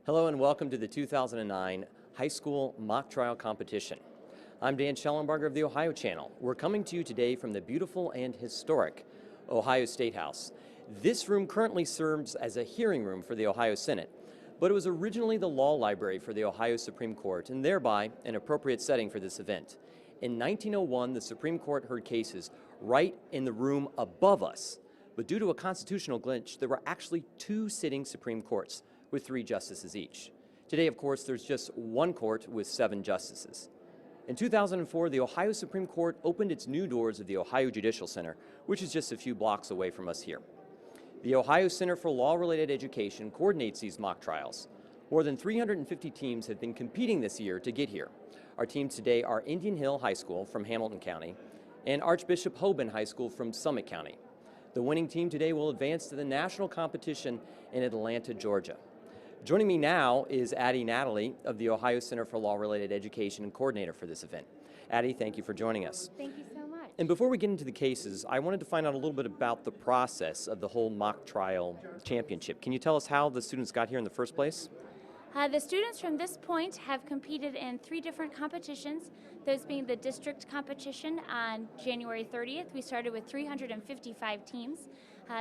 Hello and welcome to the 2009 High School Mock Trial Competition. I'm Dan Schellenberger of the Ohio Channel. We're coming to you today from the beautiful and historic Ohio State House. This room currently serves as a hearing room for the Ohio Senate, but it was originally the law library for the Ohio Supreme Court and thereby an appropriate setting for this event. In 1901, the Supreme Court heard cases right in the room above us, but due to a constitutional glitch, there were actually two sitting Supreme Courts with 3 justices each. Today, of course, there's just one court with 7 justices. In 2004, the Ohio Supreme Court opened its new doors of the Ohio Judicial Center, which is just a few blocks away from us here. The Ohio Center for Law-Related Education coordinates these mock trials. More than 350 teams have been competing this year to get here. Our teams today are Indian Hill High School from Hamilton County and Archbishop Hoban High School from Summit County. The winning team today will advance to the national competition in Atlanta, Georgia. Joining me now is Addie Natalie of the Ohio Center for Law-Related Education and coordinator for this event. Addie, thank you for joining us. Thank you so much. And before we get into the cases, I wanted to find out a little bit about the process of the whole mock trial championship. Can you tell us how the students got here in the first place? The students from this point have competed in 3 different competitions, those being the district competition on January 30th. We started with 355 teams,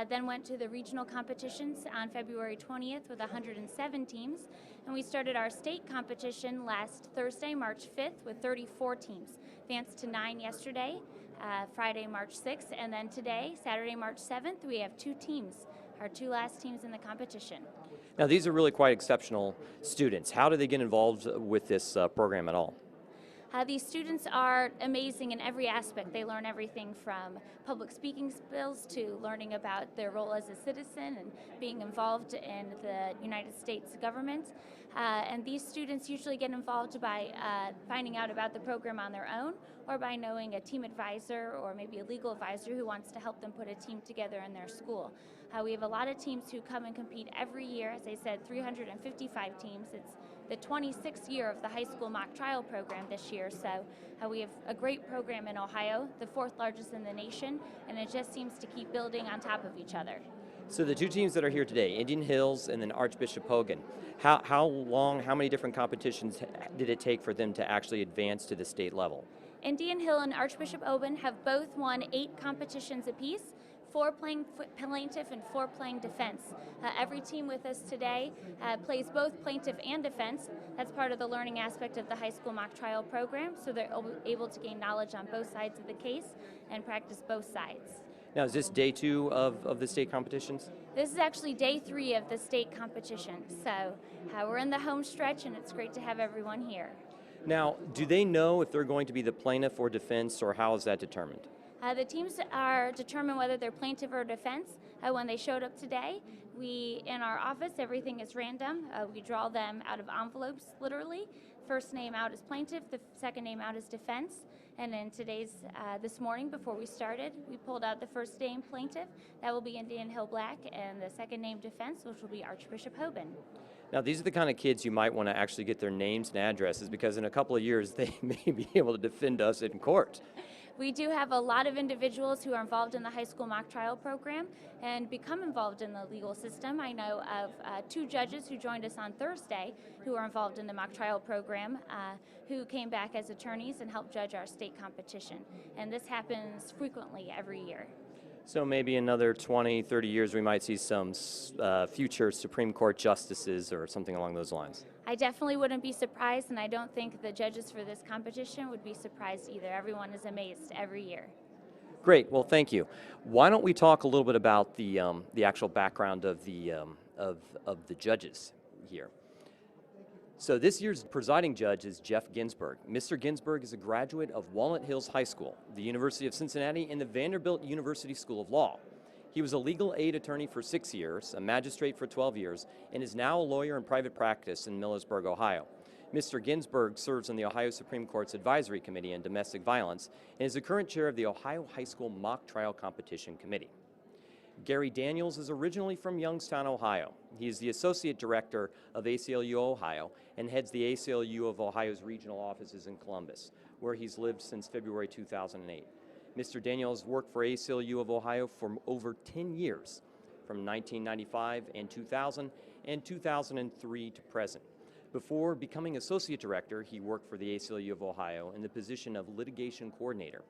then went to the regional competitions on February 20th with 107 teams, and we started our state competition last Thursday, March 5th, with 34 teams. Advanced to 9 yesterday, Friday, March 6th, and then today, Saturday, March 7th, we have 2 teams, our 2 last teams in the competition. Now, these are really quite exceptional students. How do they get involved with this program at all? These students are amazing in every aspect. They learn everything from public speaking skills to learning about their role as a citizen and being involved in the United States government. And these students usually get involved by finding out about the program on their own or by knowing a team advisor or maybe a legal advisor who wants to help them put a team together in their school. We have a lot of teams who come and compete every year. As I said, 355 teams. It's the 26th year of the high school mock trial program this year, so we have a great program in Ohio, the 4th largest in the nation, and it just seems to keep building on top of each other. So the 2 teams that are here today, Indian Hills and then Archbishop Hoban, how many different competitions did it take for them to actually advance to the state level? Indian Hill and Archbishop Hoban have both won 8 competitions apiece, 4 playing plaintiff and 4 playing defense. Every team with us today plays both plaintiff and defense. That's part of the learning aspect of the high school mock trial program, so they're able to gain knowledge on both sides of the case and practice both sides. Now, is this day 2 of the state competitions? This is actually day 3 of the state competition, so we're in the home stretch and it's great to have everyone here. Now, do they know if they're going to be the plaintiff or defense, or how is that determined? The teams are determined whether they're plaintiff or defense when they showed up today. In our office, everything is random. We draw them out of envelopes, literally. First name out is plaintiff, the second name out is defense. And then this morning, before we started, we pulled out the first name plaintiff. That will be Indian Hill Black, and the second name defense, which will be Archbishop Hoban. Now, these are the kind of kids you might want to actually get their names and addresses, because in a couple of years, they may be able to defend us in court. We do have a lot of individuals who are involved in the high school mock trial program and become involved in the legal system. I know of 2 judges who joined us on Thursday who are involved in the mock trial program who came back as attorneys and helped judge our state competition. And this happens frequently every year. So maybe another 20, 30 years we might see some future Supreme Court justices or something along those lines. I definitely wouldn't be surprised, and I don't think the judges for this competition would be surprised either. Everyone is amazed every year. Great. Well, thank you. Why don't we talk a little bit about the actual background of the judges here? So this year's presiding judge is Jeff Ginsburg. Mr. Ginsburg is a graduate of Walnut Hills High School, the University of Cincinnati, and the Vanderbilt University School of Law. He was a legal aid attorney for 6 years, a magistrate for 12 years, and is now a lawyer in private practice in Millersburg, Ohio. Mr. Ginsburg serves on the Ohio Supreme Court's Advisory Committee on Domestic Violence and is the current chair of the Ohio High School Mock Trial Competition Committee. Gary Daniels is originally from Youngstown, Ohio. He is the Associate Director of ACLU Ohio and heads the ACLU of Ohio's regional offices in Columbus, where he's lived since February 2008. Mr. Daniels worked for ACLU of Ohio for over 10 years, from 1995 and 2000, and 2003 to present. Before becoming Associate Director, he worked for the ACLU of Ohio in the position of Litigation Coordinator.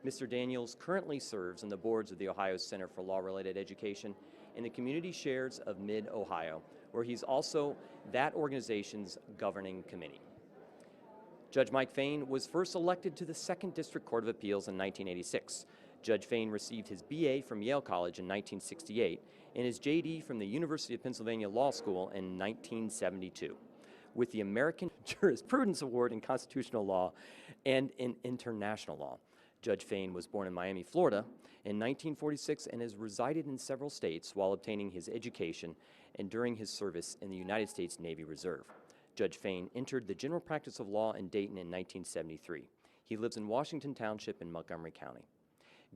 Mr. Daniels currently serves on the boards of the Ohio Center for Law-Related Education and the Community Shares of Mid-Ohio, where he's also that organization's governing committee. Judge Mike Fain was first elected to the 2nd District Court of Appeals in 1986. Judge Fain received his BA from Yale College in 1968 and his JD from the University of Pennsylvania Law School in 1972. With the American Jurisprudence Award in Constitutional Law and in International Law. Judge Fain was born in Miami, Florida in 1946 and has resided in several states while obtaining his education and during his service in the United States Navy Reserve. Judge Fain entered the general practice of law in Dayton in 1973. He lives in Washington Township in Montgomery County.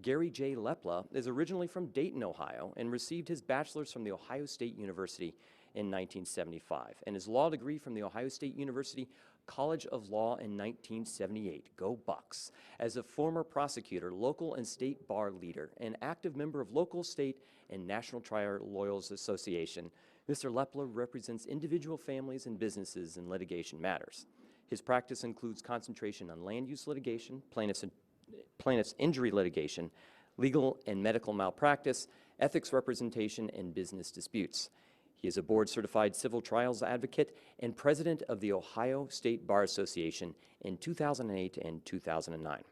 Gary J. Lepla is originally from Dayton, Ohio, and received his bachelor's from the Ohio State University in 1975, and his law degree from the Ohio State University College of Law in 1978. Go Bucks! As a former prosecutor, local and state bar leader, and active member of local, state, and National Trial Lawyers Association, Mr. Lepla represents individual families and businesses in litigation matters. His practice includes concentration on land use litigation, plaintiff's injury litigation, legal and medical malpractice, ethics representation, and business disputes. He is a board-certified civil trials advocate and president of the Ohio State Bar Association in 2008 and 2009.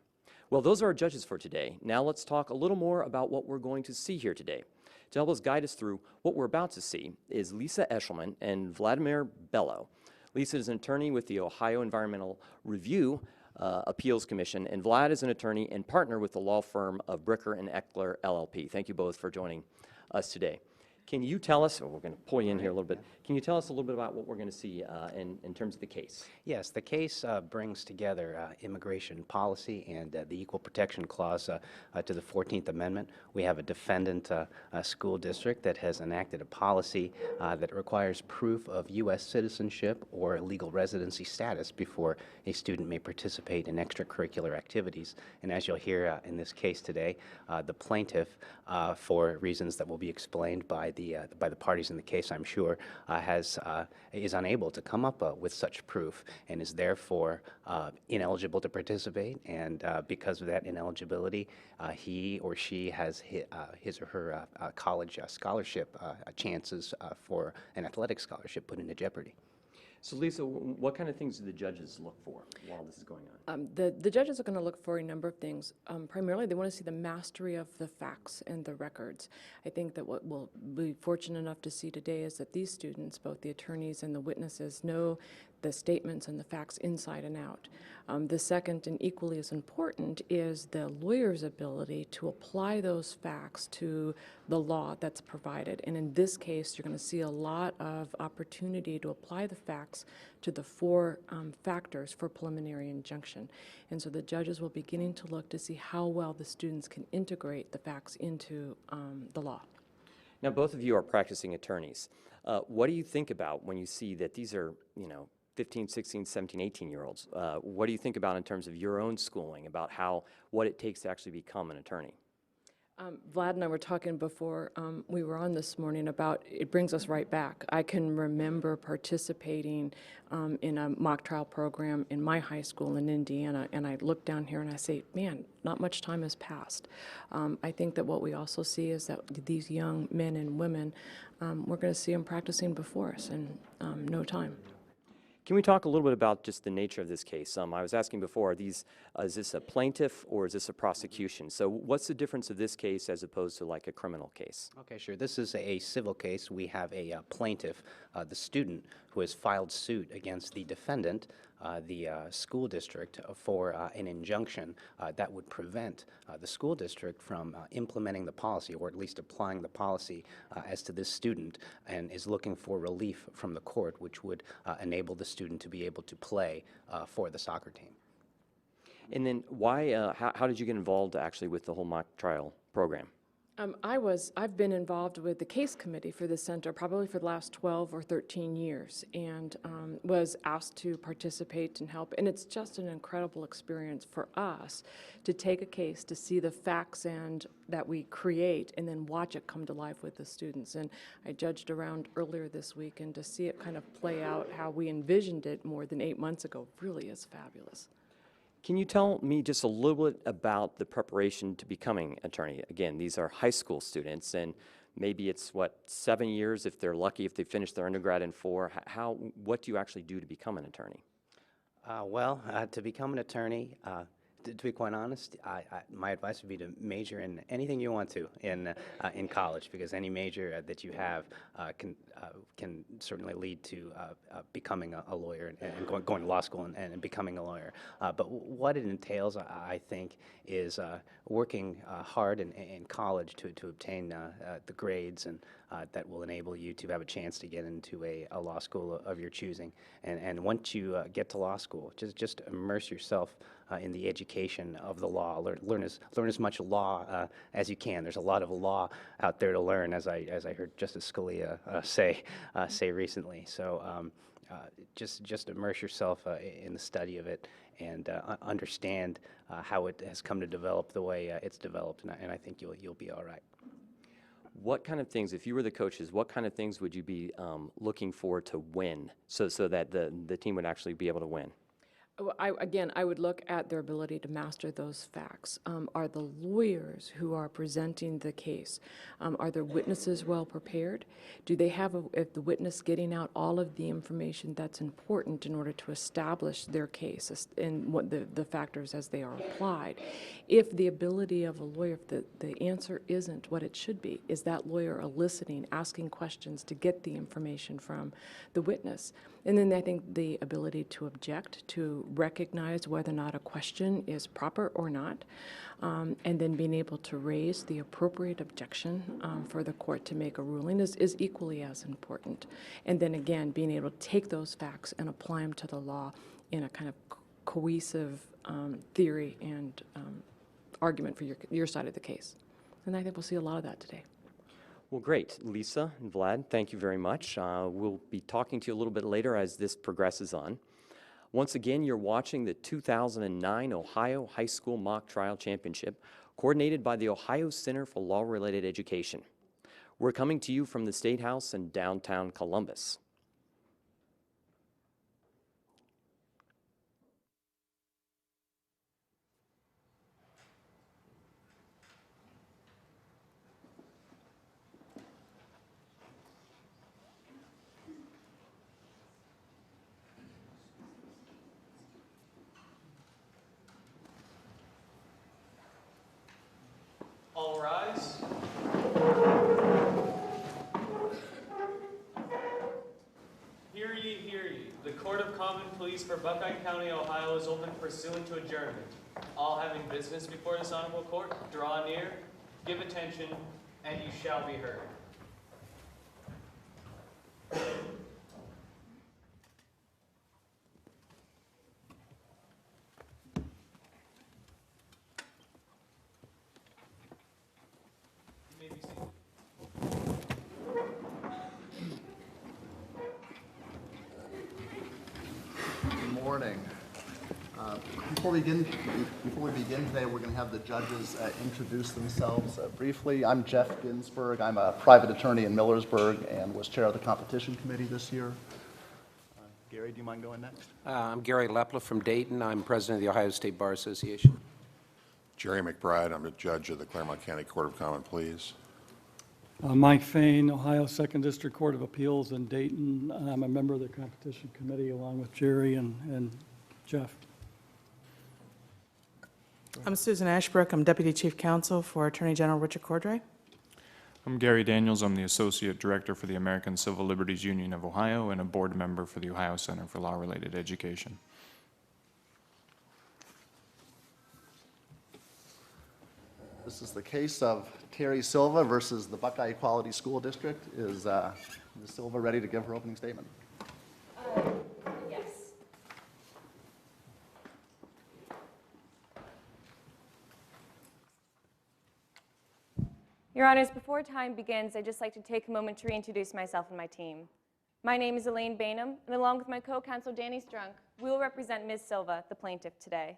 Well, those are our judges for today. Now let's talk a little more about what we're going to see here today. To help us guide us through what we're about to see is Lisa Eschleman and Vladimir Belo. Lisa is an attorney with the Ohio Environmental Review Appeals Commission, and Vlad is an attorney and partner with the law firm of Bricker and Eckler LLP. Thank you both for joining us today. Can you tell us, we're going to pull you in here a little bit, can you tell us a little bit about what we're going to see in terms of the case? Yes, the case brings together immigration policy and the Equal Protection Clause to the 14th Amendment. We have a defendant school district that has enacted a policy that requires proof of U.S. citizenship or legal residency status before a student may participate in extracurricular activities. And as you'll hear in this case today, the plaintiff, for reasons that will be explained by the parties in the case, I'm sure, is unable to come up with such proof and is therefore ineligible to participate. And because of that ineligibility, he or she has his or her college scholarship chances for an athletic scholarship put into jeopardy. So Lisa, what kind of things do the judges look for while this is going on? The judges are going to look for a number of things. Primarily, they want to see the mastery of the facts and the records. I think that what we'll be fortunate enough to see today is that these students, both the attorneys and the witnesses, know the statements and the facts inside and out. The second, and equally as important, is the lawyer's ability to apply those facts to the law that's provided. And in this case, you're going to see a lot of opportunity to apply the facts to the four factors for preliminary injunction. And so the judges will be beginning to look to see how well the students can integrate the facts into the law. Now, both of you are practicing attorneys. What do you think about when you see that these are, 15, 16, 17, 18-year-olds? What do you think about in terms of your own schooling, about what it takes to actually become an attorney? Vlad and I were talking before we were on this morning about, it brings us right back. I can remember participating in a mock trial program in my high school in Indiana, and I look down here and I say, man, not much time has passed. I think that what we also see is that these young men and women, we're going to see them practicing before us in no time. Can we talk a little bit about just the nature of this case? I was asking before, is this a plaintiff or is this a prosecution? So what's the difference of this case as opposed to like a criminal case? Okay, sure. This is a civil case. We have a plaintiff, the student, who has filed suit against the defendant, the school district, for an injunction that would prevent the school district from implementing the policy, or at least applying the policy as to this student, and is looking for relief from the court, which would enable the student to be able to play for the soccer team. And then why, how did you get involved actually with the whole mock trial program? I've been involved with the case committee for the center probably for the last 12 or 13 years, and was asked to participate and help. And it's just an incredible experience for us to take a case, to see the facts and that we create, and then watch it come to life with the students. And I judged around earlier this week, and to see it kind of play out how we envisioned it more than 8 months ago really is fabulous. Can you tell me just a little bit about the preparation to becoming attorney? Again, these are high school students, and maybe it's, 7 years if they're lucky, if they finish their undergrad in 4. What do you actually do to become an attorney? To become an attorney, to be quite honest, my advice would be to major in anything you want to in college, because any major that you have can certainly lead to becoming a lawyer and going to law school and becoming a lawyer. But what it entails, I think, is working hard in college to obtain the grades and that will enable you to have a chance to get into a law school of your choosing. And once you get to law school, just immerse yourself in the education of the law. Learn as much law as you can. There's a lot of law out there to learn, as I heard Justice Scalia say recently. So just immerse yourself in the study of it and understand how it has come to develop the way it's developed, and I think you'll be all right. What kind of things, if you were the coaches, what kind of things would you be looking for to win, so that the team would actually be able to win? I would look at their ability to master those facts. Are the lawyers who are presenting the case, are their witnesses well prepared? Do they have, if the witness getting out all of the information that's important in order to establish their case and what the factors as they are applied? If the ability of a lawyer, if the answer isn't what it should be, is that lawyer eliciting, asking questions to get the information from the witness? And then I think the ability to object, to recognize whether or not a question is proper or not, and then being able to raise the appropriate objection for the court to make a ruling is equally as important. And then again, being able to take those facts and apply them to the law in a kind of cohesive theory and argument for your side of the case. And I think we'll see a lot of that today. Well, great. Lisa and Vlad, thank you very much. We'll be talking to you a little bit later as this progresses on. Once again, you're watching the 2009 Ohio High School Mock Trial Championship, coordinated by the Ohio Center for Law-Related Education. We're coming to you from the State House in downtown Columbus. All rise. Hear ye, hear ye. The Court of Common Pleas for Buckeye County, Ohio is open pursuant to adjournment. All having business before this honorable court, draw near, give attention, and you shall be heard. Morning. Before we begin today, we're going to have the judges introduce themselves briefly. I'm Jeff Ginsburg. I'm a private attorney in Millersburg and was chair of the competition committee this year. Gary, do you mind going next? I'm Gary Lepla from Dayton. I'm president of the Ohio State Bar Association. Jerry McBride. I'm a judge of the Claremont County Court of Common Pleas. Mike Fain, Ohio 2nd District Court of Appeals in Dayton. I'm a member of the competition committee along with Jerry and Jeff. I'm Susan Ashbrook. I'm Deputy Chief Counsel for Attorney General Richard Cordray. I'm Gary Daniels. I'm the Associate Director for the American Civil Liberties Union of Ohio and a board member for the Ohio Center for Law-Related Education. This is the case of Terry Silva versus the Buckeye Equality School District. Is Ms. Silva ready to give her opening statement? Yes. Your Honors, before time begins, I'd just like to take a moment to reintroduce myself and my team. My name is Elaine Bainham, and along with my co-counsel Danny Strunk, we will represent Ms. Silva, the plaintiff, today.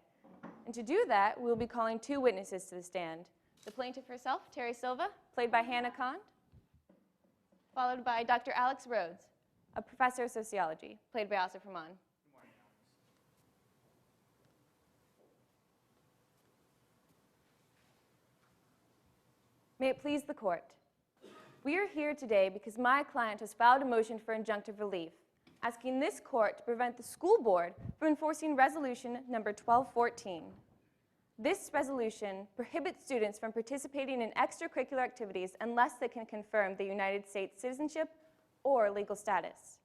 And to do that, we will be calling two witnesses to the stand. The plaintiff herself, Terry Silva, played by Hannah Kahn, followed by Dr. Alex Rhodes, a professor of sociology, played by Asif Rahman. May it please the court. We are here today because my client has filed a motion for injunctive relief, asking this court to prevent the school board from enforcing resolution number 1214. This resolution prohibits students from participating in extracurricular activities unless they can confirm the United States citizenship or legal status.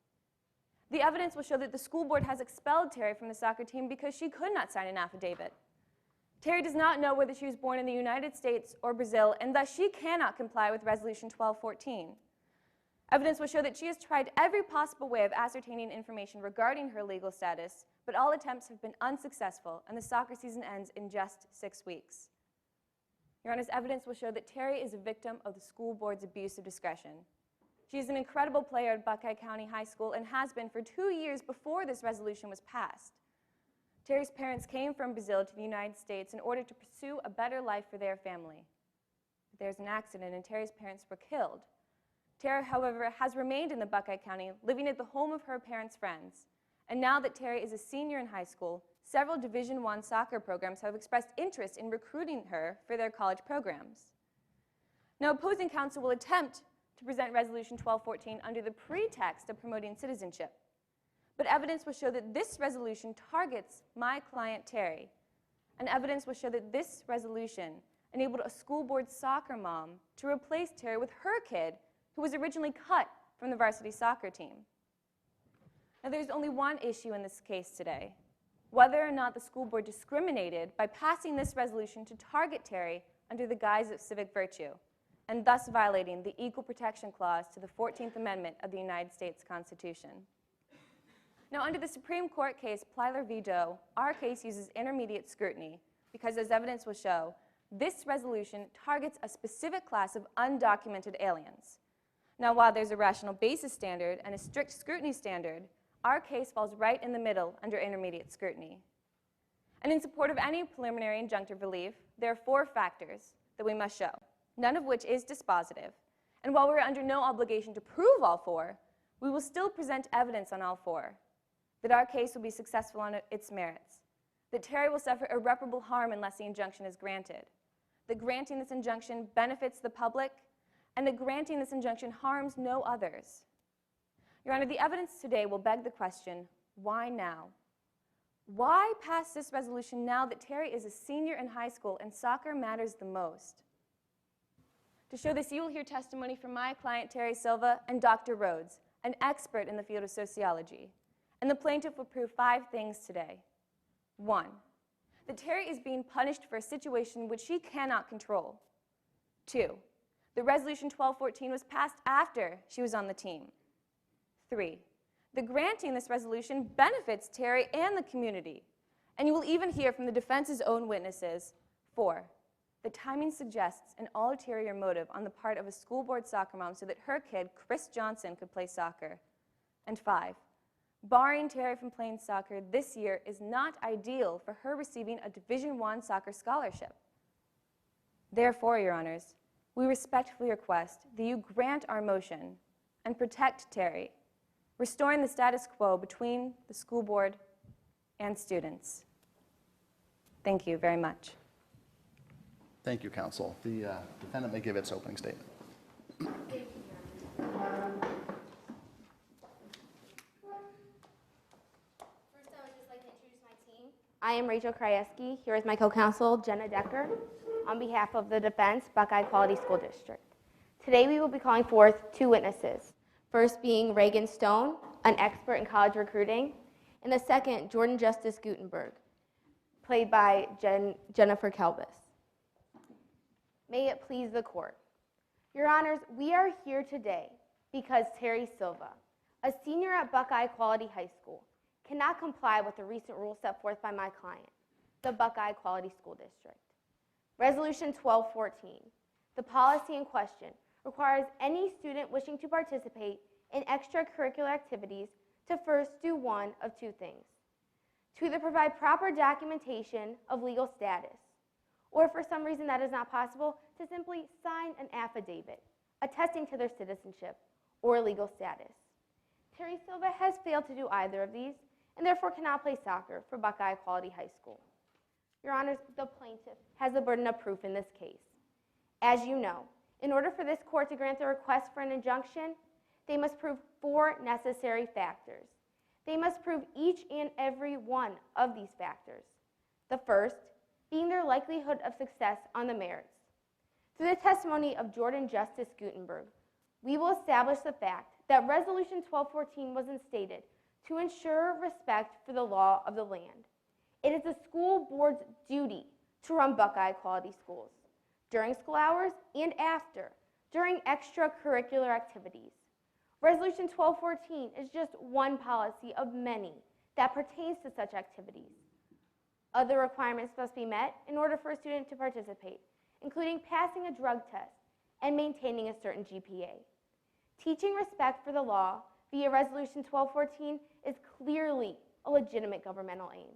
The evidence will show that the school board has expelled Terry from the soccer team because she could not sign an affidavit. Terry does not know whether she was born in the United States or Brazil, and thus she cannot comply with Resolution 1214. Evidence will show that she has tried every possible way of ascertaining information regarding her legal status, but all attempts have been unsuccessful, and the soccer season ends in just 6 weeks. Your Honor's evidence will show that Terry is a victim of the school board's abuse of discretion. She is an incredible player at Buckeye County High School and has been for 2 years before this resolution was passed. Terry's parents came from Brazil to the United States in order to pursue a better life for their family. But there's an accident and Terry's parents were killed. Terry, however, has remained in the Buckeye County, living at the home of her parents' friends. And now that Terry is a senior in high school, several Division I soccer programs have expressed interest in recruiting her for their college programs. Now, opposing counsel will attempt to present Resolution 1214 under the pretext of promoting citizenship. But evidence will show that this resolution targets my client, Terry. And evidence will show that this resolution enabled a school board soccer mom to replace Terry with her kid, who was originally cut from the varsity soccer team. Now, there's only one issue in this case today: whether or not the school board discriminated by passing this resolution to target Terry under the guise of civic virtue, and thus violating the Equal Protection Clause to the 14th Amendment of the United States Constitution. Now, under the Supreme Court case Plaintiff Rebuttal, our case uses intermediate scrutiny because, as evidence will show, this resolution targets a specific class of undocumented aliens. Now, while there's a rational basis standard and a strict scrutiny standard, our case falls right in the middle under intermediate scrutiny. And in support of any preliminary injunctive relief, there are 4 factors that we must show, none of which is dispositive. And while we're under no obligation to prove all 4, we will still present evidence on all 4. That our case will be successful on its merits, that Terry will suffer irreparable harm unless the injunction is granted, that granting this injunction benefits the public, and that granting this injunction harms no others. Your Honor, the evidence today will beg the question, why now? Why pass this resolution now that Terry is a senior in high school and soccer matters the most? To show this, you will hear testimony from my client, Terry Silva, and Dr. Rhodes, an expert in the field of sociology. And the plaintiff will prove 5 things today. 1, that Terry is being punished for a situation which she cannot control. 2, that Resolution 1214 was passed after she was on the team. 3, that granting this resolution benefits Terry and the community. And you will even hear from the defense's own witnesses. 4, the timing suggests an ulterior motive on the part of a school board soccer mom so that her kid, Chris Johnson, could play soccer. And 5, barring Terry from playing soccer this year is not ideal for her receiving a Division I soccer scholarship. Therefore, Your Honors, we respectfully request that you grant our motion and protect Terry, restoring the status quo between the school board and students. Thank you very much. Thank you, counsel. The defendant may give its opening statement. I am Rachel Krajewski, here with my co-counsel, Jenna Decker, on behalf of the defense, Buckeye Equality School District. Today we will be calling forth 2 witnesses, first being Regan Stone, an expert in college recruiting, and the second, Jordan Justice Guttenberg, played by Jennifer Kelbis. May it please the court. Your Honors, we are here today because Terry Silva, a senior at Buckeye Equality High School, cannot comply with the recent rules set forth by my client, the Buckeye Equality School District. Resolution 1214 The policy in question requires any student wishing to participate in extracurricular activities to first do one of two things: to either provide proper documentation of legal status, or if for some reason that is not possible, to simply sign an affidavit attesting to their citizenship or legal status. Terry Silva has failed to do either of these and therefore cannot play soccer for Buckeye Equality High School. Your Honors, the plaintiff has the burden of proof in this case. As you know, in order for this court to grant a request for an injunction, they must prove 4 necessary factors. They must prove each and every one of these factors. The first being their likelihood of success on the merits. Through the testimony of Jordan Justice Guttenberg, we will establish the fact that Resolution 1214 was instated to ensure respect for the law of the land. It is the school board's duty to run Buckeye Equality Schools during school hours and after, during extracurricular activities. Resolution 1214 is just one policy of many that pertains to such activities. Other requirements must be met in order for a student to participate, including passing a drug test and maintaining a certain GPA. Teaching respect for the law via Resolution 1214 is clearly a legitimate governmental aim.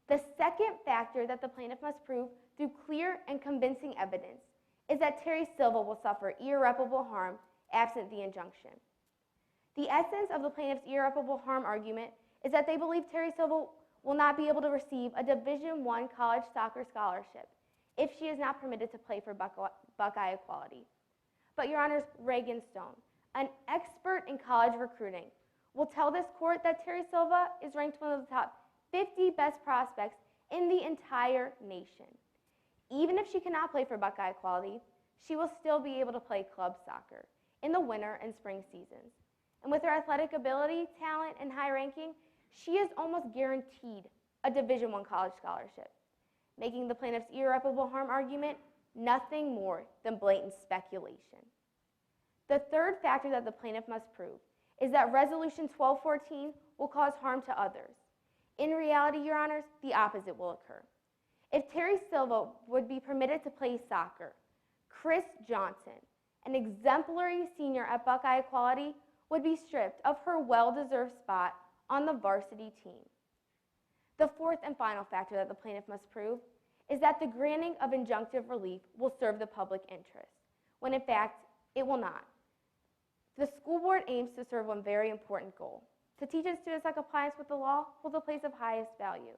The second factor that the plaintiff must prove through clear and convincing evidence is that Terry Silva will suffer irreparable harm absent the injunction. The essence of the plaintiff's irreparable harm argument is that they believe Terry Silva will not be able to receive a Division I college soccer scholarship if she is not permitted to play for Buckeye Equality. But Your Honors, Regan Stone, an expert in college recruiting, will tell this court that Terry Silva is ranked one of the top 50 best prospects in the entire nation. Even if she cannot play for Buckeye Equality, she will still be able to play club soccer in the winter and spring seasons. And with her athletic ability, talent, and high ranking, she is almost guaranteed a Division I college scholarship, making the plaintiff's irreparable harm argument nothing more than blatant speculation. The third factor that the plaintiff must prove is that Resolution 1214 will cause harm to others. In reality, Your Honors, the opposite will occur. If Terry Silva would be permitted to play soccer, Chris Johnson, an exemplary senior at Buckeye Equality, would be stripped of her well-deserved spot on the varsity team. The fourth and final factor that the plaintiff must prove is that the granting of injunctive relief will serve the public interest, when in fact it will not. The school board aims to serve one very important goal: to teach its students that compliance with the law holds a place of highest value.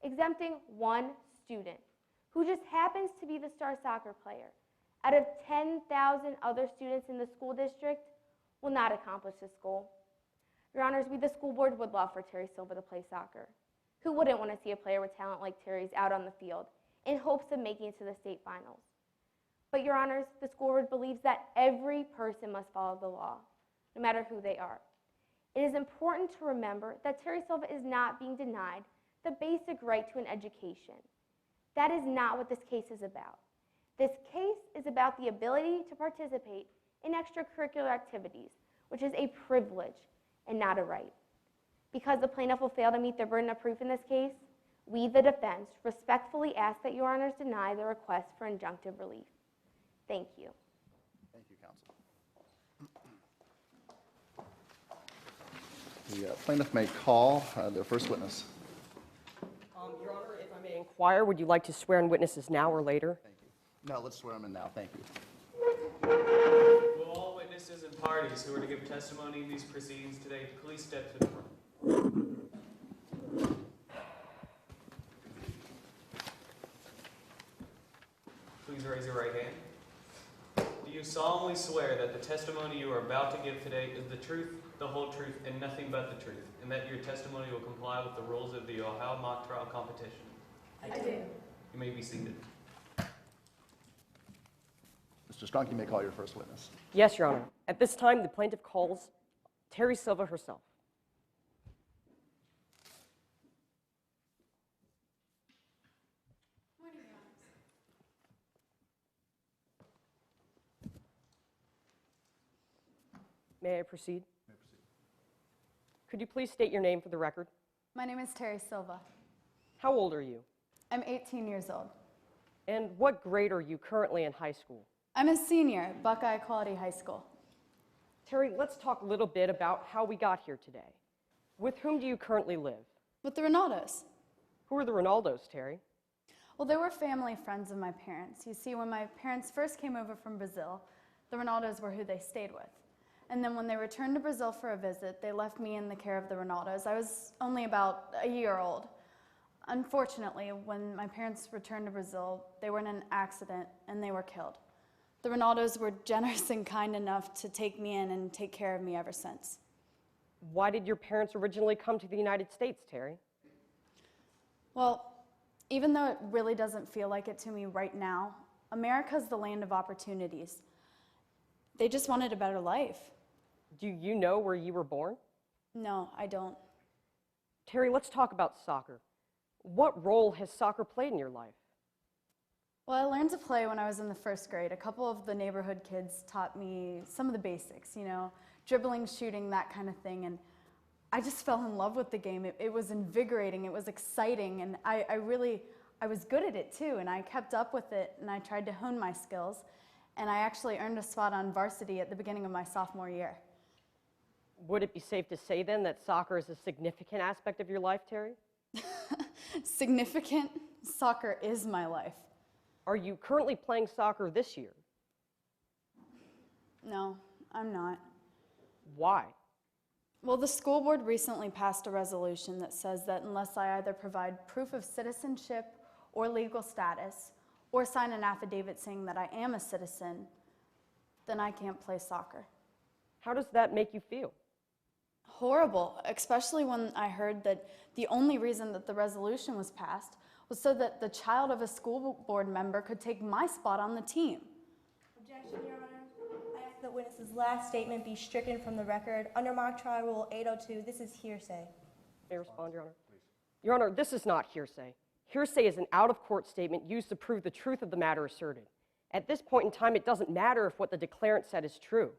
Exempting one student who just happens to be the star soccer player out of 10,000 other students in the school district will not accomplish this goal. Your Honors, we, the school board, would love for Terry Silva to play soccer. Who wouldn't want to see a player with talent like Terry's out on the field in hopes of making it to the state finals? But Your Honors, the school board believes that every person must follow the law, no matter who they are. It is important to remember that Terry Silva is not being denied the basic right to an education. That is not what this case is about. This case is about the ability to participate in extracurricular activities, which is a privilege and not a right. Because the plaintiff will fail to meet their burden of proof in this case, we, the defense, respectfully ask that Your Honors deny the request for injunctive relief. Thank you. Thank you, counsel. The plaintiff may call their first witness. Your Honor, if I may inquire, would you like to swear in witnesses now or later? Thank you. No, let's swear them in now. Thank you. Will all witnesses and parties who are to give testimony in these proceedings today please step to the front? Please raise your right hand. Do you solemnly swear that the testimony you are about to give today is the truth, the whole truth, and nothing but the truth, and that your testimony will comply with the rules of the Ohio mock trial competition? I do. You may be seated. Mr. Strunk, you may call your first witness. Yes, Your Honor. At this time, the plaintiff calls Terry Silva herself. May I proceed? May proceed. Could you please state your name for the record? My name is Terry Silva. How old are you? I'm 18 years old. And what grade are you currently in high school? I'm a senior at Buckeye Equality High School. Terry, let's talk a little bit about how we got here today. With whom do you currently live? With the Ronaldos. Who are the Ronaldos, Terry? Well, they were family friends of my parents. You see, when my parents first came over from Brazil, the Ronaldos were who they stayed with. And then when they returned to Brazil for a visit, they left me in the care of the Ronaldos. I was only about a year old. Unfortunately, when my parents returned to Brazil, they were in an accident and they were killed. The Ronaldos were generous and kind enough to take me in and take care of me ever since. Why did your parents originally come to the United States, Terry? Well, even though it really doesn't feel like it to me right now, America's the land of opportunities. They just wanted a better life. Do you know where you were born? No, I don't. Terry, let's talk about soccer. What role has soccer played in your life? Well, I learned to play when I was in the first grade. A couple of the neighborhood kids taught me some of the basics, you know, dribbling, shooting, that kind of thing. And I just fell in love with the game. It was invigorating, it was exciting, and I was good at it too, and I kept up with it, and I tried to hone my skills, and I actually earned a spot on varsity at the beginning of my sophomore year. Would it be safe to say then that soccer is a significant aspect of your life, Terry? Significant? Soccer is my life. Are you currently playing soccer this year? No, I'm not. Why? Well, the school board recently passed a resolution that says that unless I either provide proof of citizenship or legal status, or sign an affidavit saying that I am a citizen, then I can't play soccer. How does that make you feel? Horrible, especially when I heard that the only reason that the resolution was passed was so that the child of a school board member could take my spot on the team. Objection, Your Honor. I ask that witness's last statement be stricken from the record. Under Mock Trial Rule 802, this is hearsay. May I respond, Your Honor? Please. Your Honor, this is not hearsay. Hearsay is an out-of-court statement used to prove the truth of the matter asserted. At this point in time, it doesn't matter if what the declarant said is true.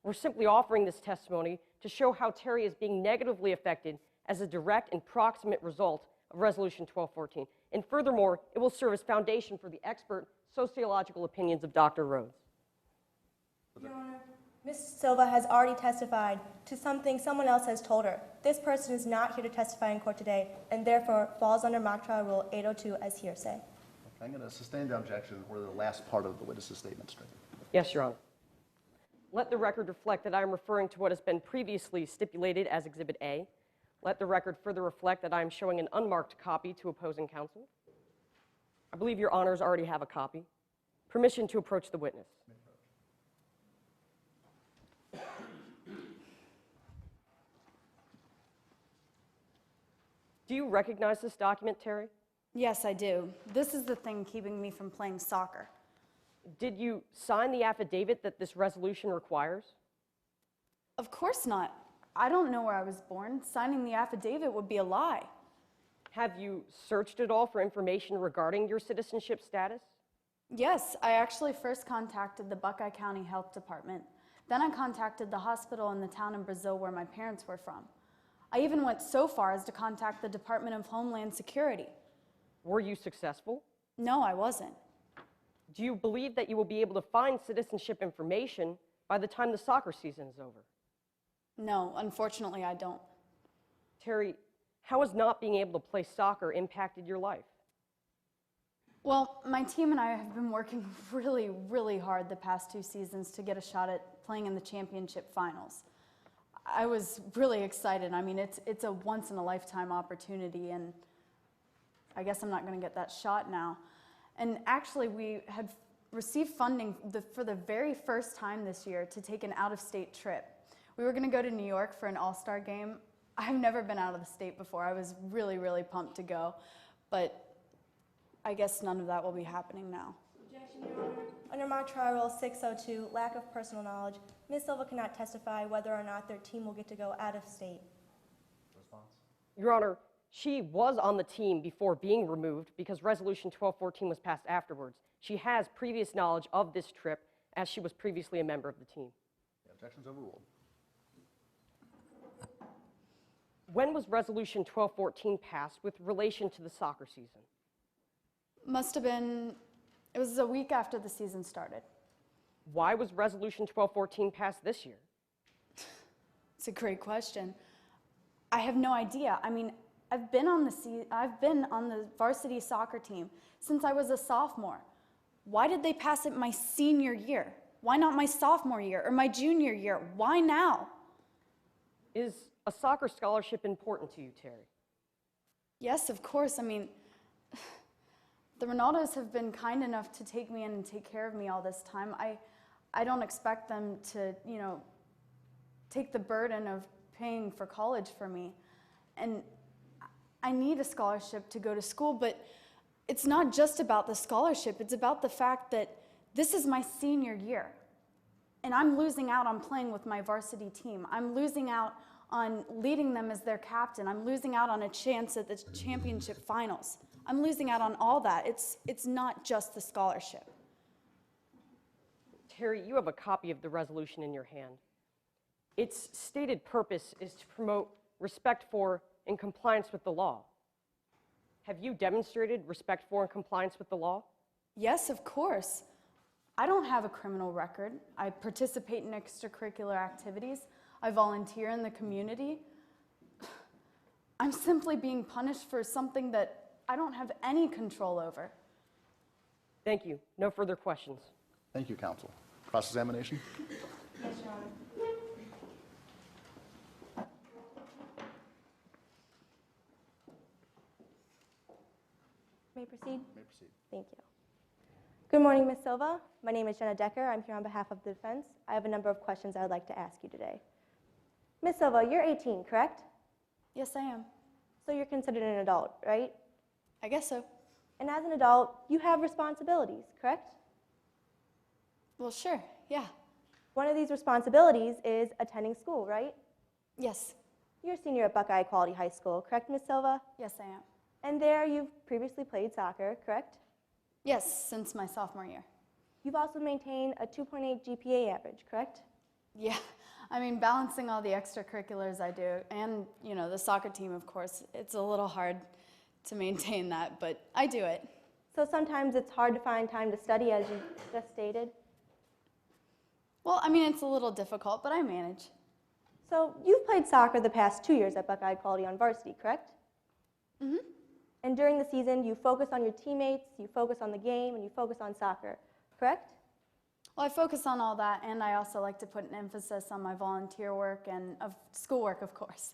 We're simply offering this testimony to show how Terry is being negatively affected as a direct and proximate result of Resolution 1214. And furthermore, it will serve as foundation for the expert sociological opinions of Dr. Rhodes. Your Honor, Ms. Silva has already testified to something someone else has told her. This person is not here to testify in court today and therefore falls under Mock Trial Rule 802 as hearsay. Okay, I'm going to sustain the objection or the last part of the witness's statement straight. Yes, Your Honor. Let the record reflect that I am referring to what has been previously stipulated as Exhibit A. Let the record further reflect that I am showing an unmarked copy to opposing counsel. I believe Your Honors already have a copy. Permission to approach the witness. Do you recognize this document, Terry? Yes, I do. This is the thing keeping me from playing soccer. Did you sign the affidavit that this resolution requires? Of course not. I don't know where I was born. Signing the affidavit would be a lie. Have you searched at all for information regarding your citizenship status? Yes, I actually first contacted the Buckeye County Health Department. Then I contacted the hospital in the town in Brazil where my parents were from. I even went so far as to contact the Department of Homeland Security. Were you successful? No, I wasn't. Do you believe that you will be able to find citizenship information by the time the soccer season is over? No, unfortunately I don't. Terry, how has not being able to play soccer impacted your life? Well, my team and I have been working really, really hard the past 2 seasons to get a shot at playing in the championship finals. I was really excited. I mean, it's a once-in-a-lifetime opportunity, and I guess I'm not going to get that shot now. And actually, we had received funding for the very first time this year to take an out-of-state trip. We were going to go to New York for an all-star game. I've never been out of the state before. I was really, really pumped to go, but I guess none of that will be happening now. Objection, Your Honor. Under Mock Trial Rule 602, lack of personal knowledge, Ms. Silva cannot testify whether or not their team will get to go out of state. Response? Your Honor, she was on the team before being removed because Resolution 1214 was passed afterwards. She has previous knowledge of this trip as she was previously a member of the team. The objection's overruled. When was Resolution 1214 passed with relation to the soccer season? Must have been, it was a week after the season started. Why was Resolution 1214 passed this year? It's a great question. I have no idea. I mean, I've been on the varsity soccer team since I was a sophomore. Why did they pass it my senior year? Why not my sophomore year or my junior year? Why now? Is a soccer scholarship important to you, Terry? Yes, of course. I mean, the Ronaldos have been kind enough to take me in and take care of me all this time. I don't expect them to, you know, take the burden of paying for college for me. And I need a scholarship to go to school, but it's not just about the scholarship. It's about the fact that this is my senior year, and I'm losing out on playing with my varsity team. I'm losing out on leading them as their captain. I'm losing out on a chance at the championship finals. I'm losing out on all that. It's not just the scholarship. Terry, you have a copy of the resolution in your hand. Its stated purpose is to promote respect for and compliance with the law. Have you demonstrated respect for and compliance with the law? Yes, of course. I don't have a criminal record. I participate in extracurricular activities. I volunteer in the community. I'm simply being punished for something that I don't have any control over. Thank you. No further questions. Thank you, counsel. Cross-examination? Yes, Your Honor. May I proceed? May proceed. Thank you. Good morning, Ms. Silva. My name is Jenna Decker. I'm here on behalf of the defense. I have a number of questions I would like to ask you today. Ms. Silva, you're 18, correct? Yes, I am. So you're considered an adult, right? I guess so. And as an adult, you have responsibilities, correct? Well, sure, yeah. One of these responsibilities is attending school, right? Yes. You're a senior at Buckeye Equality High School, correct, Ms. Silva? Yes, I am. And there you've previously played soccer, correct? Yes, since my sophomore year. You've also maintained a 2.8 GPA average, correct? Yeah, I mean, balancing all the extracurriculars I do, and, you know, the soccer team, of course, it's a little hard to maintain that, but I do it. So sometimes it's hard to find time to study, as you just stated? Well, I mean, it's a little difficult, but I manage. So you've played soccer the past 2 years at Buckeye Equality on varsity, correct? Mm-hmm. And during the season, you focus on your teammates, you focus on the game, and you focus on soccer, correct? Well, I focus on all that, and I also like to put an emphasis on my volunteer work and of schoolwork, of course.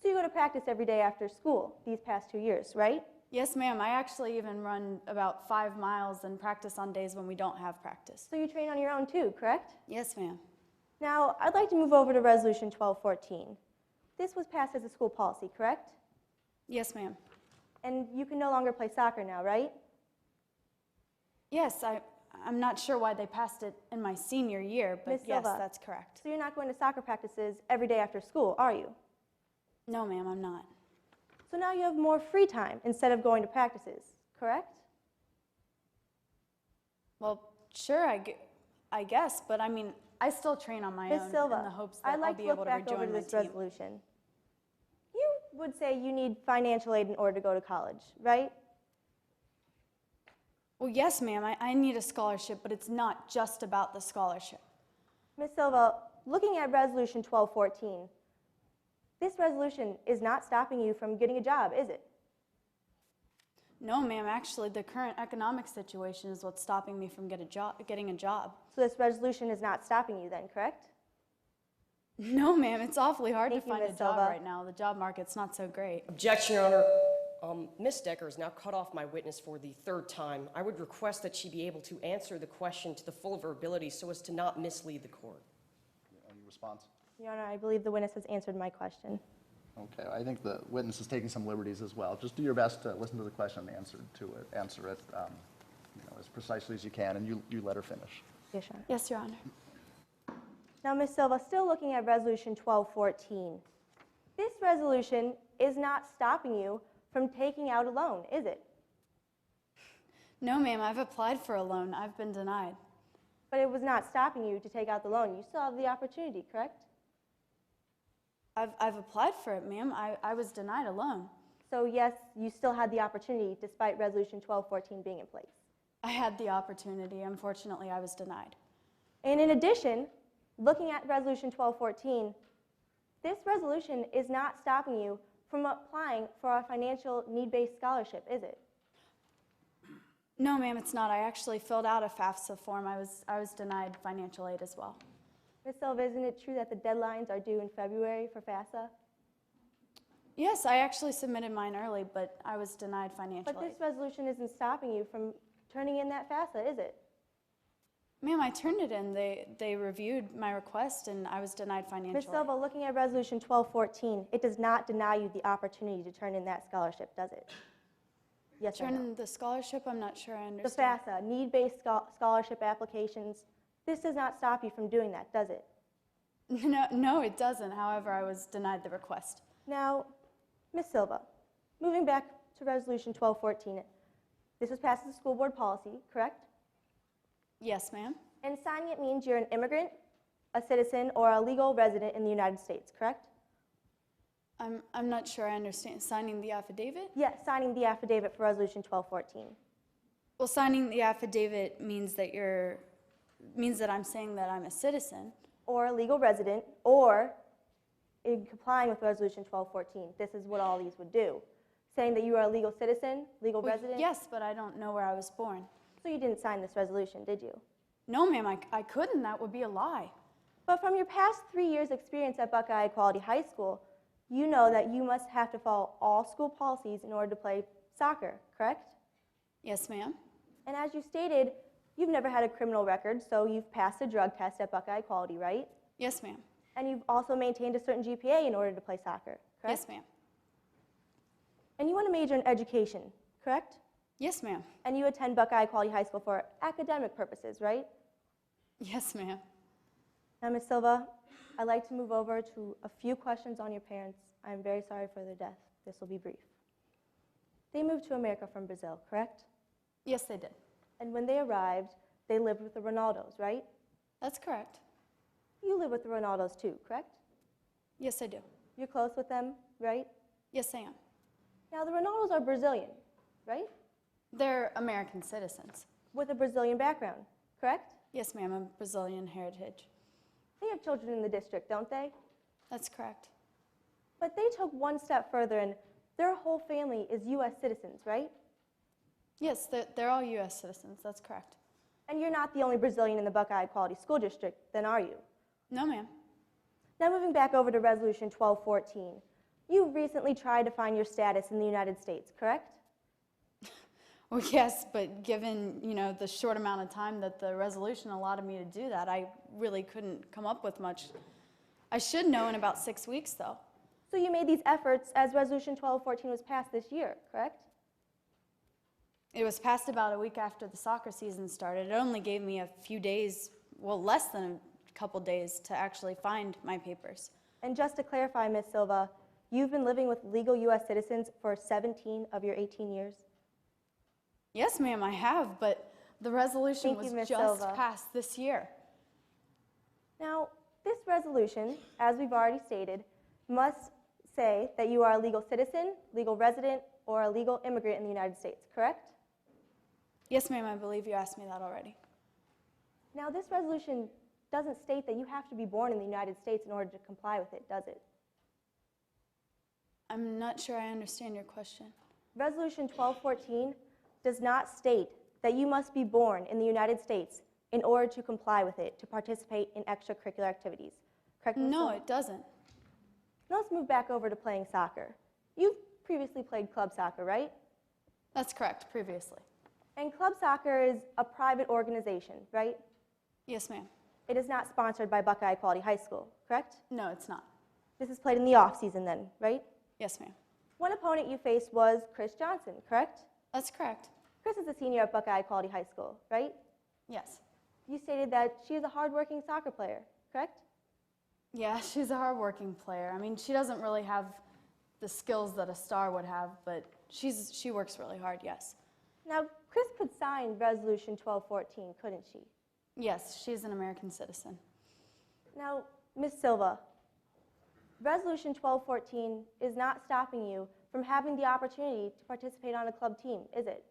So you go to practice every day after school these past 2 years, right? Yes, ma'am. I actually even run about 5 miles and practice on days when we don't have practice. So you train on your own too, correct? Yes, ma'am. Now, I'd like to move over to Resolution 1214. This was passed as a school policy, correct? Yes, ma'am. And you can no longer play soccer now, right? Yes, I'm not sure why they passed it in my senior year, but Ms. yes, Silva, that's correct. So you're not going to soccer practices every day after school, are you? No, ma'am, I'm not. So now you have more free time instead of going to practices, correct? Well, sure, I guess, but I mean, I still train on my Ms. own Silva, in the hopes that I'd like I'll be to look able to back over rejoin my this team. resolution. You would say you need financial aid in order to go to college, right? Well, yes, ma'am, I need a scholarship, but it's not just about the scholarship. Ms. Silva, looking at Resolution 1214, this resolution is not stopping you from getting a job, is it? No, ma'am, actually, the current economic situation is what's stopping me from getting a job. So this resolution is not stopping you then, correct? No, ma'am, it's awfully hard Thank to you, find a Ms. job Silva. right now. The job market's not so great. Objection, Your Honor. Ms. Decker has now cut off my witness for the third time. I would request that she be able to answer the question to the full of her ability so as to not mislead the court. Any response? Your Honor, I believe the witness has answered my question. Okay, I think the witness is taking some liberties as well. Just do your best to listen to the question and answer it as precisely as you can, and you let her finish. Yes, Your Honor. Yes, Your Honor. Now, Ms. Silva, still looking at Resolution 1214, this resolution is not stopping you from taking out a loan, is it? No, ma'am, I've applied for a loan. I've been denied. But it was not stopping you to take out the loan. You still have the opportunity, correct? I've applied for it, ma'am. I was denied a loan. So yes, you still had the opportunity despite Resolution 1214 being in place. I had the opportunity. Unfortunately, I was denied. And in addition, looking at Resolution 1214, this resolution is not stopping you from applying for a financial need-based scholarship, is it? No, ma'am, it's not. I actually filled out a FAFSA form. I was denied financial aid as well. Ms. Silva, isn't it true that the deadlines are due in February for FAFSA? Yes, I actually submitted mine early, but I was denied financial But aid. this resolution isn't stopping you from turning in that FAFSA, is it? Ma'am, I turned it in. They reviewed my request, and I was denied financial Ms. aid. Silva, looking at Resolution 1214, it does not deny you the opportunity to turn in that scholarship, does it? Yes or Turn no? in the scholarship? I'm not sure I The understand. FAFSA, need-based scholarship applications, this does not stop you from doing that, does it? No, it doesn't. However, I was denied the request. Now, Ms. Silva, moving back to Resolution 1214, this was passed as a school board policy, correct? Yes, ma'am. And signing it means you're an immigrant, a citizen, or a legal resident in the United States, correct? I'm not sure I understand. Signing the affidavit? Yes, signing the affidavit for Resolution 1214. Well, signing the affidavit means that I'm saying that I'm a citizen. Or a legal resident, or in complying with Resolution 1214. This is what all these would do. Saying that you are a legal citizen, legal Well, resident. yes, but I don't know where I was born. So you didn't sign this resolution, did you? No, ma'am, I couldn't. That would be a lie. But from your past 3 years' experience at Buckeye Equality High School, you know that you must have to follow all school policies in order to play soccer, correct? Yes, ma'am. And as you stated, you've never had a criminal record, so you've passed a drug test at Buckeye Equality, right? Yes, ma'am. And you've also maintained a certain GPA in order to play soccer, correct? Yes, ma'am. And you want to major in education, correct? Yes, ma'am. And you attend Buckeye Equality High School for academic purposes, right? Yes, ma'am. Now, Ms. Silva, I'd like to move over to a few questions on your parents. I'm very sorry for their death. This will be brief. They moved to America from Brazil, correct? Yes, they did. And when they arrived, they lived with the Ronaldos, right? That's correct. You live with the Ronaldos too, correct? Yes, I do. You're close with them, right? Yes, I am. Now, the Ronaldos are Brazilian, right? They're American citizens. With a Brazilian background, correct? Yes, ma'am. I'm Brazilian heritage. They have children in the district, don't they? That's correct. But they took one step further, and their whole family is U.S. citizens, right? Yes, they're all U.S. citizens. That's correct. And you're not the only Brazilian in the Buckeye Equality School District, then are you? No, ma'am. Now moving back over to Resolution 1214. You recently tried to find your status in the United States, correct? Well, yes, but given, the short amount of time that the resolution allotted me to do that, I really couldn't come up with much. I should know in about 6 weeks, though. So you made these efforts as Resolution 1214 was passed this year, correct? It was passed about a week after the soccer season started. It only gave me a few days, well, less than a couple days to actually find my papers. And just to clarify, Ms. Silva, you've been living with legal U.S. citizens for 17 of your 18 years? Yes, ma'am, I have, but the resolution was Ms. just Silva. passed this year. Now, this resolution, as we've already stated, must say that you are a legal citizen, legal resident, or a legal immigrant in the United States, correct? Yes, ma'am, I believe you asked me that already. Now, this resolution doesn't state that you have to be born in the United States in order to comply with it, does it? I'm not sure I understand your question. Resolution 1214 does not state that you must be born in the United States in order to comply with it, to participate in extracurricular activities. Correct? Ms. No, Silva? it doesn't. Now let's move back over to playing soccer. You've previously played club soccer, right? That's correct, previously. And club soccer is a private organization, right? Yes, ma'am. It is not sponsored by Buckeye Equality High School, correct? No, it's not. This is played in the off-season then, right? Yes, ma'am. One opponent you faced was Chris Johnson, correct? That's correct. Chris is a senior at Buckeye Equality High School, right? Yes. You stated that she is a hardworking soccer player, correct? Yeah, she's a hardworking player. I mean, she doesn't really have the skills that a star would have, but she works really hard, yes. Now, Chris could sign Resolution 1214, couldn't she? Yes, she's an American citizen. Now, Ms. Silva, Resolution 1214 is not stopping you from having the opportunity to participate on a club team, is it?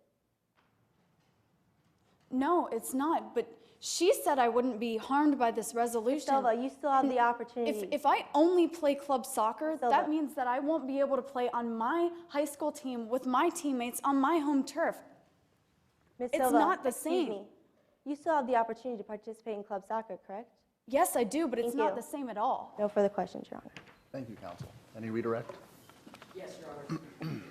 No, it's not, but She said I wouldn't be harmed by this resolution. Silva, you still have the opportunity. If I only play club soccer, Silva. that means that I won't be able to play on my high school team with my teammates on my home turf. Ms. It's Silva, not the excuse same. me. You still have the opportunity to participate in club soccer, correct? Yes, I do, but it's Thank not you. the same at all. No further questions, Your Honor. Thank you, counsel. Any redirect? Yes, Your Honor.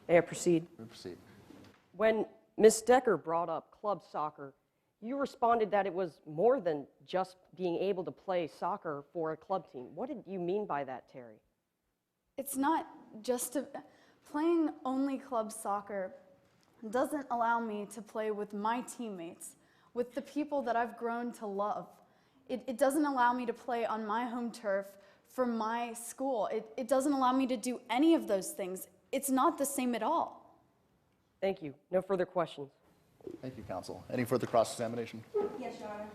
May I proceed? Proceed. When Ms. Decker brought up club soccer, you responded that it was more than just being able to play soccer for a club team. What did you mean by that, Terry? It's not just playing only club soccer doesn't allow me to play with my teammates, with the people that I've grown to love. It doesn't allow me to play on my home turf for my school. It doesn't allow me to do any of those things. It's not the same at all. Thank you. No further questions. Thank you, counsel. Any further cross-examination? Yes, Your Honor.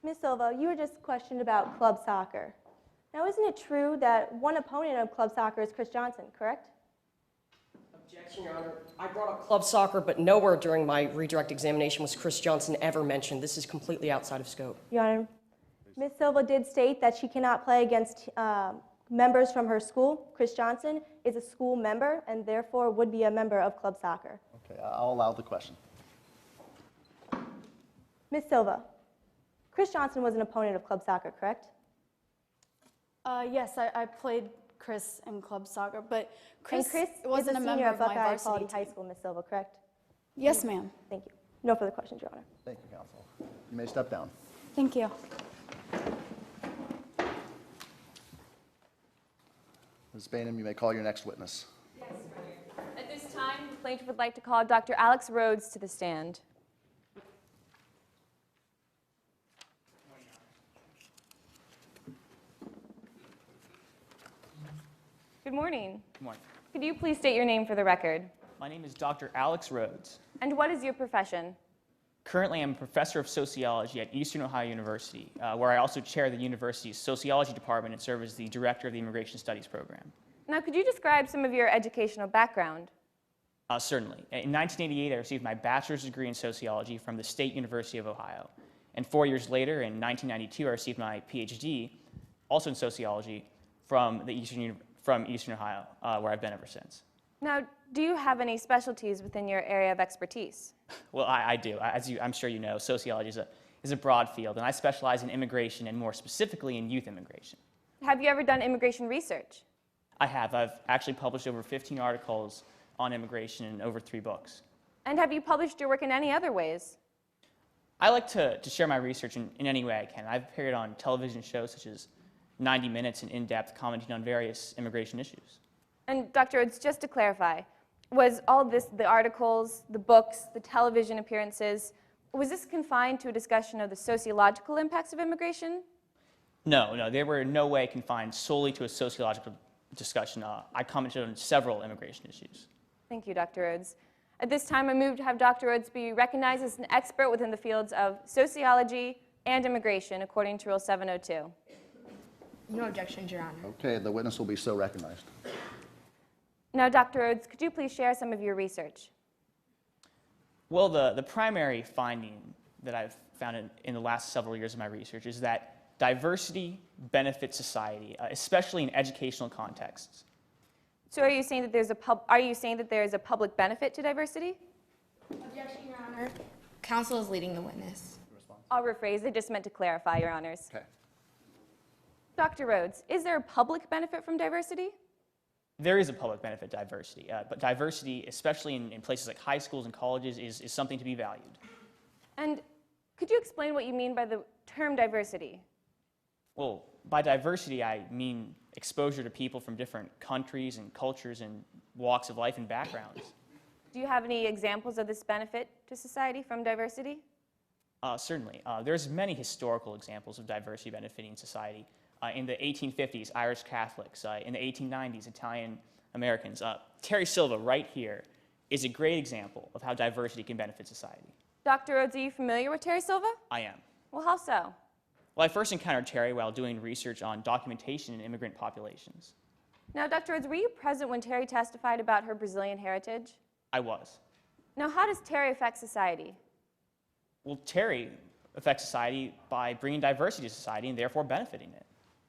Ms. Silva, you were just questioned about club soccer. Now, isn't it true that one opponent of club soccer is Chris Johnson, correct? Objection, Your Honor. I brought up club soccer, but nowhere during my redirect examination was Chris Johnson ever mentioned. This is completely outside of scope. Your Honor, Ms. Silva did state that she cannot play against members from her school. Chris Johnson is a school member and therefore would be a member of club soccer. Okay, I'll allow the question. Ms. Silva, Chris Johnson was an opponent of club soccer, correct? Yes, I played Chris in club soccer, but Chris, Chris wasn't is a a senior member at of my Buckeye varsity Equality team. High School, Ms. Silva, correct? Yes, ma'am. Thank you. No further questions, Your Honor. Thank you, counsel. You may step down. Thank you. Ms. Bainham, you may call your next witness. Yes, Your Honor. At this time, the plaintiff would like to call Dr. Alex Rhodes to the stand. Good morning. Good morning. Could you please state your name for the record? My name is Dr. Alex Rhodes. And what is your profession? Currently, I'm a professor of sociology at Eastern Ohio University, where I also chair the university's sociology department and serve as the director of the Immigration Studies program. Now, could you describe some of your educational background? Certainly. In 1988, I received my bachelor's degree in sociology from the State University of Ohio. And 4 years later, in 1992, I received my PhD, also in sociology, from Eastern Ohio, where I've been ever since. Now, do you have any specialties within your area of expertise? Well, I do. I'm sure you know, sociology is a broad field, and I specialize in immigration and more specifically in youth immigration. Have you ever done immigration research? I have. I've actually published over 15 articles on immigration and over 3 books. And have you published your work in any other ways? I like to share my research in any way I can. I've appeared on television shows such as 90 Minutes and In-Depth, commenting on various immigration issues. And Dr. Rhodes, just to clarify, was all this, the articles, the books, the television appearances, was this confined to a discussion of the sociological impacts of immigration? No, they were in no way confined solely to a sociological discussion. I commented on several immigration issues. Thank you, Dr. Rhodes. At this time, I move to have Dr. Rhodes be recognized as an expert within the fields of sociology and immigration, according to Rule 702. No objections, Your Honor. Okay, the witness will be so recognized. Now, Dr. Rhodes, could you please share some of your research? Well, the primary finding that I've found in the last several years of my research is that diversity benefits society, especially in educational contexts. So are you saying that there is a public benefit to diversity? Objection, Your Honor. Counsel is leading the witness. I'll rephrase. I just meant to clarify, Your Honors. Okay. Dr. Rhodes, is there a public benefit from diversity? There is a public benefit to diversity, but diversity, especially in places like high schools and colleges, is something to be valued. And could you explain what you mean by the term diversity? Well, by diversity, I mean exposure to people from different countries and cultures and walks of life and backgrounds. Do you have any examples of this benefit to society from diversity? Certainly. There's many historical examples of diversity benefiting society. In the 1850s, Irish Catholics. In the 1890s, Italian Americans. Terry Silva, right here, is a great example of how diversity can benefit society. Dr. Rhodes, are you familiar with Terry Silva? I am. Well, how so? Well, I first encountered Terry while doing research on documentation in immigrant populations. Now, Dr. Rhodes, were you present when Terry testified about her Brazilian heritage? I was. Now, how does Terry affect society? Well, Terry affects society by bringing diversity to society and therefore benefiting it.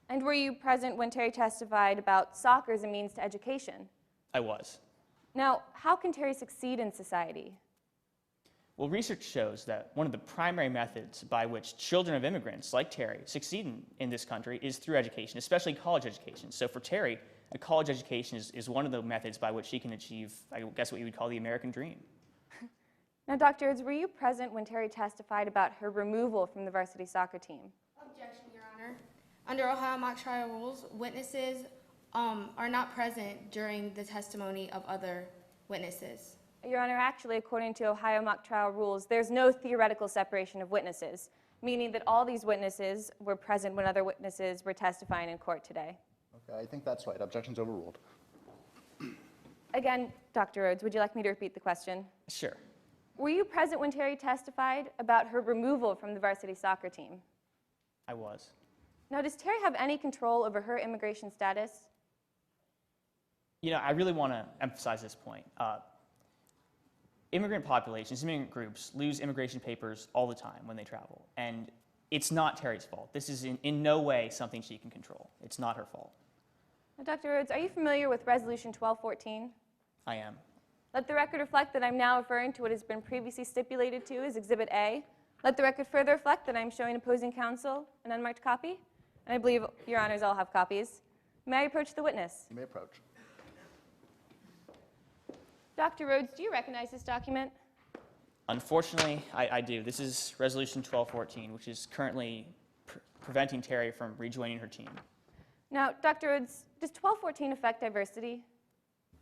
And were you present when Terry testified about soccer as a means to education? I was. Now, how can Terry succeed in society? Well, research shows that one of the primary methods by which children of immigrants like Terry succeed in this country is through education, especially college education. So for Terry, a college education is one of the methods by which she can achieve, I guess, what you would call the American dream. Now, Dr. Rhodes, were you present when Terry testified about her removal from the varsity soccer team? Objection, Your Honor. Under Ohio mock trial rules, witnesses are not present during the testimony of other witnesses. Your Honor, actually, according to Ohio mock trial rules, there's no theoretical separation of witnesses, meaning that all these witnesses were present when other witnesses were testifying in court today. Okay, I think that's right. Objection's overruled. Again, Dr. Rhodes, would you like me to repeat the question? Sure. Were you present when Terry testified about her removal from the varsity soccer team? I was. Now, does Terry have any control over her immigration status? You know, I really want to emphasize this point. Immigrant populations, immigrant groups lose immigration papers all the time when they travel. And it's not Terry's fault. This is in no way something she can control. It's not her fault. Now, Dr. Rhodes, are you familiar with Resolution 1214? I am. Let the record reflect that I'm now referring to what has been previously stipulated to as Exhibit A. Let the record further reflect that I'm showing opposing counsel an unmarked copy. And I believe Your Honors all have copies. May I approach the witness? You may approach. Dr. Rhodes, do you recognize this document? Unfortunately, I do. This is Resolution 1214, which is currently preventing Terry from rejoining her team. Now, Dr. Rhodes, does 1214 affect diversity?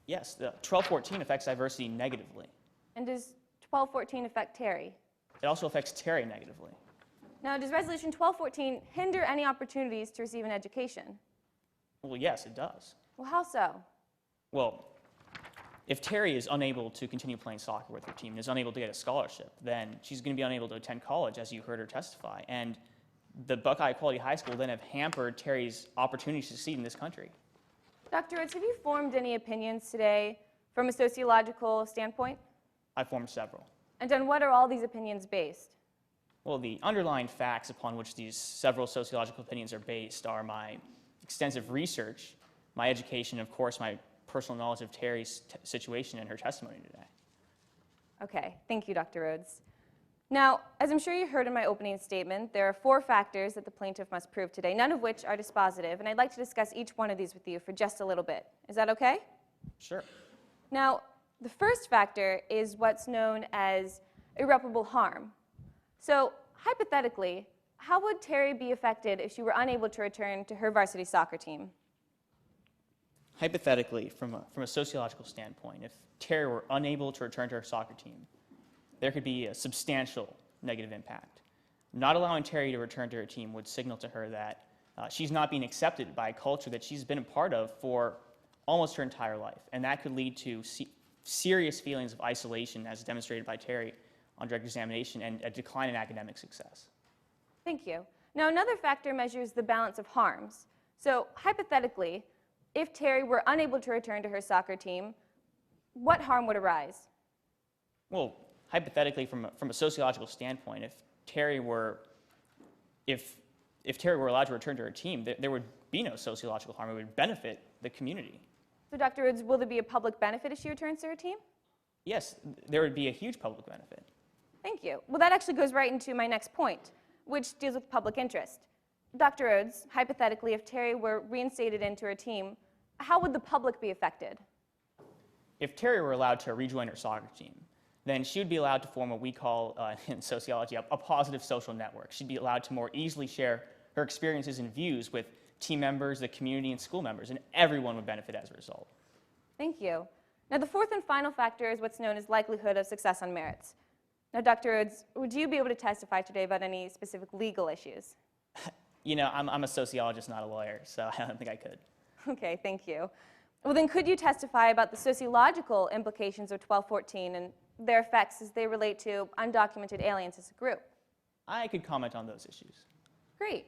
Yes, the 1214 affects diversity negatively. And does 1214 affect Terry? It also affects Terry negatively. Now, does Resolution 1214 hinder any opportunities to receive an education? Well, yes, it does. Well, how so? Well, if Terry is unable to continue playing soccer with her team and is unable to get a scholarship, then she's going to be unable to attend college, as you heard her testify. And the Buckeye Equality High School then have hampered Terry's opportunity to succeed in this country. Dr. Rhodes, have you formed any opinions today from a sociological standpoint? I formed several. And on what are all these opinions based? Well, the underlying facts upon which these several sociological opinions are based are my extensive research, my education, and of course, my personal knowledge of Terry's situation and her testimony today. Okay, thank you, Dr. Rhodes. Now, as I'm sure you heard in my opening statement, there are 4 factors that the plaintiff must prove today, none of which are dispositive, and I'd like to discuss each one of these with you for just a little bit. Is that okay? Sure. Now, the first factor is what's known as irreparable harm. So, hypothetically, how would Terry be affected if she were unable to return to her varsity soccer team? Hypothetically, from a sociological standpoint, if Terry were unable to return to her soccer team, there could be a substantial negative impact. Not allowing Terry to return to her team would signal to her that she's not being accepted by a culture that she's been a part of for almost her entire life, and that could lead to serious feelings of isolation, as demonstrated by Terry on direct examination, and a decline in academic success. Thank you. Now, another factor measures the balance of harms. So, hypothetically, if Terry were unable to return to her soccer team, what harm would arise? Well, hypothetically, from a sociological standpoint, if Terry were allowed to return to her team, there would be no sociological harm. It would benefit the community. So, Dr. Rhodes, will there be a public benefit if she returns to her team? Yes, there would be a huge public benefit. Thank you. Well, that actually goes right into my next point, which deals with public interest. Dr. Rhodes, hypothetically, if Terry were reinstated into her team, how would the public be affected? If Terry were allowed to rejoin her soccer team, then she would be allowed to form what we call in sociology a positive social network. She'd be allowed to more easily share her experiences and views with team members, the community, and school members, and everyone would benefit as a result. Thank you. Now, the fourth and final factor is what's known as likelihood of success on merits. Now, Dr. Rhodes, would you be able to testify today about any specific legal issues? You know, I'm a sociologist, not a lawyer, so I don't think I could. Okay, thank you. Well, then could you testify about the sociological implications of 1214 and their effects as they relate to undocumented aliens as a group? I could comment on those issues. Great.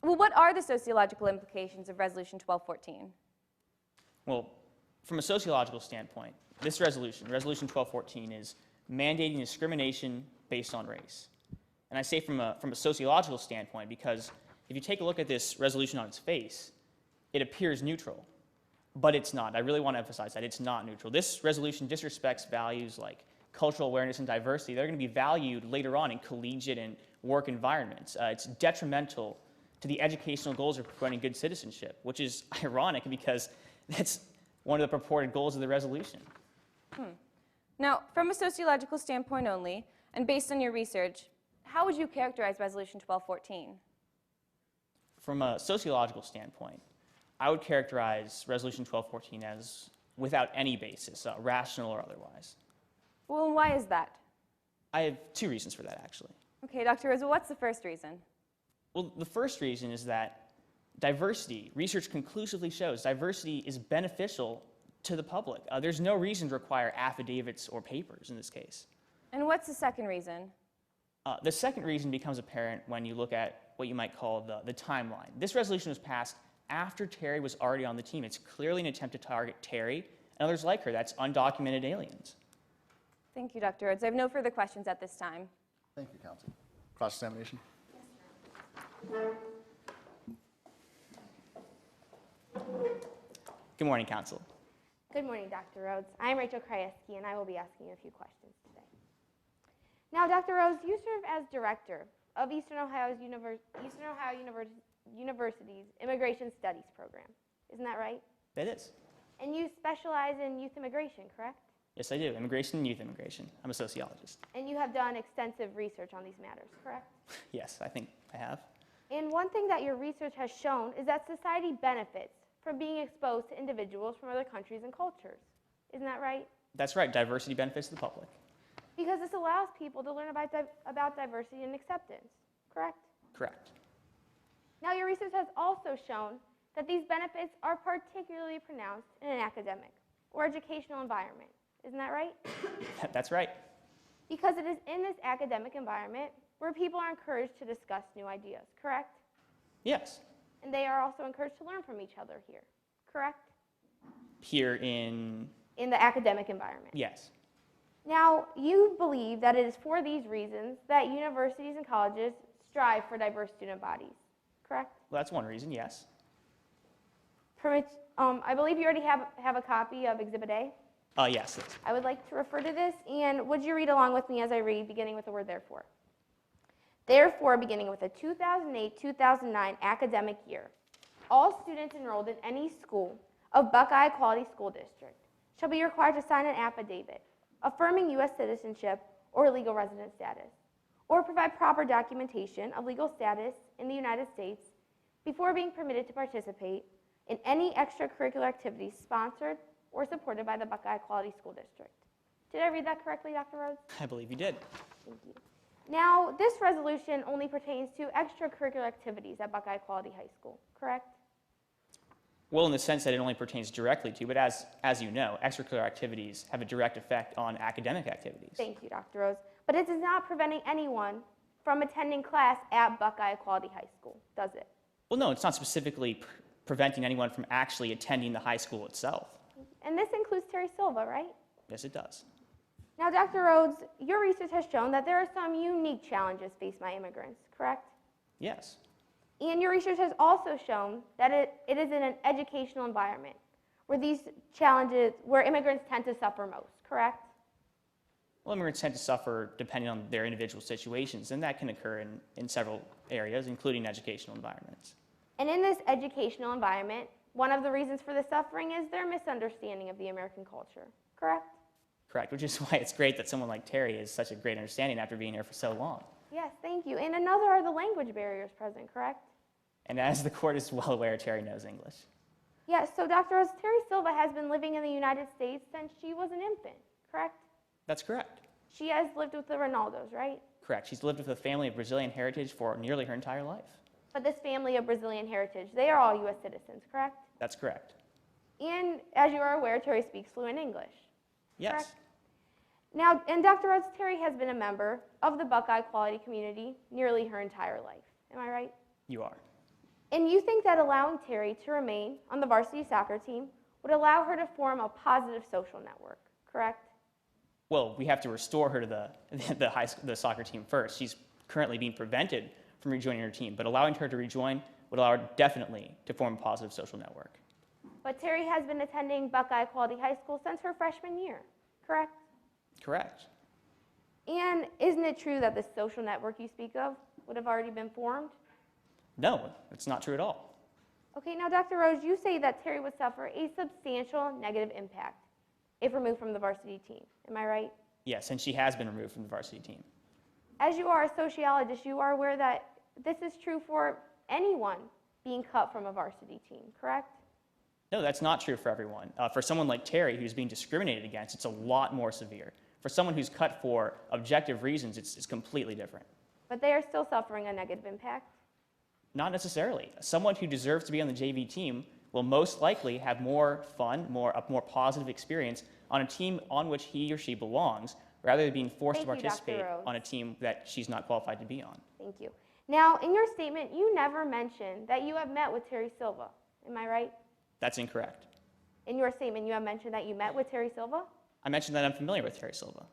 Well, what are the sociological implications of Resolution 1214? Well, from a sociological standpoint, this resolution, Resolution 1214, is mandating discrimination based on race. And I say from a sociological standpoint because if you take a look at this resolution on its face, it appears neutral, but it's not. I really want to emphasize that it's not neutral. This resolution disrespects values like cultural awareness and diversity. They're going to be valued later on in collegiate and work environments. It's detrimental to the educational goals of promoting good citizenship, which is ironic because that's one of the purported goals of the resolution. Now, from a sociological standpoint only, and based on your research, how would you characterize Resolution 1214? From a sociological standpoint, I would characterize Resolution 1214 as without any basis, rational or otherwise. Well, and why is that? I have two reasons for that, actually. Okay, Dr. Rhodes, what's the first reason? Well, the first reason is that diversity, research conclusively shows diversity is beneficial to the public. There's no reason to require affidavits or papers in this case. And what's the second reason? The second reason becomes apparent when you look at what you might call the timeline. This resolution was passed after Terry was already on the team. It's clearly an attempt to target Terry and others like her. That's undocumented aliens. Thank you, Dr. Rhodes. I have no further questions at this time. Thank you, counsel. Cross-examination. Good morning, counsel. Good morning, Dr. Rhodes. I'm Rachel Krajewski, and I will be asking you a few questions today. Now, Dr. Rhodes, you serve as director of Eastern Ohio University's Immigration Studies program. Isn't that right? That is. And you specialize in youth immigration, correct? Yes, I do. Immigration and youth immigration. I'm a sociologist. And you have done extensive research on these matters, correct? Yes, I think I have. And one thing that your research has shown is that society benefits from being exposed to individuals from other countries and cultures. Isn't that right? That's right. Diversity benefits the public. Because this allows people to learn about diversity and acceptance, correct? Correct. Now, your research has also shown that these benefits are particularly pronounced in an academic or educational environment. Isn't that right? That's right. Because it is in this academic environment where people are encouraged to discuss new ideas, correct? Yes. And they are also encouraged to learn from each other here, correct? Here in the academic environment. Yes. Now, you believe that it is for these reasons that universities and colleges strive for diverse student bodies, correct? Well, that's one reason, yes. I believe you already have a copy of Exhibit A. Yes. I would like to refer to this, and would you read along with me as I read, beginning with the word therefore? Therefore, beginning with the 2008-2009 academic year, all students enrolled in any school of Buckeye Equality School District shall be required to sign an affidavit affirming U.S. citizenship or legal resident status, or provide proper documentation of legal status in the United States before being permitted to participate in any extracurricular activities sponsored or supported by the Buckeye Equality School District. Did I read that correctly, Dr. Rhodes? I believe you did. Thank you. Now, this resolution only pertains to extracurricular activities at Buckeye Equality High School, correct? Well, in the sense that it only pertains directly to, but as you know, extracurricular activities have a direct effect on academic activities. Thank you, Dr. Rhodes. But it is not preventing anyone from attending class at Buckeye Equality High School, does it? Well, no, it's not specifically preventing anyone from actually attending the high school itself. And this includes Terry Silva, right? Yes, it does. Now, Dr. Rhodes, your research has shown that there are some unique challenges faced by immigrants, correct? Yes. And your research has also shown that it is in an educational environment where these challenges, where immigrants tend to suffer most, correct? Well, immigrants tend to suffer depending on their individual situations, and that can occur in several areas, including educational environments. And in this educational environment, one of the reasons for the suffering is their misunderstanding of the American culture, correct? Correct, which is why it's great that someone like Terry has such a great understanding after being here for so long. Yes, thank you. And another are the language barriers present, correct? And as the court is well aware, Terry knows English. Yes, so Dr. Rhodes, Terry Silva has been living in the United States since she was an infant, correct? That's correct. She has lived with the Ronaldos, right? Correct. She's lived with a family of Brazilian heritage for nearly her entire life. But this family of Brazilian heritage, they are all U.S. citizens, correct? That's correct. And as you are aware, Terry speaks fluent English. Yes. Correct? Now, and Dr. Rhodes, Terry has been a member of the Buckeye Equality community nearly her entire life. Am I right? You are. And you think that allowing Terry to remain on the varsity soccer team would allow her to form a positive social network, correct? Well, we have to restore her to the soccer team first. She's currently being prevented from rejoining her team, but allowing her to rejoin would allow her definitely to form a positive social network. But Terry has been attending Buckeye Equality High School since her freshman year, correct? Correct. And isn't it true that the social network you speak of would have already been formed? No, it's not true at all. Okay, now Dr. Rhodes, you say that Terry would suffer a substantial negative impact if removed from the varsity team. Am I right? Yes, and she has been removed from the varsity team. As you are a sociologist, you are aware that this is true for anyone being cut from a varsity team, correct? No, that's not true for everyone. For someone like Terry, who's being discriminated against, it's a lot more severe. For someone who's cut for objective reasons, it's completely different. But they are still suffering a negative impact. Not necessarily. Someone who deserves to be on the JV team will most likely have more fun, a more positive experience on a team on which he or she belongs, rather than being forced to participate on a team that she's not qualified to be on. Thank you. Now, in your statement, you never mentioned that you have met with Terry Silva. Am I right? That's incorrect. In your statement, you have mentioned that you met with Terry Silva, I mentioned that I'm familiar with Terry Silva.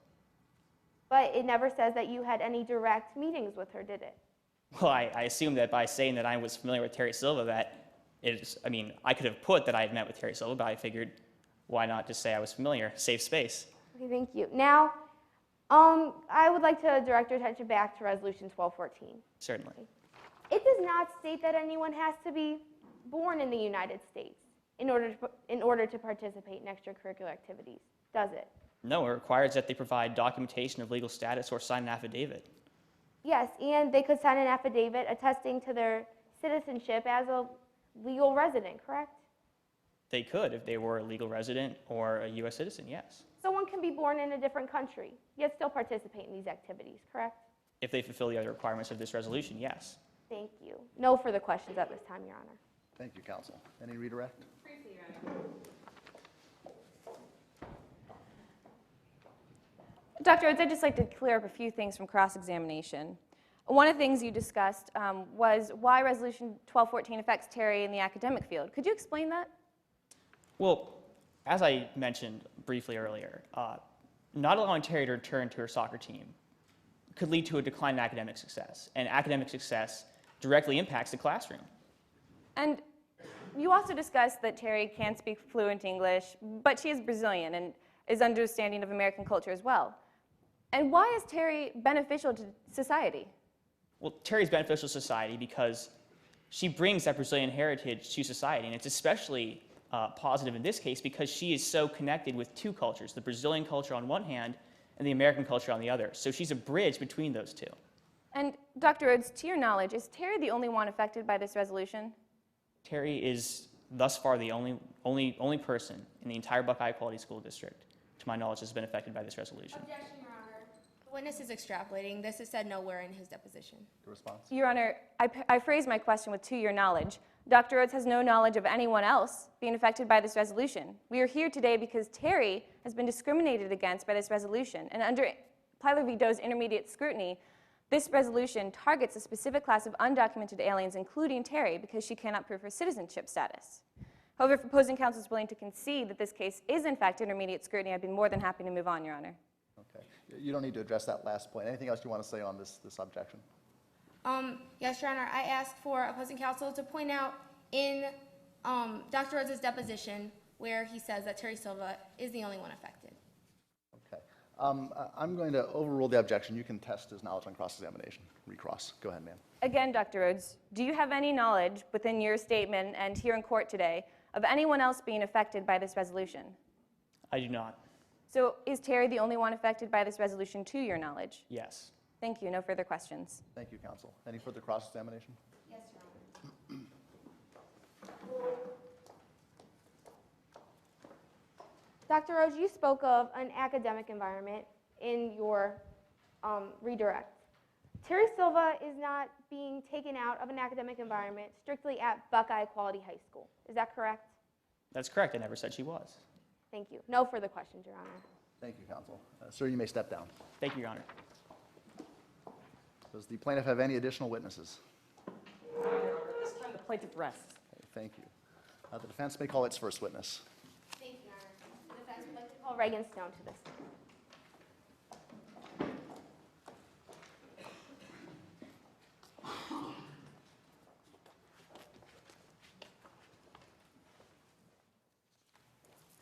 but it never says that you had any direct meetings with her, did it? Well, I assume that by saying that I was familiar with Terry Silva, that is, I mean, I could have put that I had met with Terry Silva, but I figured, why not just say I was familiar? Save space. Okay, thank you. Now, I would like to direct your attention back to Resolution 1214. Certainly. It does not state that anyone has to be born in the United States in order to participate in extracurricular activities, does it? No, it requires that they provide documentation of legal status or sign an affidavit. Yes, and they could sign an affidavit attesting to their citizenship as a legal resident, correct? They could if they were a legal resident or a U.S. citizen, yes. Someone can be born in a different country, yet still participate in these activities, correct? If they fulfill the other requirements of this resolution, yes. Thank you. No further questions at this time, Your Honor. Thank you, counsel. Any redirect? Briefly, Your Honor. Dr. Rhodes, I'd just like to clear up a few things from cross-examination. One of the things you discussed was why Resolution 1214 affects Terry in the academic field. Could you explain that? Well, as I mentioned briefly earlier, not allowing Terry to return to her soccer team could lead to a decline in academic success, and academic success directly impacts the classroom. And you also discussed that Terry can speak fluent English, but she is Brazilian and is understanding of American culture as well. And why is Terry beneficial to society? Well, Terry's beneficial to society because she brings that Brazilian heritage to society, and it's especially positive in this case because she is so connected with two cultures, the Brazilian culture on one hand and the American culture on the other. So she's a bridge between those two. And Dr. Rhodes, to your knowledge, is Terry the only one affected by this resolution? Terry is thus far the only person in the entire Buckeye Equality School District, to my knowledge, has been affected by this resolution. Objection, Your Honor. The witness is extrapolating. This is said nowhere in his deposition. The response? Your Honor, I phrased my question with to your knowledge. Dr. Rhodes has no knowledge of anyone else being affected by this resolution. We are here today because Terry has been discriminated against by this resolution, and under Plaintiff v. Doe's intermediate scrutiny, this resolution targets a specific class of undocumented aliens, including Terry, because she cannot prove her citizenship status. However, if opposing counsel is willing to concede that this case is in fact intermediate scrutiny, I'd be more than happy to move on, Your Honor. Okay. You don't need to address that last point. Anything else you want to say on this objection? Yes, Your Honor. I asked for opposing counsel to point out in Dr. Rhodes' deposition where he says that Terry Silva is the only one affected. Okay. I'm going to overrule the objection. You can test his knowledge on cross-examination. Recross. Go ahead, ma'am. Again, Dr. Rhodes, do you have any knowledge within your statement and here in court today of anyone else being affected by this resolution? I do not. So is Terry the only one affected by this resolution to your knowledge? Yes. Thank you. No further questions. Thank you, counsel. Any further cross-examination? Yes, Your Honor. Dr. Rhodes, you spoke of an academic environment in your redirect. Terry Silva is not being taken out of an academic environment strictly at Buckeye Equality High School. Is that correct? That's correct. I never said she was. Thank you. No further questions, Your Honor. Thank you, counsel. Sir, you may step down. Thank you, Your Honor. Does the plaintiff have any additional witnesses? plaintiff rests. Okay, thank you. The defense may call its first witness. Thank you, Your Honor. The defense would like to call Regan Stone to the stand.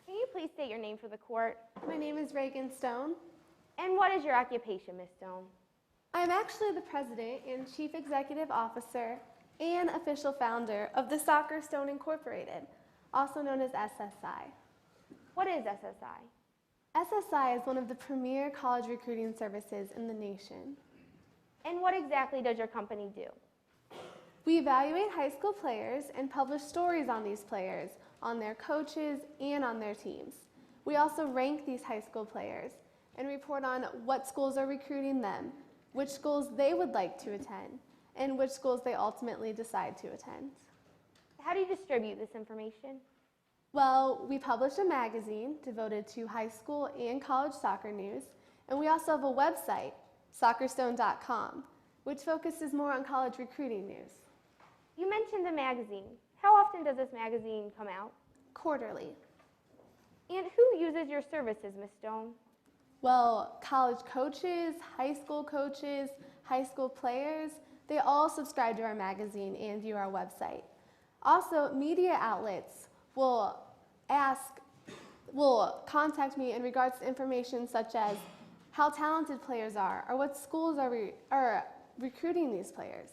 Can you please state your name for the court? My name is Regan Stone. And what is your occupation, Ms. Stone? I'm actually the president and chief executive officer and official founder of the Soccer Stone Incorporated, also known as SSI. What is SSI? SSI is one of the premier college recruiting services in the nation. And what exactly does your company do? We evaluate high school players and publish stories on these players, on their coaches, and on their teams. We also rank these high school players and report on what schools are recruiting them, which schools they would like to attend, and which schools they ultimately decide to attend. How do you distribute this information? Well, we publish a magazine devoted to high school and college soccer news, and we also have a website, soccerstone.com, which focuses more on college recruiting news. You mentioned the magazine. How often does this magazine come out? Quarterly. And who uses your services, Ms. Stone? Well, college coaches, high school players, they all subscribe to our magazine and view our website. Also, media outlets will contact me in regards to information such as how talented players are or what schools are recruiting these players.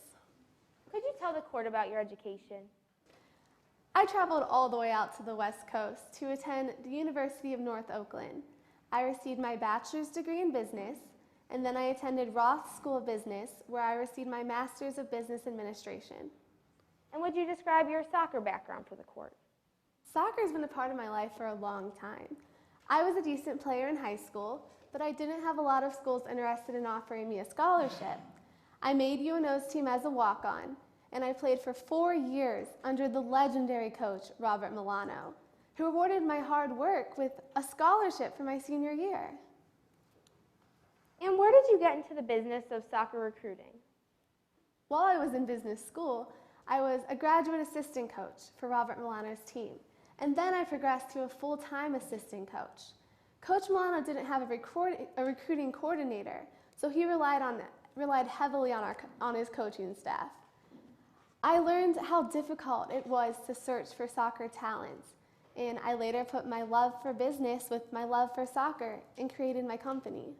Could you tell the court about your education? I traveled all the way out to the West Coast to attend the University of North Oakland. I received my bachelor's degree in business, and then I attended Roth School of Business, where I received my master's of business administration. And would you describe your soccer background for the court? Soccer has been a part of my life for a long time. I was a decent player in high school, but I didn't have a lot of schools interested in offering me a scholarship. I made UNO's team as a walk-on, and I played for 4 years under the legendary coach, Robert Milano, who rewarded my hard work with a scholarship for my senior year. And where did you get into the business of soccer recruiting? While I was in business school, I was a graduate assistant coach for Robert Milano's team, and then I progressed to a full-time assistant coach. Coach Milano didn't have a recruiting coordinator, so he relied heavily on his coaching staff. I learned how difficult it was to search for soccer talents, and I later put my love for business with my love for soccer and created my company.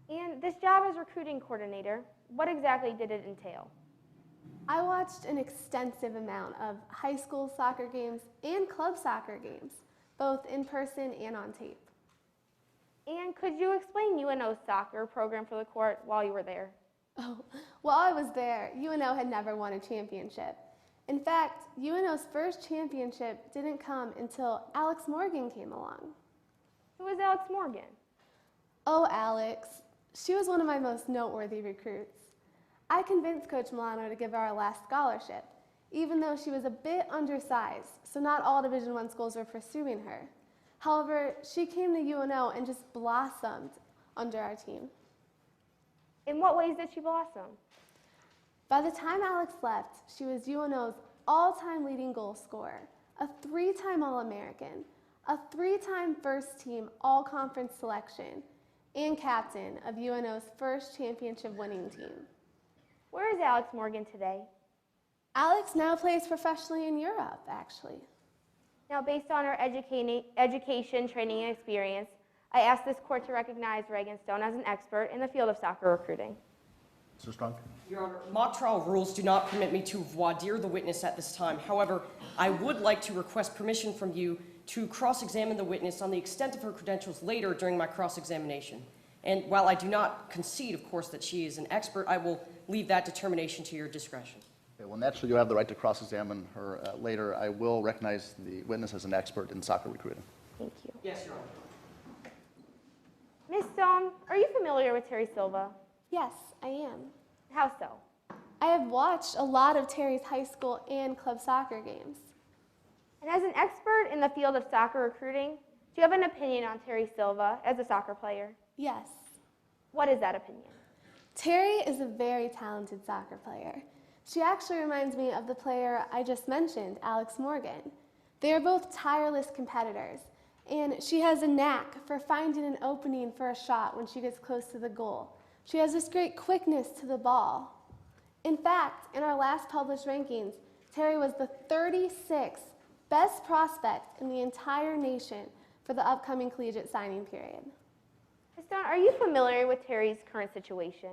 And this job as recruiting coordinator, what exactly did it entail? I watched an extensive amount of high school soccer games and club soccer games, both in person and on tape. And could you explain UNO's soccer program for the court while you were there? Oh, while I was there, UNO had never won a championship. In fact, UNO's first championship didn't come until Alex Morgan came along. Who was Alex Morgan? Oh, Alex. She was one of my most noteworthy recruits. I convinced Coach Milano to give her our last scholarship, even though she was a bit undersized, so not all Division I schools were pursuing her. However, she came to UNO and just blossomed under our team. In what ways did she blossom? By the time Alex left, she was UNO's all-time leading goal scorer, a 3-time All-American, a 3-time first-team all-conference selection, and captain of UNO's first championship-winning team. Where is Alex Morgan today? Alex now plays professionally in Europe, actually. Now, based on her education, training, and experience, I ask this court to recognize Regan Stone as an expert in the field of soccer recruiting. Mr. Strunk. Your Honor, mock trial rules do not permit me to voir dire the witness at this time. However, I would like to request permission from you to cross-examine the witness on the extent of her credentials later during my cross-examination. And while I do not concede, of course, that she is an expert, I will leave that determination to your discretion. Okay, well, naturally, you have the right to cross-examine her later. I will recognize the witness as an expert in soccer recruiting. Thank you. Yes, Your Honor. Ms. Stone, are you familiar with Terry Silva? Yes, I am. How so? I have watched a lot of Terry's high school and club soccer games. And as an expert in the field of soccer recruiting, do you have an opinion on Terry Silva as a soccer player? Yes. What is that opinion? Terry is a very talented soccer player. She actually reminds me of the player I just mentioned, Alex Morgan. They are both tireless competitors, and she has a knack for finding an opening for a shot when she gets close to the goal. She has this great quickness to the ball. In fact, in our last published rankings, Terry was the 36th best prospect in the entire nation for the upcoming collegiate signing period. Ms. Stone, are you familiar with Terry's current situation?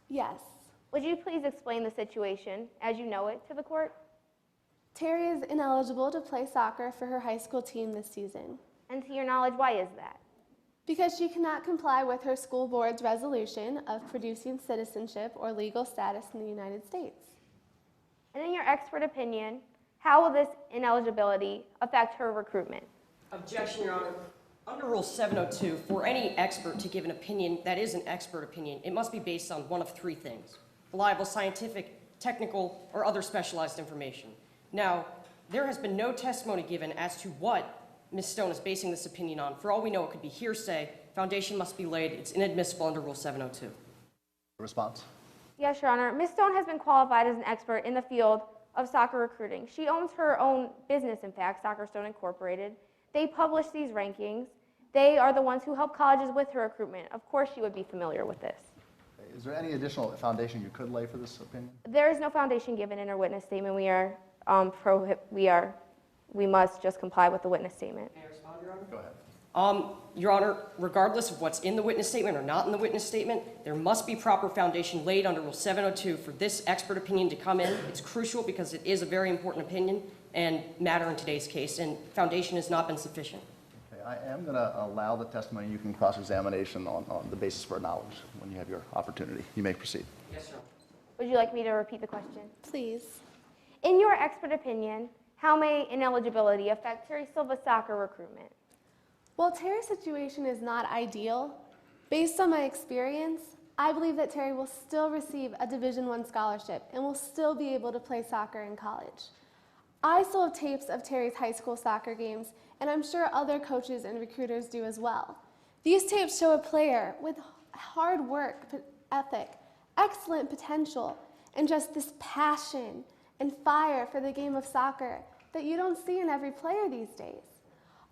Yes. Would you please explain the situation as you know it to the court? Terry is ineligible to play soccer for her high school team this season. And to your knowledge, why is that? Because she cannot comply with her school board's resolution of producing citizenship or legal status in the United States. And in your expert opinion, how will this ineligibility affect her recruitment? Objection, Your Honor. Under Rule 702, for any expert to give an opinion that is an expert opinion, it must be based on one of three things: reliable scientific, technical, or other specialized information. Now, there has been no testimony given as to what Ms. Stone is basing this opinion on. For all we know, it could be hearsay. Foundation must be laid. It's inadmissible under Rule 702. Response? Yes, Your Honor. Ms. Stone has been qualified as an expert in the field of soccer recruiting. She owns her own business, in fact, Soccer Stone Incorporated. They publish these rankings. They are the ones who help colleges with her recruitment. Of course, she would be familiar with this. Is there any additional foundation you could lay for this opinion? There is no foundation given in her witness statement. We must just comply with the witness statement. May I respond, Your Honor? Go ahead. Your Honor, regardless of what's in the witness statement or not in the witness statement, there must be proper foundation laid under Rule 702 for this expert opinion to come in. It's crucial because it is a very important opinion and matter in today's case, and foundation has not been sufficient. Okay, I am going to allow the testimony. You can cross-examination on the basis for knowledge when you have your opportunity. You may proceed. Yes, sir. Would you like me to repeat the question? Please. In your expert opinion, how may ineligibility affect Terry Silva's soccer recruitment? While Terry's situation is not ideal, based on my experience, I believe that Terry will still receive a Division I scholarship and will still be able to play soccer in college. I still have tapes of Terry's high school soccer games, and I'm sure other coaches and recruiters do as well. These tapes show a player with hard work ethic, excellent potential, and just this passion and fire for the game of soccer that you don't see in every player these days.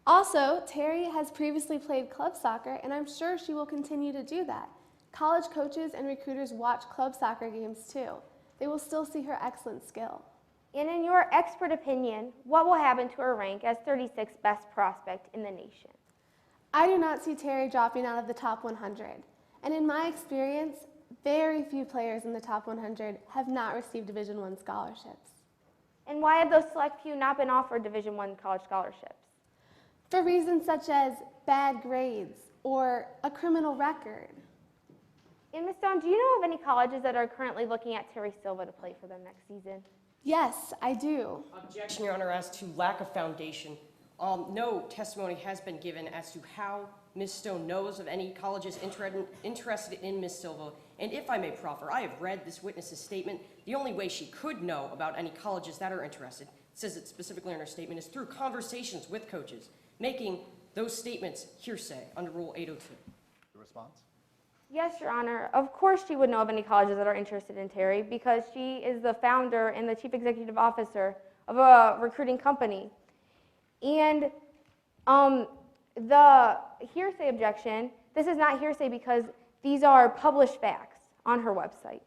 Also, Terry has previously played club soccer, and I'm sure she will continue to do that. College coaches and recruiters watch club soccer games too. They will still see her excellent skill. And in your expert opinion, what will happen to her rank as 36th best prospect in the nation? I do not see Terry dropping out of the top 100. And in my experience, very few players in the top 100 have not received Division I scholarships. And why have those select few not been offered Division I college scholarships? For reasons such as bad grades or a criminal record. And Ms. Stone, do you know of any colleges that are currently looking at Terry Silva to play for them next season? Yes, I do. Objection, Your Honor, as to lack of foundation. No testimony has been given as to how Ms. Stone knows of any colleges interested in Ms. Silva. And if I may proffer, I have read this witness's statement. The only way she could know about any colleges that are interested, it says it specifically in her statement, is through conversations with coaches, making those statements hearsay under Rule 802. The response? Yes, Your Honor. Of course she would know of any colleges that are interested in Terry because she is the founder and the chief executive officer of a recruiting company. And the hearsay objection, this is not hearsay because these are published facts on her website.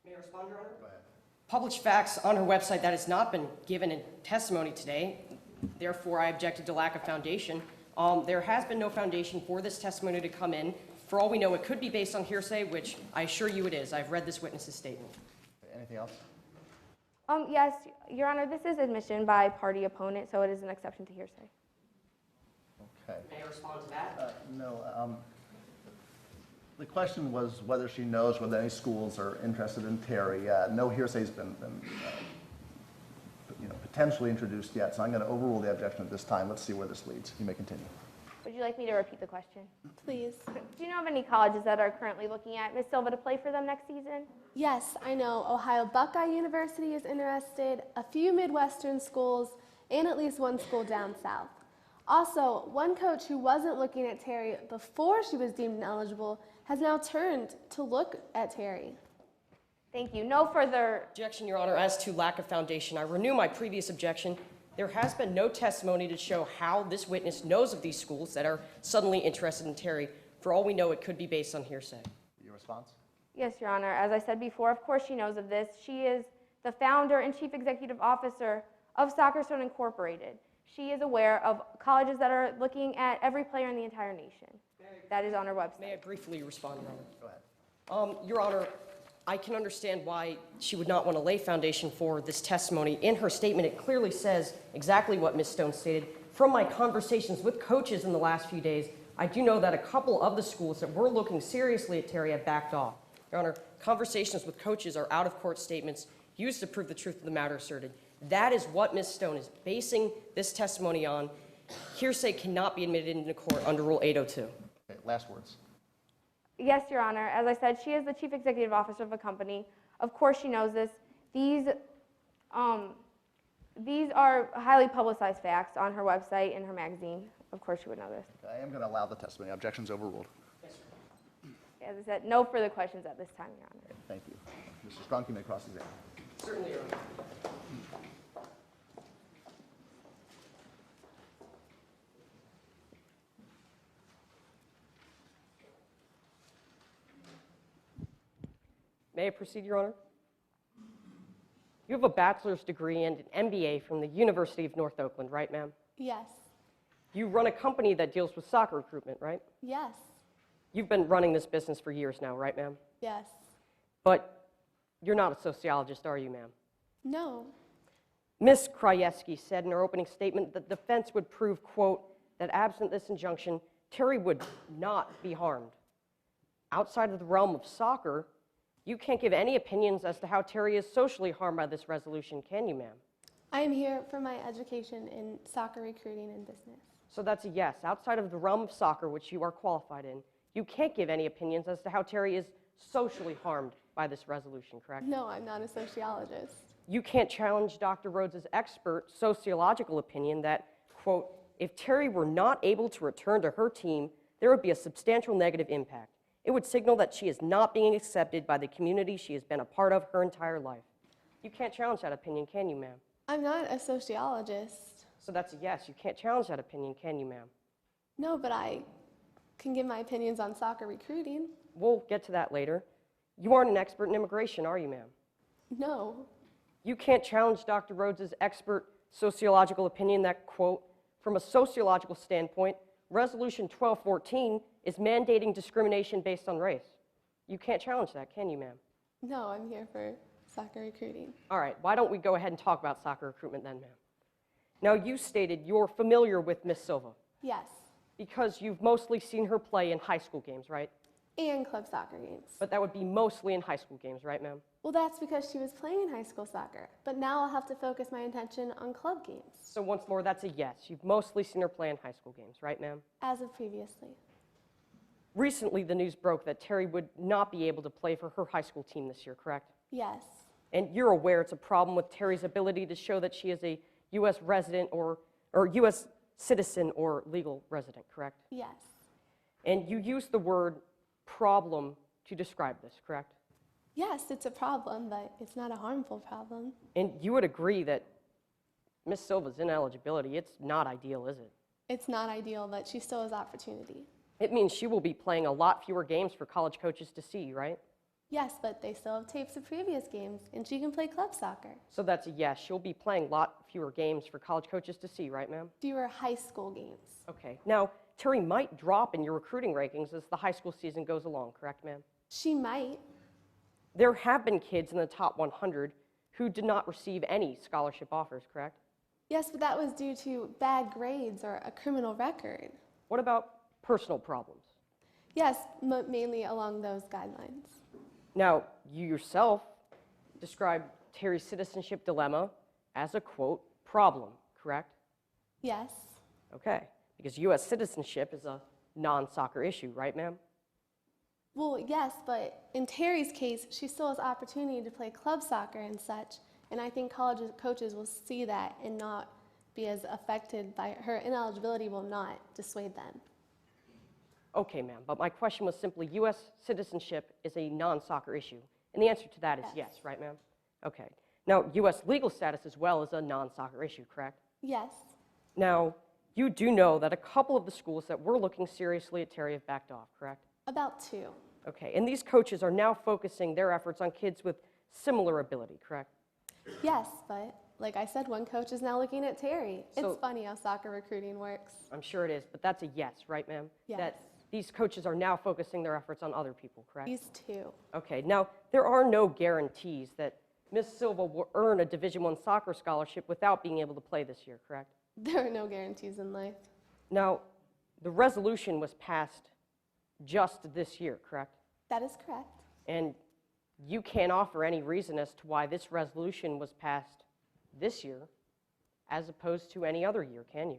May I respond, Your Honor? Go ahead. Published facts on her website that has not been given in testimony today. Therefore, I objected to lack of foundation. There has been no foundation for this testimony to come in. For all we know, it could be based on hearsay, which I assure you it is. I've read this witness's statement. Anything else? Yes, Your Honor, this is admission by party opponent, so it is an exception to hearsay. Okay. May I respond to that? No. The question was whether she knows whether any schools are interested in Terry. No hearsay's been potentially introduced yet, so I'm going to overrule the objection at this time. Let's see where this leads. You may continue. Would you like me to repeat the question? Please. Do you know of any colleges that are currently looking at Ms. Silva to play for them next season? Yes, I know Ohio Buckeye University is interested, a few Midwestern schools, and at least one school down south. Also, one coach who wasn't looking at Terry before she was deemed ineligible has now turned to look at Terry. Thank you. No further. Objection, Your Honor. As to lack of foundation, I renew my previous objection. There has been no testimony to show how this witness knows of these schools that are suddenly interested in Terry. For all we know, it could be based on hearsay. Your response? Yes, Your Honor. As I said before, of course she knows of this. She is the founder and chief executive officer of Soccerstone Incorporated. She is aware of colleges that are looking at every player in the entire nation. That is on her website. May I briefly respond, Your Honor? Go ahead. Your Honor, I can understand why she would not want to lay foundation for this testimony. In her statement, it clearly says exactly what Ms. Stone stated. From my conversations with coaches in the last few days, I do know that a couple of the schools that were looking seriously at Terry have backed off. Your Honor, conversations with coaches are out-of-court statements used to prove the truth of the matter asserted. That is what Ms. Stone is basing this testimony on. Hearsay cannot be admitted into court under Rule 802. Okay, last words. Yes, Your Honor. As I said, she is the chief executive officer of a company. Of course she knows this. These are highly publicized facts on her website and her magazine. Of course she would know this. I am going to allow the testimony. Objections overruled. As I said, no further questions at this time, Your Honor. Okay, thank you. Mr. Strunk, you may cross-examine. Certainly, Your Honor. May I proceed, Your Honor? You have a bachelor's degree and an MBA from the University of North Oakland, right, ma'am? Yes. You run a company that deals with soccer recruitment, right? Yes. You've been running this business for years now, right, ma'am? Yes. But you're not a sociologist, are you, ma'am? No. Ms. Krajewski said in her opening statement that the defense would prove, quote, that absent this injunction, Terry would not be harmed. Outside of the realm of soccer, you can't give any opinions as to how Terry is socially harmed by this resolution, can you, ma'am? I am here for my education in soccer recruiting and business. So that's a yes. Outside of the realm of soccer, which you are qualified in, you can't give any opinions as to how Terry is socially harmed by this resolution, correct? No, I'm not a sociologist. You can't challenge Dr. Rhodes' expert sociological opinion that, quote, if Terry were not able to return to her team, there would be a substantial negative impact. It would signal that she is not being accepted by the community she has been a part of her entire life. You can't challenge that opinion, can you, ma'am? I'm not a sociologist. So that's a yes. You can't challenge that opinion, can you, ma'am? No, but I can give my opinions on soccer recruiting. We'll get to that later. You aren't an expert in immigration, are you, ma'am? No. You can't challenge Dr. Rhodes' expert sociological opinion that, quote, from a sociological standpoint, Resolution 1214 is mandating discrimination based on race. You can't challenge that, can you, ma'am? No, I'm here for soccer recruiting. All right, why don't we go ahead and talk about soccer recruitment then, ma'am? Now, you stated you're familiar with Miss Silva Yes. because you've mostly seen her play in high school games, right? And club soccer games. But that would be mostly in high school games, right, ma'am? Well, that's because she was playing high school soccer. But now I'll have to focus my attention on club games. So once more, that's a yes. You've mostly seen her play in high school games, right, ma'am? As of previously. Recently, the news broke that Terry would not be able to play for her high school team this year, correct? Yes. And you're aware it's a problem with Terry's ability to show that she is a U.S. resident or U.S. citizen or legal resident, correct? Yes. And you used the word problem to describe this, correct? Yes, it's a problem, but it's not a harmful problem. And you would agree that Miss Silva's ineligibility, it's not ideal, is it? It's not ideal, but she still has opportunity. It means she will be playing a lot fewer games for college coaches to see, right? Yes, but they still have tapes of previous games, and she can play club soccer. So that's a yes. She'll be playing a lot fewer games for college coaches to see, right, ma'am? Fewer high school games. Okay. Now, Terry might drop in your recruiting rankings as the high school season goes along, correct, ma'am? She might. There have been kids in the top 100 who did not receive any scholarship offers, correct? Yes, but that was due to bad grades or a criminal record. What about personal problems? Yes, mainly along those guidelines. Now, you yourself described Terry's citizenship dilemma as a, quote, problem, correct? Yes. Okay, because U.S. citizenship is a non-soccer issue, right, ma'am? Well, yes, but in Terry's case, she still has opportunity to play club soccer and such, and I think college coaches will see that and not be as affected by her ineligibility will not dissuade them. Okay, ma'am, but my question was simply U.S. citizenship is a non-soccer issue. And the answer to that is yes, right, ma'am? Okay. Now, U.S. legal status as well is a non-soccer issue, correct? Yes. Now, you do know that a couple of the schools that were looking seriously at Terry have backed off, correct? About 2. Okay, and these coaches are now focusing their efforts on kids with similar ability, correct? Yes, but like I said, one coach is now looking at Terry. So- It's funny how soccer recruiting works. I'm sure it is, but that's a yes, right, ma'am? Yes. That these coaches are now focusing their efforts on other people, correct? These 2. Okay, now, there are no guarantees that Ms. Silva will earn a Division I soccer scholarship without being able to play this year, correct? There are no guarantees in life. Now, the resolution was passed just this year, correct? That is correct. And you can't offer any reason as to why this resolution was passed this year as opposed to any other year, can you?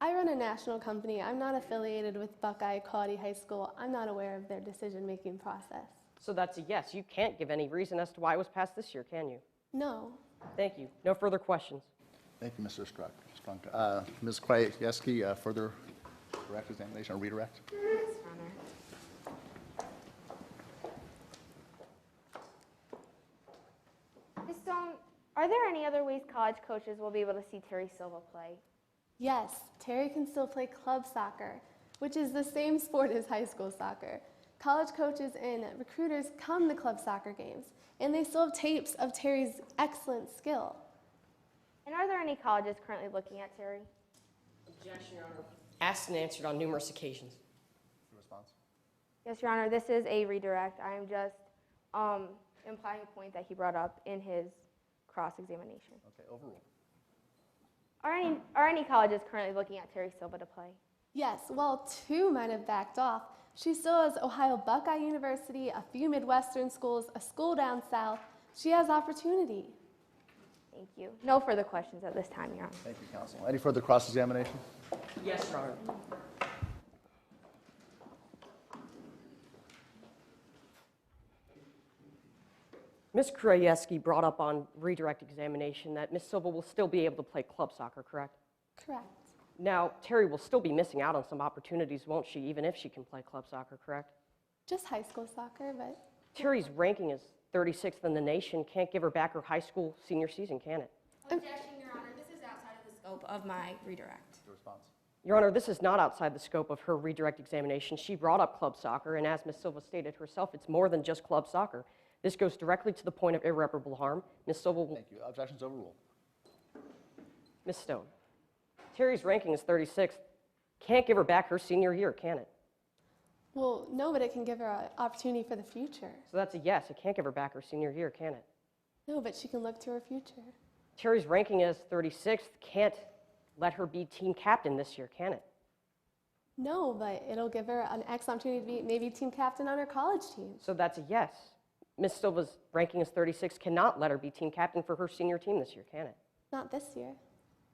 I run a national company. I'm not affiliated with Buckeye Equality High School. I'm not aware of their decision-making process. So that's a yes. You can't give any reason as to why it was passed this year, can you? No. Thank you. No further questions. Thank you, Mr. Strunk. Ms. Krajewski, further direct examination or redirect? Yes, Your Honor. Ms. Stone, are there any other ways college coaches will be able to see Terry Silva play? Yes, Terry can still play club soccer, which is the same sport as high school soccer. College coaches and recruiters come to club soccer games, and they still have tapes of Terry's excellent skill. And are there any colleges currently looking at Terry? Objection, Your Honor. Asked and answered on numerous occasions. Response? Yes, Your Honor, this is a redirect. I am just implying a point that he brought up in his cross-examination. Okay, overruled. Are any colleges currently looking at Terry Silva to play? Yes, well, 2 might have backed off. She still has Ohio Buckeye University, a few Midwestern schools, a school down south. She has opportunity. Thank you. No further questions at this time, Your Honor. Thank you, counsel. Any further cross-examination? Yes, Your Honor. Ms. Krajewski brought up on redirect examination that Ms. Silva will still be able to play club soccer, correct? Correct. Now, Terry will still be missing out on some opportunities, won't she, even if she can play club soccer, correct? Just high school soccer, but Terry's ranking is 36th in the nation. Can't give her back her high school senior season, can it? Objection, Your Honor. This is outside of the scope of my redirect. Your response? Your Honor, this is not outside the scope of her redirect examination. She brought up club soccer, and as Ms. Silva stated herself, it's more than just club soccer. This goes directly to the point of irreparable harm. Ms. Silva will... Thank you. Objections overruled. Ms. Stone, Terry's ranking is 36th. Can't give her back her senior year, can it? well, no, but it can give her an opportunity for the future. So that's a yes. It can't give her back her senior year, can it? No, but she can look to her future. Terry's ranking is 36th. Can't let her be team captain this year, can it? No, but it'll give her an excellent opportunity to be maybe team captain on her college team. So that's a yes. Ms. Silva's ranking is 36, cannot let her be team captain for her senior team this year, can it? Not this year.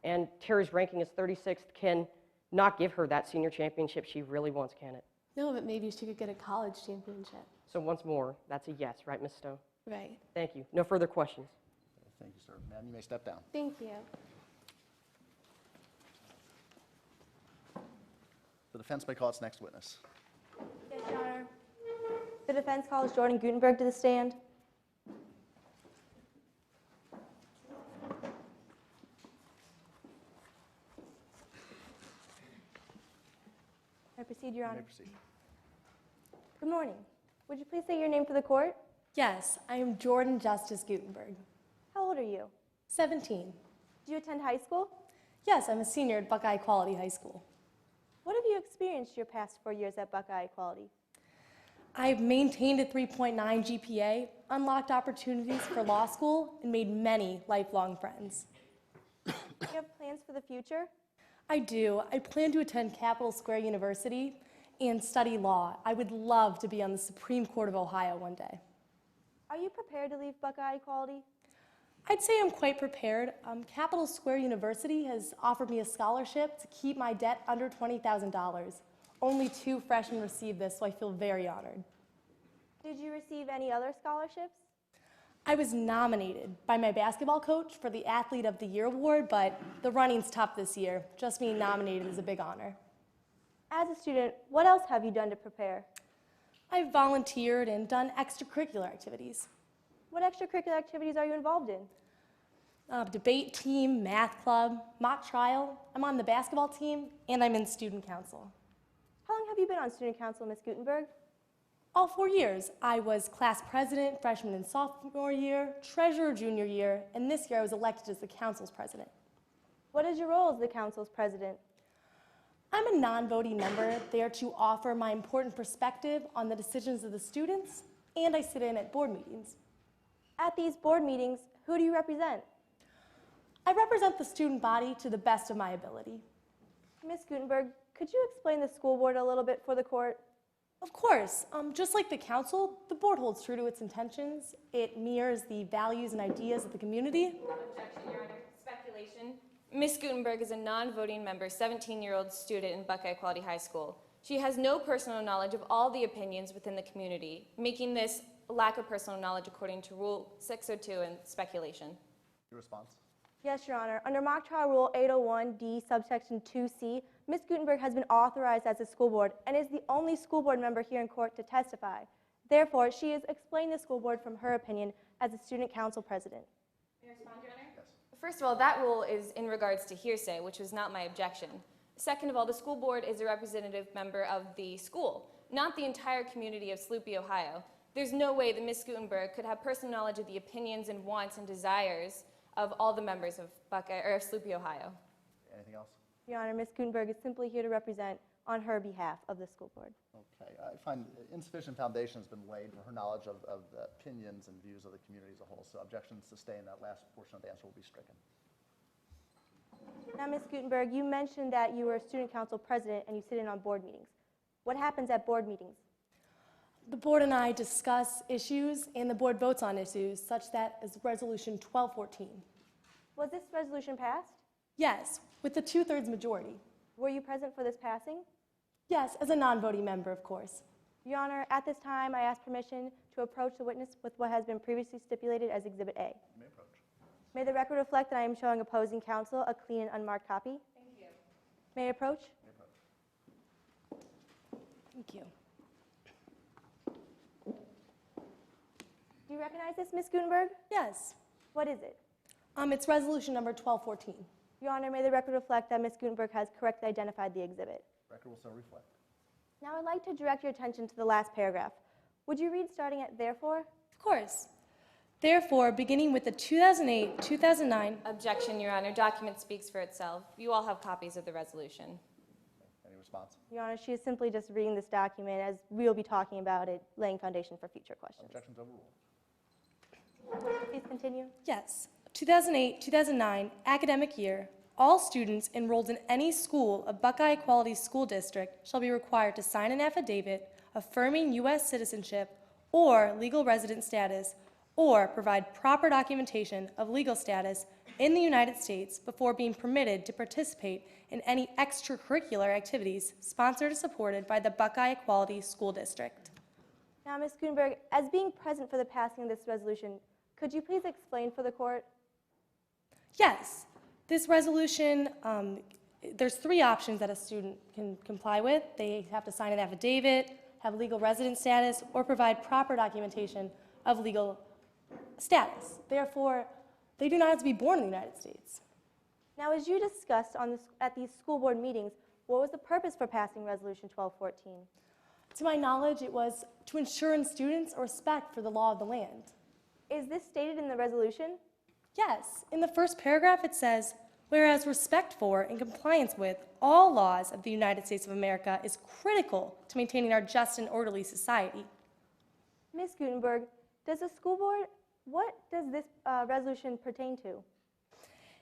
And Terry's ranking is 36th, can not give her that senior championship she really wants, can it? No, but maybe she could get a college championship. So once more, that's a yes, right, Ms. Stone? Right. Thank you. No further questions. Thank you, sir. Ma'am, you may step down. Thank you. The defense may call its next witness. Yes, Your Honor. The defense calls Jordan Guttenberg to the stand. I proceed, Your Honor. You may proceed. Good morning. Would you please say your name for the court? Yes, I am Jordan Justice Guttenberg. How old are you? 17. Do you attend high school? Yes, I'm a senior at Buckeye Equality High School. What have you experienced your past 4 years at Buckeye Equality? I've maintained a 3.9 GPA, unlocked opportunities for law school, and made many lifelong friends. Do you have plans for the future? I do. I plan to attend Capital Square University and study law. I would love to be on the Supreme Court of Ohio one day. Are you prepared to leave Buckeye Equality? I'd say I'm quite prepared. Capital Square University has offered me a scholarship to keep my debt under $20,000. Only 2 freshmen received this, so I feel very honored. Did you receive any other scholarships? I was nominated by my basketball coach for the Athlete of the Year award, but the running's tough this year. Just being nominated is a big honor. As a student, what else have you done to prepare? I've volunteered and done extracurricular activities. What extracurricular activities are you involved in? Debate team, math club, mock trial. I'm on the basketball team, and I'm in student council. How long have you been on student council, Ms. Guttenberg? All 4 years. I was class president freshman and sophomore year, treasurer junior year, and this year I was elected as the council's president. What is your role as the council's president? I'm a non-voting member there to offer my important perspective on the decisions of the students, and I sit in at board meetings. At these board meetings, who do you represent? I represent the student body to the best of my ability. Ms. Guttenberg, could you explain the school board a little bit for the court? Of course. Just like the council, the board holds true to its intentions. It mirrors the values and ideas of the community. Objection, Your Honor. Speculation. Ms. Guttenberg is a non-voting member, 17-year-old student in Buckeye Equality High School. She has no personal knowledge of all the opinions within the community, making this a lack of personal knowledge according to Rule 602 and speculation. Your response? Yes, Your Honor. Under Mock Trial Rule 801D, subsection 2C, Ms. Guttenberg has been authorized as a school board and is the only school board member here in court to testify. Therefore, she has explained the school board from her opinion as a student council president. May I respond, Your Honor? Yes. First of all, that rule is in regards to hearsay, which was not my objection. Second of all, the school board is a representative member of the school, not the entire community of Sloopy, Ohio. There's no way that Ms. Guttenberg could have personal knowledge of the opinions and wants and desires of all the members of Buckeye or of Sloopy, Ohio. Anything else? Your Honor, Ms. Guttenberg is simply here to represent on her behalf of the school board. Okay, I find insufficient foundation has been laid for her knowledge of the opinions and views of the community as a whole, so objections sustained. That last portion of the answer will be stricken. Now, Ms. Guttenberg, you mentioned that you were a student council president and you sit in on board meetings. What happens at board meetings? The board and I discuss issues, and the board votes on issues, such that as Resolution 1214. Was this resolution passed? Yes, with the 2/3 majority. Were you present for this passing? Yes, as a non-voting member, of course. Your Honor, at this time, I ask permission to approach the witness with what has been previously stipulated as Exhibit A. You may approach. May the record reflect that I am showing opposing counsel a clean and unmarked copy. Thank you. May I approach? You may approach. Thank you. Do you recognize this, Ms. Guttenberg? Yes. What is it? It's resolution number 1214. Your Honor, may the record reflect that Ms. Guttenberg has correctly identified the exhibit. Record will so reflect. Now I'd like to direct your attention to the last paragraph. Would you read starting at therefore? Of course. Therefore, beginning with the 2008-2009... Objection, Your Honor. Document speaks for itself. You all have copies of the resolution. Any response? Your Honor, she is simply just reading this document as we'll be talking about it, laying foundation for future questions. Objections overruled. Please continue. Yes. 2008-2009 academic year, all students enrolled in any school of Buckeye Equality School District shall be required to sign an affidavit affirming U.S. citizenship or legal resident status, or provide proper documentation of legal status in the United States before being permitted to participate in any extracurricular activities sponsored or supported by the Buckeye Equality School District. Now, Ms. Guttenberg, as being present for the passing of this resolution, could you please explain for the court? Yes. This resolution, there's 3 options that a student can comply with. They have to sign an affidavit, have legal resident status, or provide proper documentation of legal status. Therefore, they do not have to be born in the United States. Now, as you discussed at these school board meetings, what was the purpose for passing Resolution 1214? To my knowledge, it was to ensure in students a respect for the law of the land. Is this stated in the resolution? Yes. In the first paragraph, it says, whereas respect for and compliance with all laws of the United States of America is critical to maintaining our just and orderly society. Ms. Guttenberg, does the school board, what does this resolution pertain to?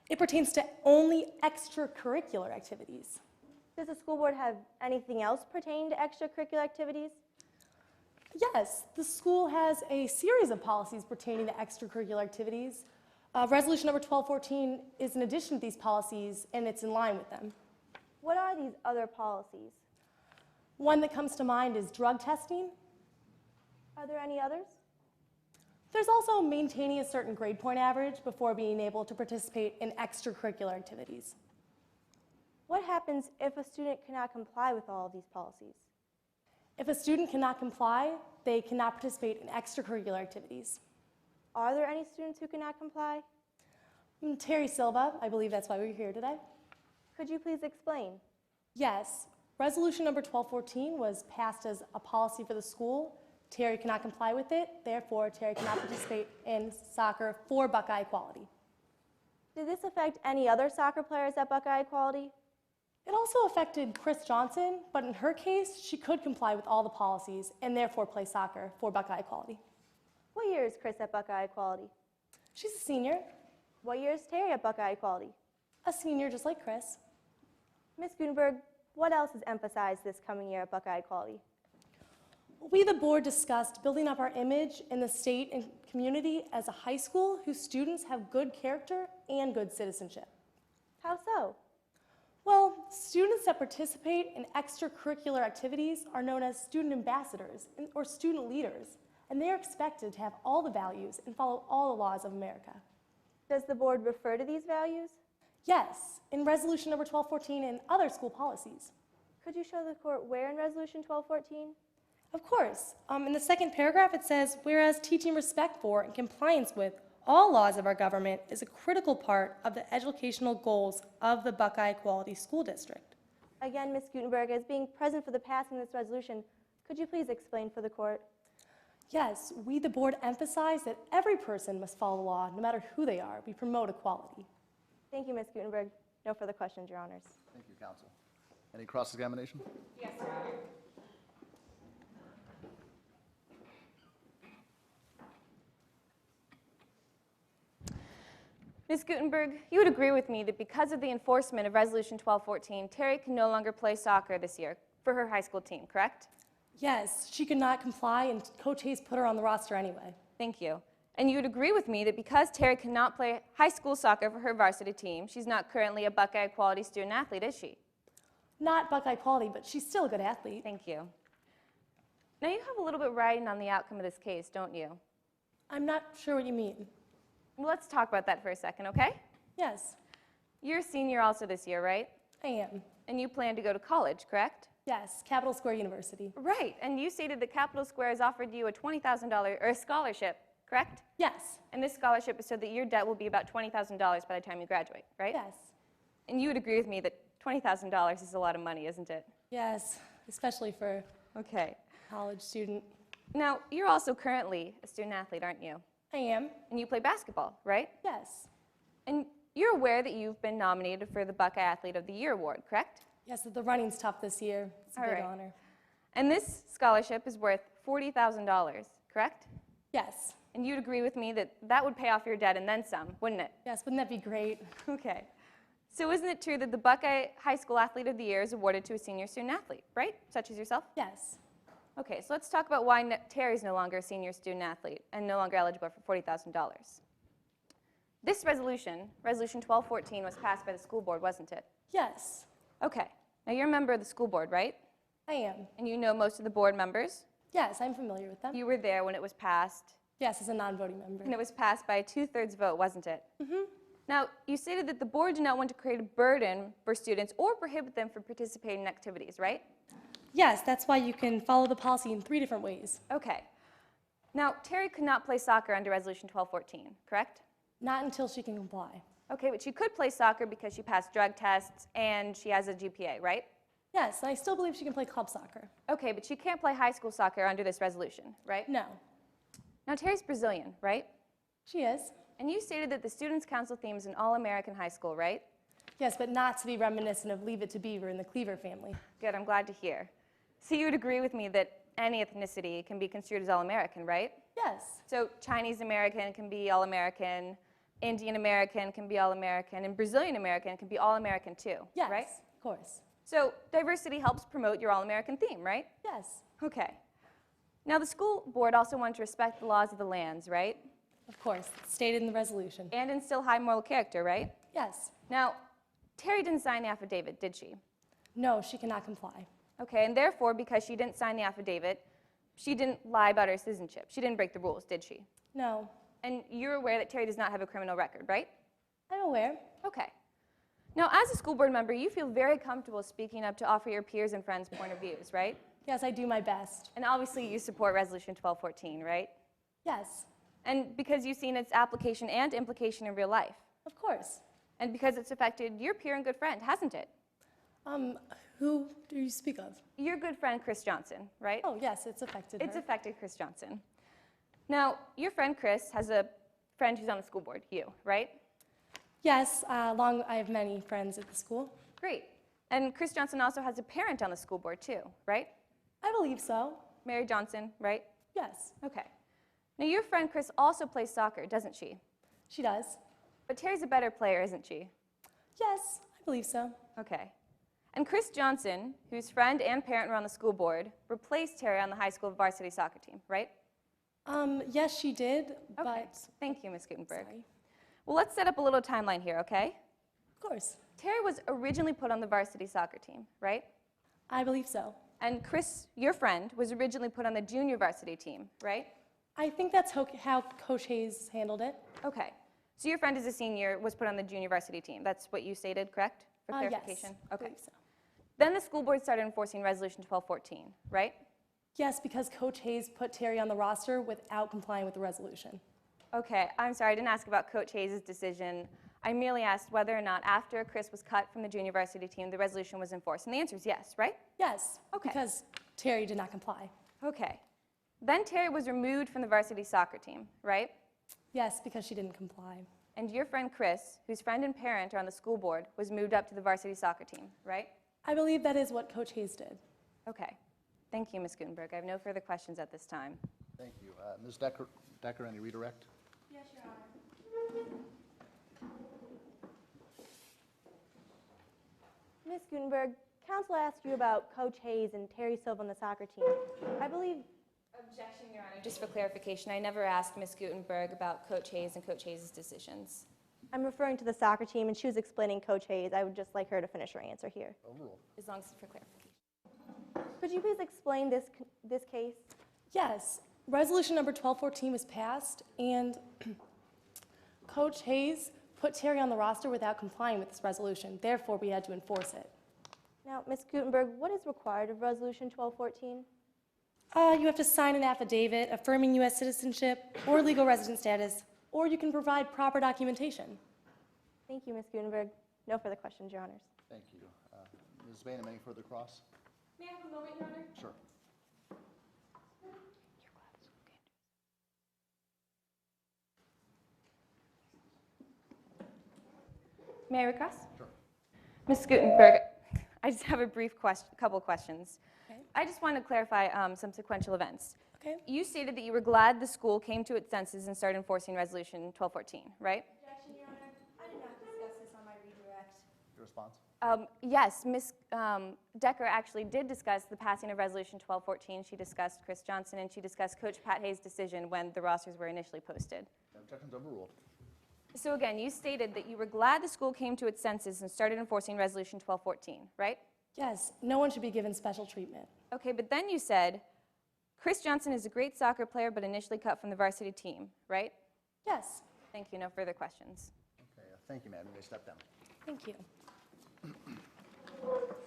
It pertains to only extracurricular activities. Does the school board have anything else pertaining to extracurricular activities? Yes, the school has a series of policies pertaining to extracurricular activities. Resolution number 1214 is in addition to these policies, and it's in line with them. What are these other policies? One that comes to mind is drug testing. Are there any others? There's also maintaining a certain grade point average before being able to participate in extracurricular activities. What happens if a student cannot comply with all of these policies? If a student cannot comply, they cannot participate in extracurricular activities. Are there any students who cannot comply? Terry Silva, I believe that's why we're here today. Could you please explain? Yes, resolution number 1214 was passed as a policy for the school. Terry cannot comply with it, therefore Terry cannot participate in soccer for Buckeye Equality. Did this affect any other soccer players at Buckeye Equality? It also affected Chris Johnson, but in her case, she could comply with all the policies and therefore play soccer for Buckeye Equality. What year is Chris at Buckeye Equality? She's a senior. What year is Terry at Buckeye Equality? A senior just like Chris. Ms. Guttenberg, what else is emphasized this coming year at Buckeye Equality? We, the board, discussed building up our image in the state and community as a high school whose students have good character and good citizenship. How so? Well, students that participate in extracurricular activities are known as student ambassadors or student leaders, and they are expected to have all the values and follow all the laws of America. Does the board refer to these values? Yes, in resolution number 1214 and other school policies. Could you show the court where in resolution 1214? Of course. In the second paragraph, it says, whereas teaching respect for and compliance with all laws of our government is a critical part of the educational goals of the Buckeye Equality School District. Again, Ms. Guttenberg, as being present for the passing of this resolution, could you please explain for the court? Yes, we, the board, emphasize that every person must follow the law, no matter who they are. We promote equality. Thank you, Ms. Guttenberg. No further questions, Your Honors. Thank you, counsel. Any cross-examination? Yes, Your Honor. Ms. Guttenberg, you would agree with me that because of the enforcement of Resolution 1214, Terry can no longer play soccer this year for her high school team, correct? Yes, she could not comply, and Coach Hayes put her on the roster anyway. Thank you. And you would agree with me that because Terry cannot play high school soccer for her varsity team, she's not currently a Buckeye Equality student athlete, is she? Not Buckeye Equality, but she's still a good athlete. Thank you. Now, you have a little bit riding on the outcome of this case, don't you? I'm not sure what you mean. Well, let's talk about that for a second, okay? Yes. You're a senior also this year, right? I am. And you plan to go to college, correct? Yes, Capital Square University. Right, and you stated that Capital Square has offered you a $20,000 or a scholarship, correct? Yes. And this scholarship is so that your debt will be about $20,000 by the time you graduate, right? Yes. And you would agree with me that $20,000 is a lot of money, isn't it? Yes, especially for a college student. Now, you're also currently a student athlete, aren't you? I am. And you play basketball, right? Yes. And you're aware that you've been nominated for the Buckeye Athlete of the Year award, correct? Yes, the running's tough this year. It's a All big right. honor. And this scholarship is worth $40,000, correct? Yes. And you'd agree with me that that would pay off your debt and then some, wouldn't it? Yes, wouldn't that be great? Okay. So isn't it true that the Buckeye High School Athlete of the Year is awarded to a senior student athlete, right? Such as yourself? Yes. Okay, so let's talk about why Terry's no longer a senior student athlete and no longer eligible for $40,000. This resolution, Resolution 1214, was passed by the school board, wasn't it? Yes. Okay. Now you're a member of the school board, right? I am. And you know most of the board members? Yes, I'm familiar with them. You were there when it was passed? Yes, as a non-voting member. And it was passed by a 2/3 vote, wasn't it? Mm-hmm. Now, you stated that the board did not want to create a burden for students or prohibit them from participating in activities, right? Yes, that's why you can follow the policy in 3 different ways. Okay. Now, Terry could not play soccer under Resolution 1214, correct? Not until she can comply. Okay, but she could play soccer because she passed drug tests and she has a GPA, right? Yes, and I still believe she can play club soccer. Okay, but she can't play high school soccer under this resolution, right? No. Now, Terry's Brazilian, right? She is. And you stated that the Students' Council theme is an all-American high school, right? Yes, but not to be reminiscent of Leave It to Beaver in the Cleaver family. Good, I'm glad to hear. So you would agree with me that any ethnicity can be construed as all-American, right? Yes. So Chinese American can be all-American, Indian American can be all-American, and Brazilian American can be all-American too, yes, right? Of course. So diversity helps promote your all-American theme, right? Yes. Okay. Now the school board also wanted to respect the laws of the lands, right? Of course, it's stated in the resolution. And instill high moral character, right? Yes. Now, Terry didn't sign the affidavit, did she? No, she cannot comply. Okay, and therefore, because she didn't sign the affidavit, she didn't lie about her citizenship. She didn't break the rules, did she? No. And you're aware that Terry does not have a criminal record, right? I'm aware. Okay. Now, as a school board member, you feel very comfortable speaking up to offer your peers and friends' point of views, right? Yes, I do my best. And obviously, you support Resolution 1214, right? Yes. And because you've seen its application and implication in real life. Of course. And because it's affected your peer and good friend, hasn't it? Who do you speak of? Your good friend, Chris Johnson, right? Oh, yes, it's affected her. It's affected Chris Johnson. Now, your friend Chris has a friend who's on the school board, you, right? Yes, I have many friends at the school. Great. And Chris Johnson also has a parent on the school board, too, right? I believe so. Mary Johnson, right? Yes. Okay. Now, your friend Chris also plays soccer, doesn't she? She does. But Terry's a better player, isn't she? Yes, I believe so. Okay. And Chris Johnson, whose friend and parent were on the school board, replaced Terry on the high school varsity soccer team, right? Yes, she did, Okay. but... Thank you, Ms. Guttenberg. Sorry. Well, let's set up a little timeline here, okay? Of course. Terry was originally put on the varsity soccer team, right? I believe so. And Chris, your friend, was originally put on the junior varsity team, right? I think that's how Coach Hayes handled it. Okay. So your friend is a senior, was put on the junior varsity team. That's what you stated, correct? For clarification? Yes, I Okay. believe so. Then the school board started enforcing Resolution 1214, right? Yes, because Coach Hayes put Terry on the roster without complying with the resolution. Okay, I'm sorry, I didn't ask about Coach Hayes' decision. I merely asked whether or not after Chris was cut from the junior varsity team, the resolution was enforced. And the answer is yes, right? Yes, Okay. because Terry did not comply. Okay. Then Terry was removed from the varsity soccer team, right? Yes, because she didn't comply. And your friend Chris, whose friend and parent are on the school board, was moved up to the varsity soccer team, right? I believe that is what Coach Hayes did. Okay. Thank you, Ms. Guttenberg. I have no further questions at this time. Thank you. Ms. Decker, any redirect? Yes, Your Honor. Ms. Guttenberg, counsel asked you about Coach Hayes and Terry Silva on the soccer team. I believe... Objection, Your Honor. Just for clarification, I never asked Ms. Guttenberg about Coach Hayes and Coach Hayes' decisions. I'm referring to the soccer team, and she was explaining Coach Hayes. I would just like her to finish her answer here. Overruled. As long as it's for clarification. Could you please explain this case? Yes, resolution number 1214 was passed, and Coach Hayes put Terry on the roster without complying with this resolution. Therefore, we had to enforce it. Now, Ms. Guttenberg, what is required of Resolution 1214? You have to sign an affidavit affirming U.S. citizenship or legal resident status, or you can provide proper documentation. Thank you, Ms. Guttenberg. No further questions, Your Honors. Thank you. Ms. Bainham, any further cross? May I have a moment, Your Honor? Sure. May I recross? Sure. Ms. Guttenberg, I just have a brief couple questions. Okay. I just want to clarify some sequential events. Okay. You stated that you were glad the school came to its senses and started enforcing Resolution 1214, right? Objection, Your Honor. I did not discuss this on my redirect. Your response? Yes, Ms. Decker actually did discuss the passing of Resolution 1214. She discussed Chris Johnson, and she discussed Coach Pat Hayes' decision when the rosters were initially posted. Objection's overruled. So again, you stated that you were glad the school came to its senses and started enforcing Resolution 1214, right? Yes, no one should be given special treatment. Okay, but then you said, Chris Johnson is a great soccer player, but initially cut from the varsity team, right? Yes. Thank you. No further questions. Okay, thank you, ma'am. You may step down. Thank you.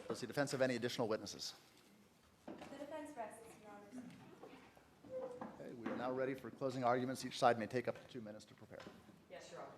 Does the defense have any additional witnesses? The defense rests, Your Honors. Okay, we are now ready for closing arguments. Each side may take up to 2 minutes to prepare. Yes, Your Honor.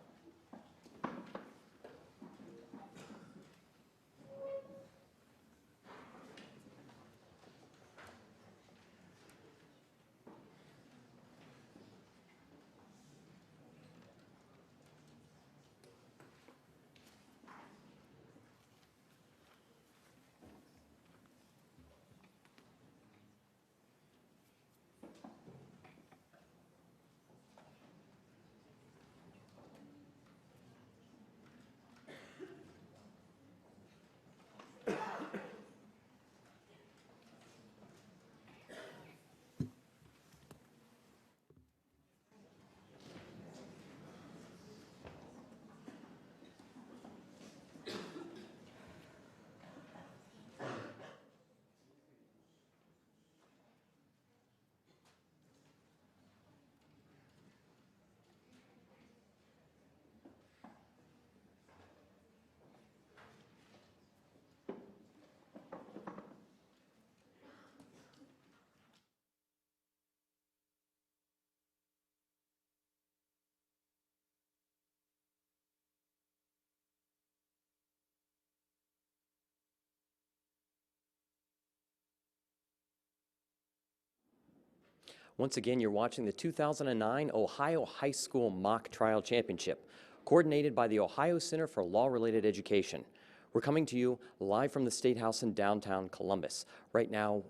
Once again, you're watching the 2009 Ohio High School Mock Trial Championship, coordinated by the Ohio Center for Law-Related Education. We're coming to you live from the State House in downtown Columbus. Right now,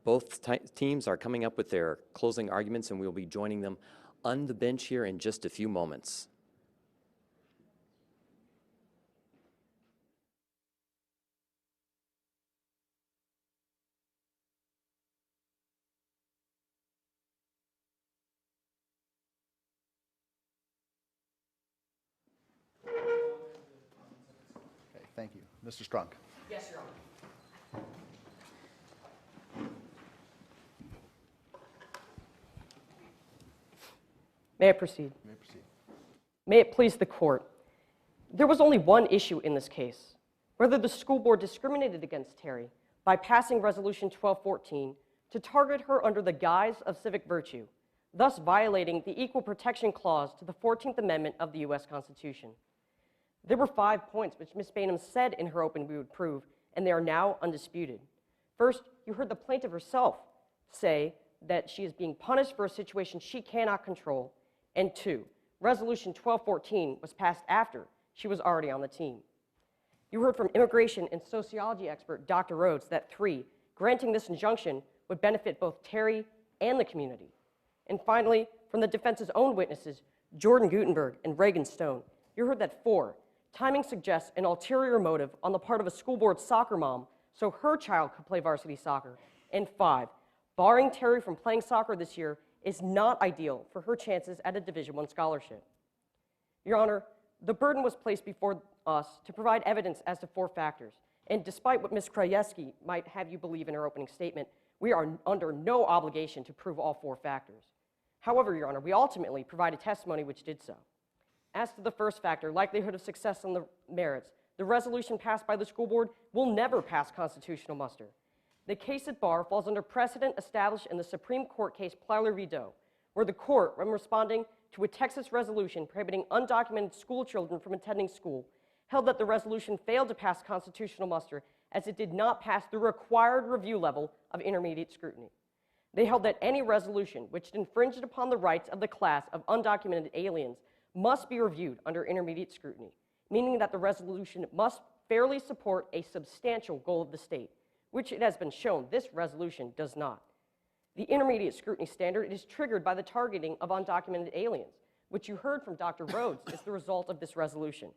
both teams are coming up with their closing arguments, and we'll be joining them on the bench here in just a few moments. Thank you. Mr. Strunk. Yes, Your Honor. May I proceed? You may proceed. May it please the court. There was only one issue in this case, whether the school board discriminated against Terry by passing Resolution 1214 to target her under the guise of civic virtue, thus violating the Equal Protection Clause to the 14th Amendment of the U.S. Constitution. There were 5 points which Ms. Bainham said in her opening we would prove, and they are now undisputed. First, you heard the plaintiff herself say that she is being punished for a situation she cannot control. And 2, Resolution 1214 was passed after she was already on the team. You heard from immigration and sociology expert Dr. Rhodes that 3, granting this injunction would benefit both Terry and the community. And finally, from the defense's own witnesses, Jordan Guttenberg and Regan Stone, you heard that 4, timing suggests an ulterior motive on the part of a school board soccer mom so her child could play varsity soccer. And 5, barring Terry from playing soccer this year is not ideal for her chances at a Division I scholarship. Your Honor, the burden was placed before us to provide evidence as to 4 factors. And despite what Ms. Krajewski might have you believe in her opening statement, we are under no obligation to prove all 4 factors. However, Your Honor, we ultimately provided testimony which did so. As to the first factor, likelihood of success on the merits, the resolution passed by the school board will never pass constitutional muster. The case at bar falls under precedent established in the Supreme Court case Plowler v. Doe, where the court, when responding to a Texas resolution prohibiting undocumented school children from attending school, held that the resolution failed to pass constitutional muster as it did not pass the required review level of intermediate scrutiny. They held that any resolution which infringed upon the rights of the class of undocumented aliens must be reviewed under intermediate scrutiny, meaning that the resolution must fairly support a substantial goal of the state, which it has been shown this resolution does not. The intermediate scrutiny standard is triggered by the targeting of undocumented aliens, which you heard from Dr. Rhodes is the result of this resolution.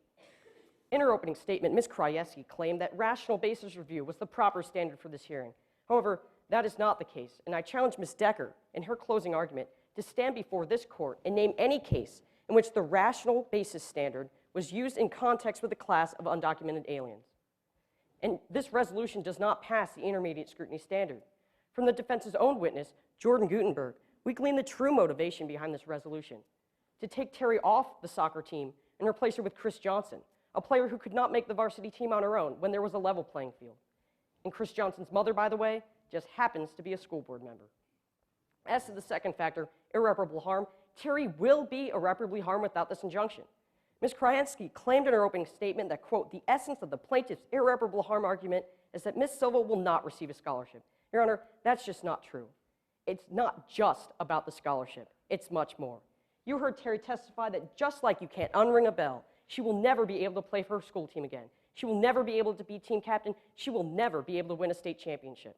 In her opening statement, Ms. Krajewski claimed that rational basis review was the proper standard for this hearing. However, that is not the case, and I challenge Ms. Decker in her closing argument to stand before this court and name any case in which the rational basis standard was used in context with a class of undocumented aliens. And this resolution does not pass the intermediate scrutiny standard. From the defense's own witness, Jordan Guttenberg, we glean the true motivation behind this resolution: to take Terry off the soccer team and replace her with Chris Johnson, a player who could not make the varsity team on her own when there was a level playing field. And Chris Johnson's mother, by the way, just happens to be a school board member. As to the second factor, irreparable harm, Terry will be irreparably harmed without this injunction. Ms. Krajewski claimed in her opening statement that, quote, the essence of the plaintiff's irreparable harm argument is that Ms. Silva will not receive a scholarship. Your Honor, that's just not true. It's not just about the scholarship. It's much more. You heard Terry testify that just like you can't unring a bell, she will never be able to play for her school team again. She will never be able to be team captain. She will never be able to win a state championship.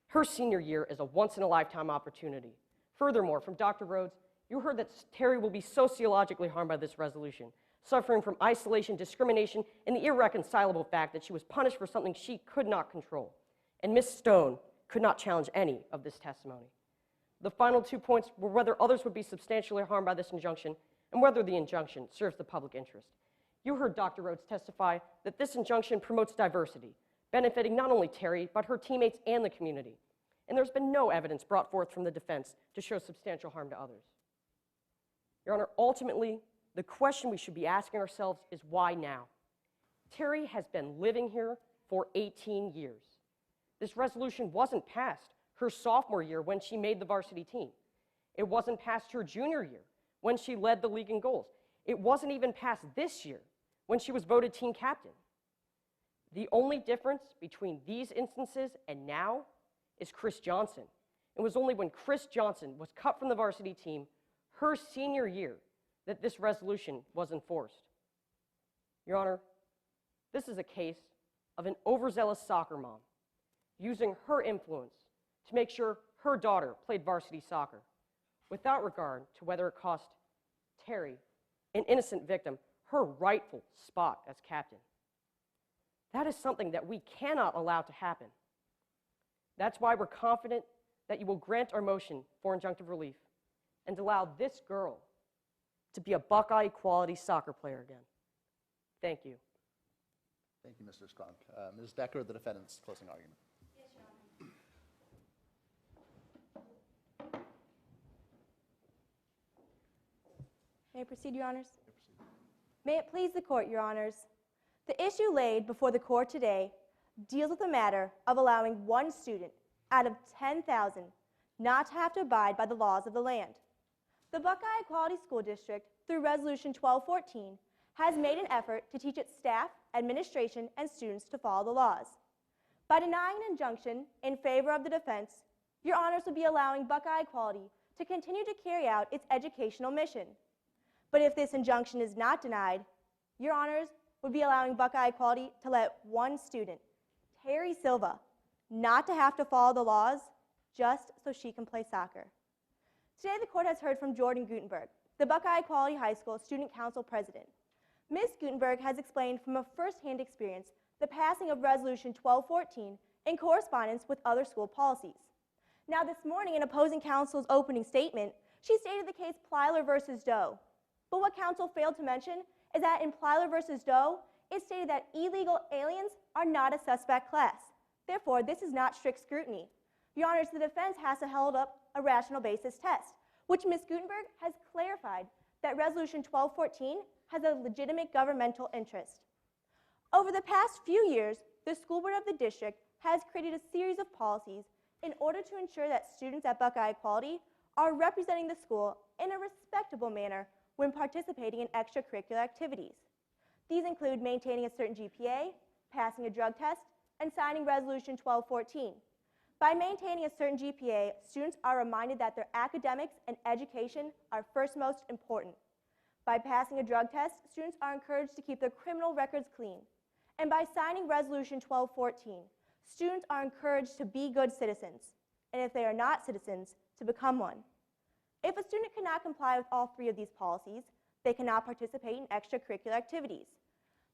Her senior year is a once-in-a-lifetime opportunity. Furthermore, from Dr. Rhodes, you heard that Terry will be sociologically harmed by this resolution, suffering from isolation, discrimination, and the irreconcilable fact that she was punished for something she could not control. And Ms. Stone could not challenge any of this testimony. The final 2 points were whether others would be substantially harmed by this injunction and whether the injunction serves the public interest. You heard Dr. Rhodes testify that this injunction promotes diversity, benefiting not only Terry, but her teammates and the community. And there's been no evidence brought forth from the defense to show substantial harm to others. Your Honor, ultimately, the question we should be asking ourselves is why now? Terry has been living here for 18 years. This resolution wasn't passed her sophomore year when she made the varsity team. It wasn't passed her junior year when she led the league in goals. It wasn't even passed this year when she was voted team captain. The only difference between these instances and now is Chris Johnson. It was only when Chris Johnson was cut from the varsity team her senior year that this resolution was enforced. Your Honor, this is a case of an overzealous soccer mom using her influence to make sure her daughter played varsity soccer without regard to whether it cost Terry, an innocent victim, her rightful spot as captain. That is something that we cannot allow to happen. That's why we're confident that you will grant our motion for injunctive relief and allow this girl to be a Buckeye Equality soccer player again. Thank you. Thank you, Mr. Strunk. Ms. Decker, the defendant's closing argument. Yes, Your Honor. May I proceed, Your Honors? May it please the Court, Your Honors. The issue laid before the Court today deals with the matter of allowing one student out of 10,000 not to have to abide by the laws of the land. The Buckeye Equality School District, through Resolution 1214, has made an effort to teach its staff, administration, and students to follow the laws. By denying an injunction in favor of the defense, Your Honors would be allowing Buckeye Equality to continue to carry out its educational mission. But if this injunction is not denied, Your Honors would be allowing Buckeye Equality to let one student, Terry Silva, not to have to follow the laws just so she can play soccer. Today, the Court has heard from Jordan Guttenberg, the Buckeye Equality High School Student Council President. Ms. Guttenberg has explained from a first-hand experience the passing of Resolution 1214 in correspondence with other school policies. Now, this morning, in opposing counsel's opening statement, she stated the case Plyler versus Doe. But what counsel failed to mention is that in Plyler versus Doe, it stated that illegal aliens are not a suspect class. Therefore, this is not strict scrutiny. Your Honors, the defense has to hold up a rational basis test, which Ms. Guttenberg has clarified that Resolution 1214 has a legitimate governmental interest. Over the past few years, the school board of the district has created a series of policies in order to ensure that students at Buckeye Equality are representing the school in a respectable manner when participating in extracurricular activities. These include maintaining a certain GPA, passing a drug test, and signing Resolution 1214. By maintaining a certain GPA, students are reminded that their academics and education are first most important. By passing a drug test, students are encouraged to keep their criminal records clean. And by signing Resolution 1214, students are encouraged to be good citizens, and if they are not citizens, to become one. If a student cannot comply with all three of these policies, they cannot participate in extracurricular activities.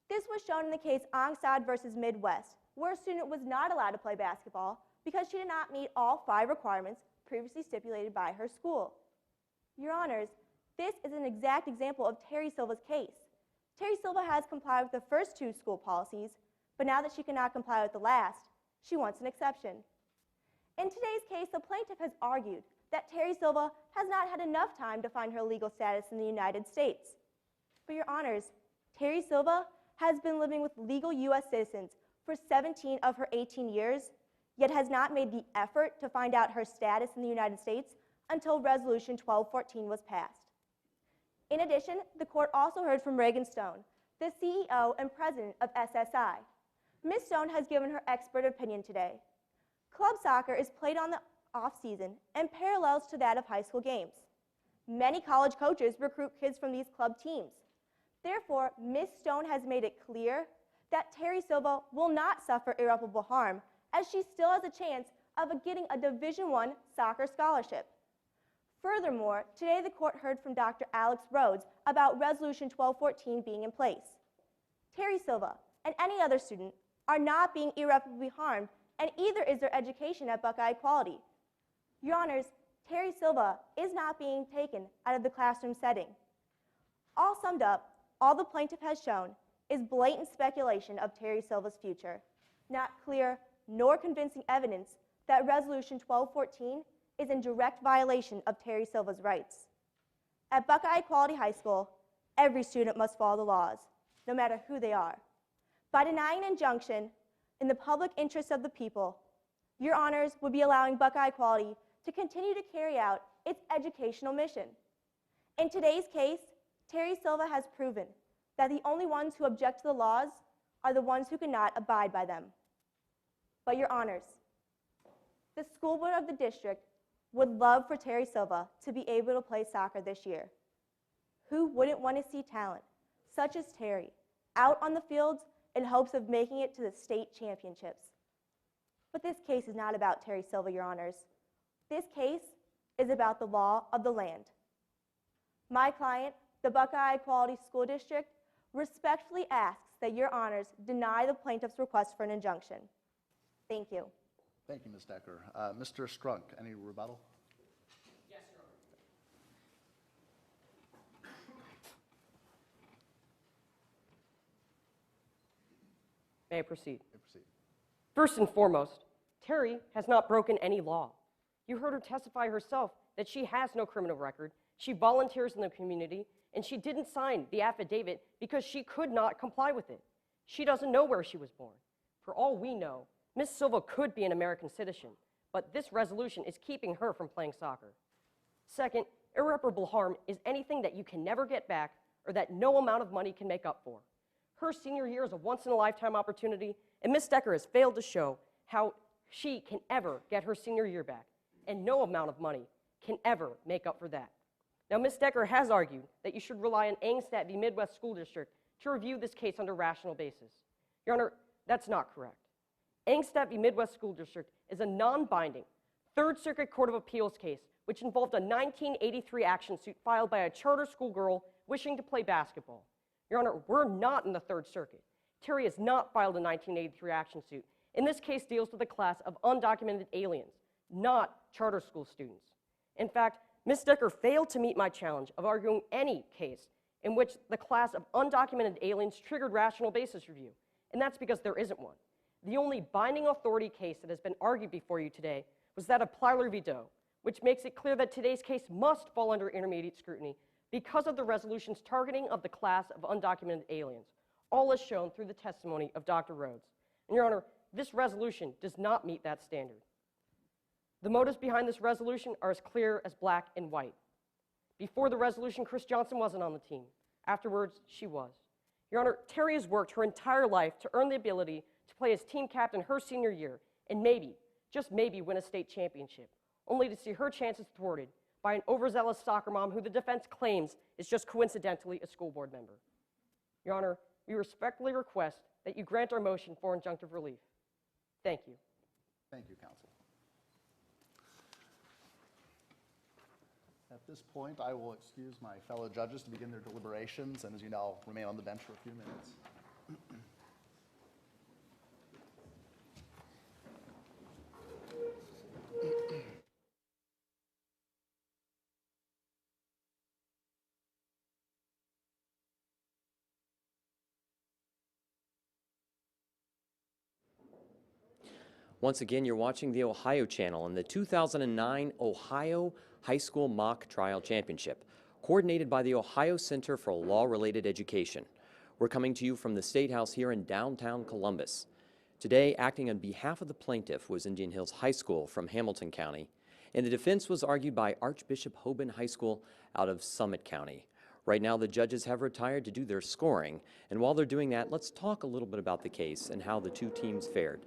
This was shown in the case Ongsad versus Midwest, where a student was not allowed to play basketball because she did not meet all 5 requirements previously stipulated by her school. Your Honors, this is an exact example of Terry Silva's case. Terry Silva has complied with the first 2 school policies, but now that she cannot comply with the last, she wants an exception. In today's case, the plaintiff has argued that Terry Silva has not had enough time to find her legal status in the United States. But Your Honors, Terry Silva has been living with legal U.S. citizens for 17 of her 18 years, yet has not made the effort to find out her status in the United States until Resolution 1214 was passed. In addition, the Court also heard from Regan Stone, the CEO and president of SSI. Ms. Stone has given her expert opinion today. Club soccer is played on the off-season and parallels to that of high school games. Many college coaches recruit kids from these club teams. Therefore, Ms. Stone has made it clear that Terry Silva will not suffer irreparable harm, as she still has a chance of getting a Division I soccer scholarship. Furthermore, today the Court heard from Dr. Alex Rhodes about Resolution 1214 being in place. Terry Silva and any other student are not being irreparably harmed, and either is their education at Buckeye Equality. Your Honors, Terry Silva is not being taken out of the classroom setting. All summed up, all the plaintiff has shown is blatant speculation of Terry Silva's future, not clear nor convincing evidence that Resolution 1214 is in direct violation of Terry Silva's rights. At Buckeye Equality High School, every student must follow the laws, no matter who they are. By denying an injunction in the public interest of the people, Your Honors would be allowing Buckeye Equality to continue to carry out its educational mission. In today's case, Terry Silva has proven that the only ones who object to the laws are the ones who cannot abide by them. But Your Honors, the school board of the district would love for Terry Silva to be able to play soccer this year. Who wouldn't want to see talent, such as Terry, out on the fields in hopes of making it to the state championships? But this case is not about Terry Silva, Your Honors. This case is about the law of the land. My client, the Buckeye Equality School District, respectfully asks that Your Honors deny the plaintiff's request for an injunction. Thank you. Thank you, Ms. Decker. Mr. Strunk, any rebuttal? Yes, Your Honor. May I proceed? First and foremost, Terry has not broken any law. You heard her testify herself that she has no criminal record, she volunteers in the community, and she didn't sign the affidavit because she could not comply with it. She doesn't know where she was born. For all we know, Ms. Silva could be an American citizen, but this resolution is keeping her from playing soccer. Second, irreparable harm is anything that you can never get back or that no amount of money can make up for. Her senior year is a once-in-a-lifetime opportunity, and Ms. Decker has failed to show how she can ever get her senior year back, and no amount of money can ever make up for that. Now, Ms. Decker has argued that you should rely on Angstadt v. Midwest School District to review this case under rational basis. Your Honor, that's not correct. Angstadt v. Midwest School District is a non-binding Third Circuit Court of Appeals case which involved a 1983 action suit filed by a charter school girl wishing to play basketball. Your Honor, we're not in the Third Circuit. Terry has not filed a 1983 action suit, and this case deals with a class of undocumented aliens, not charter school students. In fact, Ms. Decker failed to meet my challenge of arguing any case in which the class of undocumented aliens triggered rational basis review, and that's because there isn't one. The only binding authority case that has been argued before you today was that of Plaintiff Rebuttal, which makes it clear that today's case must fall under intermediate scrutiny because of the resolution's targeting of the class of undocumented aliens, all as shown through the testimony of Dr. Rhodes. And Your Honor, this resolution does not meet that standard. The motives behind this resolution are as clear as black and white. Before the resolution, Chris Johnson wasn't on the team. Afterwards, she was. Your Honor, Terry has worked her entire life to earn the ability to play as team captain her senior year and maybe, just maybe, win a state championship, only to see her chances thwarted by an overzealous soccer mom who the defense claims is just coincidentally a school board member. Your Honor, we respectfully request that you grant our motion for injunctive relief. Thank you. Thank you, counsel. At this point, I will excuse my fellow judges to begin their deliberations, and as you know, I'll remain on the bench for a few minutes. Once again, you're watching the Ohio Channel and the 2009 Ohio High School Mock Trial Championship, coordinated by the Ohio Center for Law-Related Education. We're coming to you from the State House here in downtown Columbus. Today, acting on behalf of the plaintiff was Indian Hills High School from Hamilton County, and the defense was argued by Archbishop Hoban High School out of Summit County. Right now, the judges have retired to do their scoring, and while they're doing that, let's talk a little bit about the case and how the two teams fared.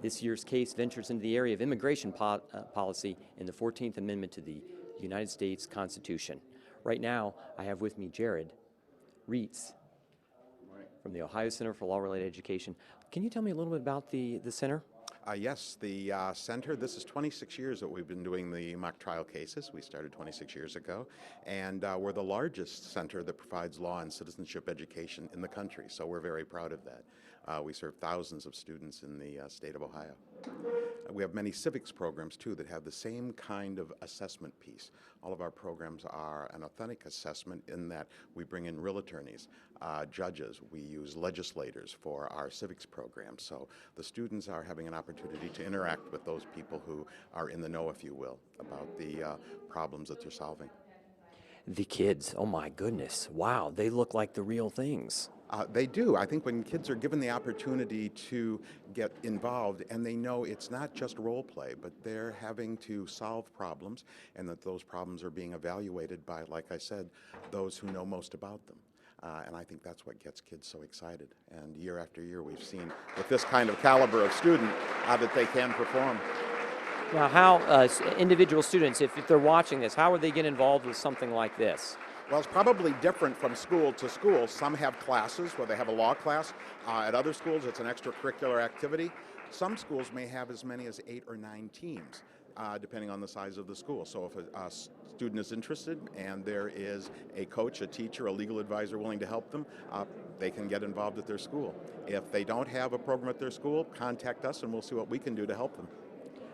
This year's case ventures into the area of immigration policy and the 14th Amendment to the United States Constitution. Right now, I have with me Jared Reitz from the Ohio Center for Law-Related Education. Can you tell me a little bit about the center? Yes, the center, this is 26 years that we've been doing the mock trial cases. We started 26 years ago, and we're the largest center that provides law and citizenship education in the country, so we're very proud of that. We serve thousands of students in the state of Ohio. We have many civics programs, too, that have the same kind of assessment piece. All of our programs are an authentic assessment in that we bring in real attorneys, judges. We use legislators for our civics programs. So the students are having an opportunity to interact with those people who are in the know, if you will, about the problems that they're solving. The kids, oh my goodness, wow, they look like the real things. They do. I think when kids are given the opportunity to get involved and they know it's not just role play, but they're having to solve problems and that those problems are being evaluated by, like I said, those who know most about them. And I think that's what gets kids so excited. And year after year we've seen with this kind of caliber of student that they can perform. Now, how individual students, if they're watching this, how would they get involved with something like this? Well, it's probably different from school to school. Some have classes where they have a law class. At other schools, it's an extracurricular activity. Some schools may have as many as 8 or 9 teams, depending on the size of the school. So if a student is interested and there is a coach, a teacher, a legal advisor willing to help them, they can get involved at their school. If they don't have a program at their school, contact us and we'll see what we can do to help them.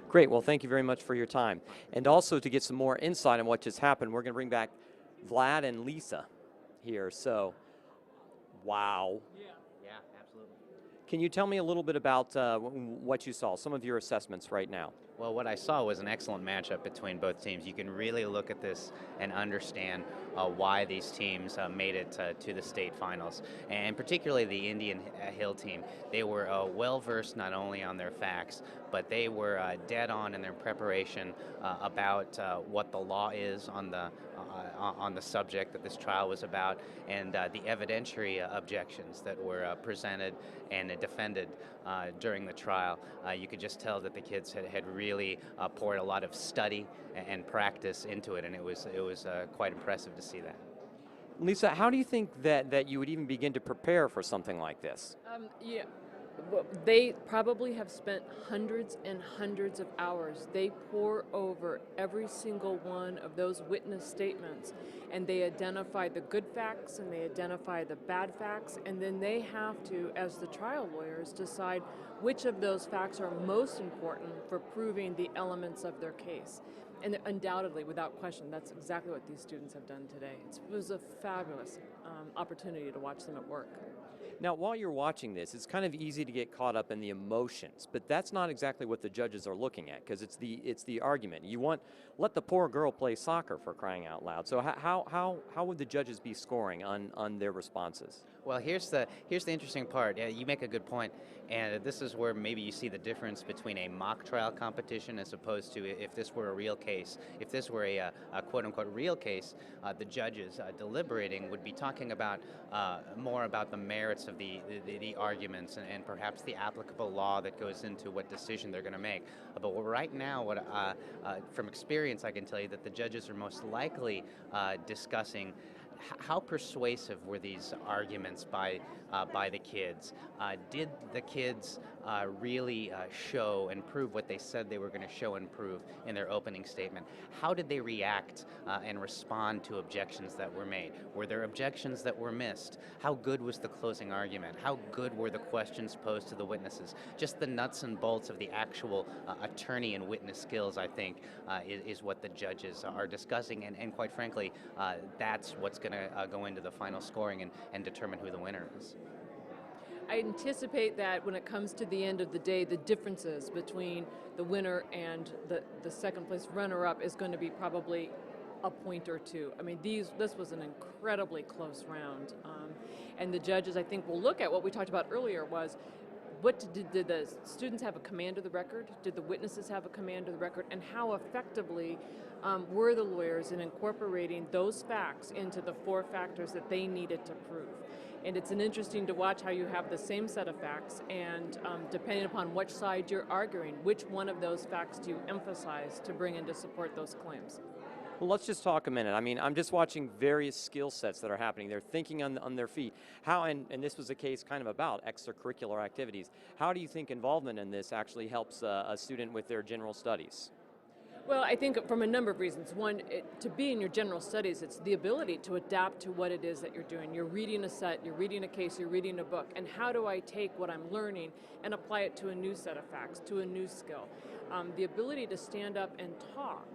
Great. Well, thank you very much for your time. And also to get some more insight on what just happened, we're going to bring back Vlad and Lisa here. So, wow. Yeah, absolutely. Can you tell me a little bit about what you saw, some of your assessments right now? Well, what I saw was an excellent matchup between both teams. You can really look at this and understand why these teams made it to the state finals. And particularly the Indian Hill team. They were well-versed not only on their facts, but they were dead on in their preparation about what the law is on the subject that this trial was about, and the evidentiary objections that were presented and defended during the trial. You could just tell that the kids had really poured a lot of study and practice into it, and it was quite impressive to see that. Lisa, how do you think that you would even begin to prepare for something like this? Yeah. Well, they probably have spent hundreds and hundreds of hours. They pore over every single one of those witness statements, and they identify the good facts and they identify the bad facts, and then they have to, as the trial lawyers, decide which of those facts are most important for proving the elements of their case. And undoubtedly, without question, that's exactly what these students have done today. It was a fabulous opportunity to watch them at work. Now, while you're watching this, it's kind of easy to get caught up in the emotions, but that's not exactly what the judges are looking at, because it's the argument. Let the poor girl play soccer, for crying out loud. So how would the judges be scoring on their responses? Well, here's the interesting part. You make a good point, and this is where maybe you see the difference between a mock trial competition as opposed to if this were a real case. If this were a quote-unquote real case, the judges deliberating would be talking about more about the merits of the arguments and perhaps the applicable law that goes into what decision they're going to make. But right now, from experience, I can tell you that the judges are most likely discussing how persuasive were these arguments by the kids? Did the kids really show and prove what they said they were going to show and prove in their opening statement? How did they react and respond to objections that were made? Were there objections that were missed? How good was the closing argument? How good were the questions posed to the witnesses? Just the nuts and bolts of the actual attorney and witness skills, I think, is what the judges are discussing, and quite frankly, that's what's going to go into the final scoring and determine who the winner is. I anticipate that when it comes to the end of the day, the differences between the winner and the second place runner-up is going to be probably a point or two. I mean, this was an incredibly close round. And the judges, I think, will look at what we talked about earlier was, did the students have a command of the record? Did the witnesses have a command of the record? And how effectively were the lawyers in incorporating those facts into the 4 factors that they needed to prove? And it's interesting to watch how you have the same set of facts, and depending upon which side you're arguing, which one of those facts do you emphasize to bring in to support those claims? Well, let's just talk a minute. I mean, I'm just watching various skill sets that are happening. They're thinking on their feet. How, and this was a case kind of about extracurricular activities. How do you think involvement in this actually helps a student with their general studies? Well, I think from a number of reasons. One, to be in your general studies, it's the ability to adapt to what it is that you're doing. You're reading a set, you're reading a case, you're reading a book, and how do I take what I'm learning and apply it to a new set of facts, to a new skill? The ability to stand up and talk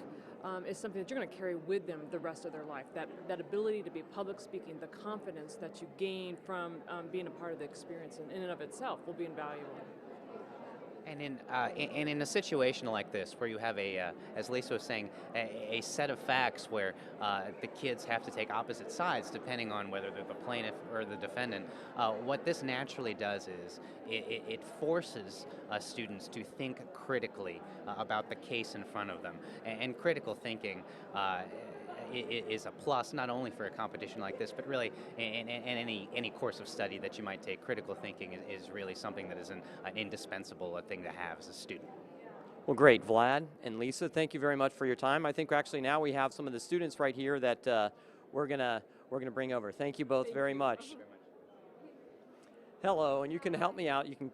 is something that you're going to carry with them the rest of their life. That ability to be public speaking, the confidence that you gain from being a part of the experience in and of itself will be invaluable. And in a situation like this, where you have as Lisa was saying, a set of facts where the kids have to take opposite sides depending on whether they're the plaintiff or the defendant, what this naturally does is it forces students to think critically about the case in front of them. And critical thinking is a plus not only for a competition like this, but really in any course of study that you might take. Critical thinking is really something that is an indispensable thing to have as a student. Well, great. Vlad and Lisa, thank you very much for your time. I think actually now we have some of the students right here that we're gonna bring over. Thank you both very much. Hello, and you can help me out. You can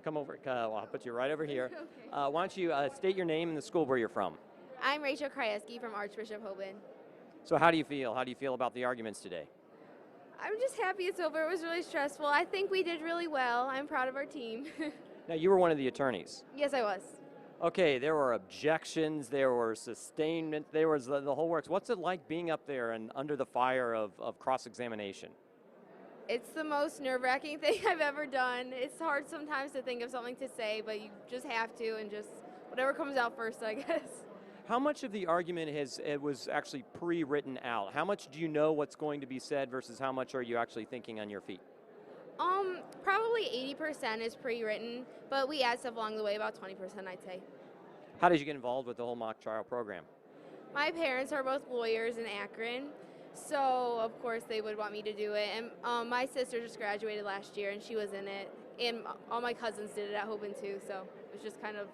come over. Well, I'll put you right over here. Why don't you state your name and the school where you're from? I'm Rachel Krajewski from Archbishop Hoban. So how do you feel? How do you feel about the arguments today? I'm just happy it's over. It was really stressful. I think we did really well. I'm proud of our team. Now, you were one of the attorneys. Yes, I was. Okay, there were objections, there were sustainment, there was the whole works. What's it like being up there and under the fire of cross-examination? It's the most nerve-wracking thing I've ever done. It's hard sometimes to think of something to say, but you just have to, and just whatever comes out first, I guess. How much of the argument was actually pre-written out? How much do you know what's going to be said versus how much are you actually thinking on your feet? Probably 80% is pre-written, but we add stuff along the way, about 20%, I'd say. How did you get involved with the whole mock trial program? My parents are both lawyers in Akron, so of course they would want me to do it. And my sister just graduated last year, and she was in it, and all my cousins did it at Hoban too, so it was just kind of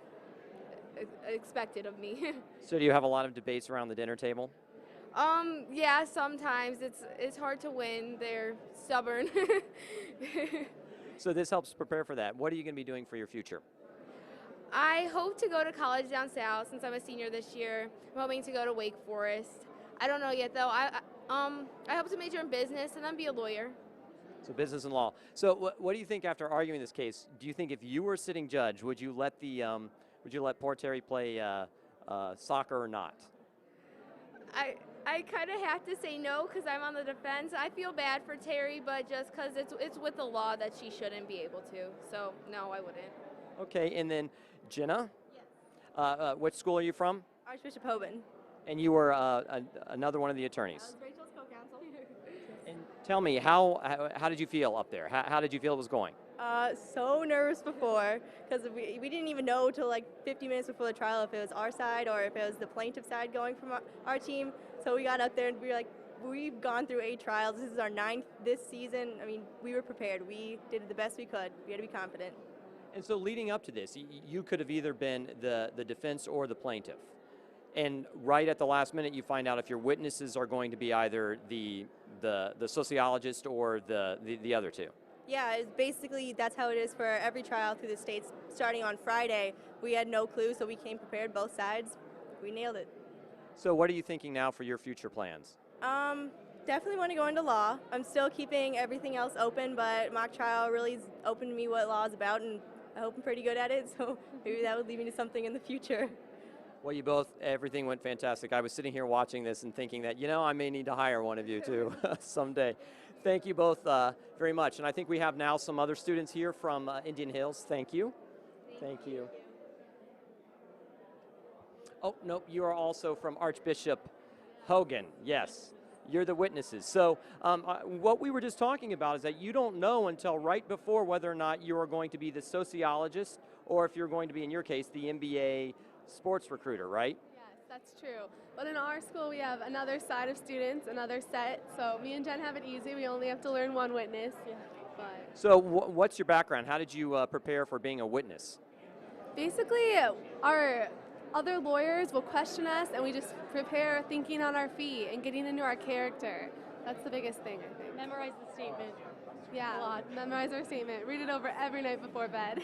expected of me. So do you have a lot of debates around the dinner table? Yeah, sometimes it's hard to win. They're stubborn. So this helps prepare for that. What are you going to be doing for your future? I hope to go to college down south since I'm a senior this year. I'm hoping to go to Wake Forest. I don't know yet though. I hope to major in business and then be a lawyer. So business and law. So what do you think after arguing this case? Do you think if you were sitting judge, would you let poor Terry play soccer or not? I kind of have to say no because I'm on the defense. I feel bad for Terry, but just because it's with the law that she shouldn't be able to. So no, I wouldn't. Okay, and then Jenna? Yes. Which school are you from? Archbishop Hoban. And you were another one of the attorneys. I was Rachel's co-counsel. And tell me, how did you feel up there? How did you feel it was going? So nervous before because we didn't even know till like 50 minutes before the trial if it was our side or if it was the plaintiff side going from our team. So we got up there and we were like, we've gone through 8 trials. This is our 9th this season. I mean, we were prepared. We did the best we could. We had to be confident. And so leading up to this, you could have either been the defense or the plaintiff. And right at the last minute, you find out if your witnesses are going to be either the sociologist or the other two. Yeah, it's basically that's how it is for every trial through the states. Starting on Friday, we had no clue, so we came prepared, both sides. We nailed it. So what are you thinking now for your future plans? Definitely want to go into law. I'm still keeping everything else open, but mock trial really has opened me what law is about, and I hope I'm pretty good at it, so maybe that would lead me to something in the future. Well, everything went fantastic. I was sitting here watching this and thinking that, I may need to hire one of you too someday. Thank you both very much. And I think we have now some other students here from Indian Hills. Thank you. Thank you. Oh, nope, you are also from Archbishop Hogan. Yes, you're the witnesses. So what we were just talking about is that you don't know until right before whether or not you are going to be the sociologist or if you're going to be, in your case, the MBA sports recruiter, right? Yes, that's true. But in our school, we have another side of students, another set. So me and Jen have it easy. We only have to learn one witness. Yeah. But So what's your background? How did you prepare for being a witness? basically, our other lawyers will question us, and we just prepare thinking on our feet and getting into our character. That's the biggest thing, I think. Memorize the statement. Yeah, a lot. Memorize our statement. Read it over every night before bed.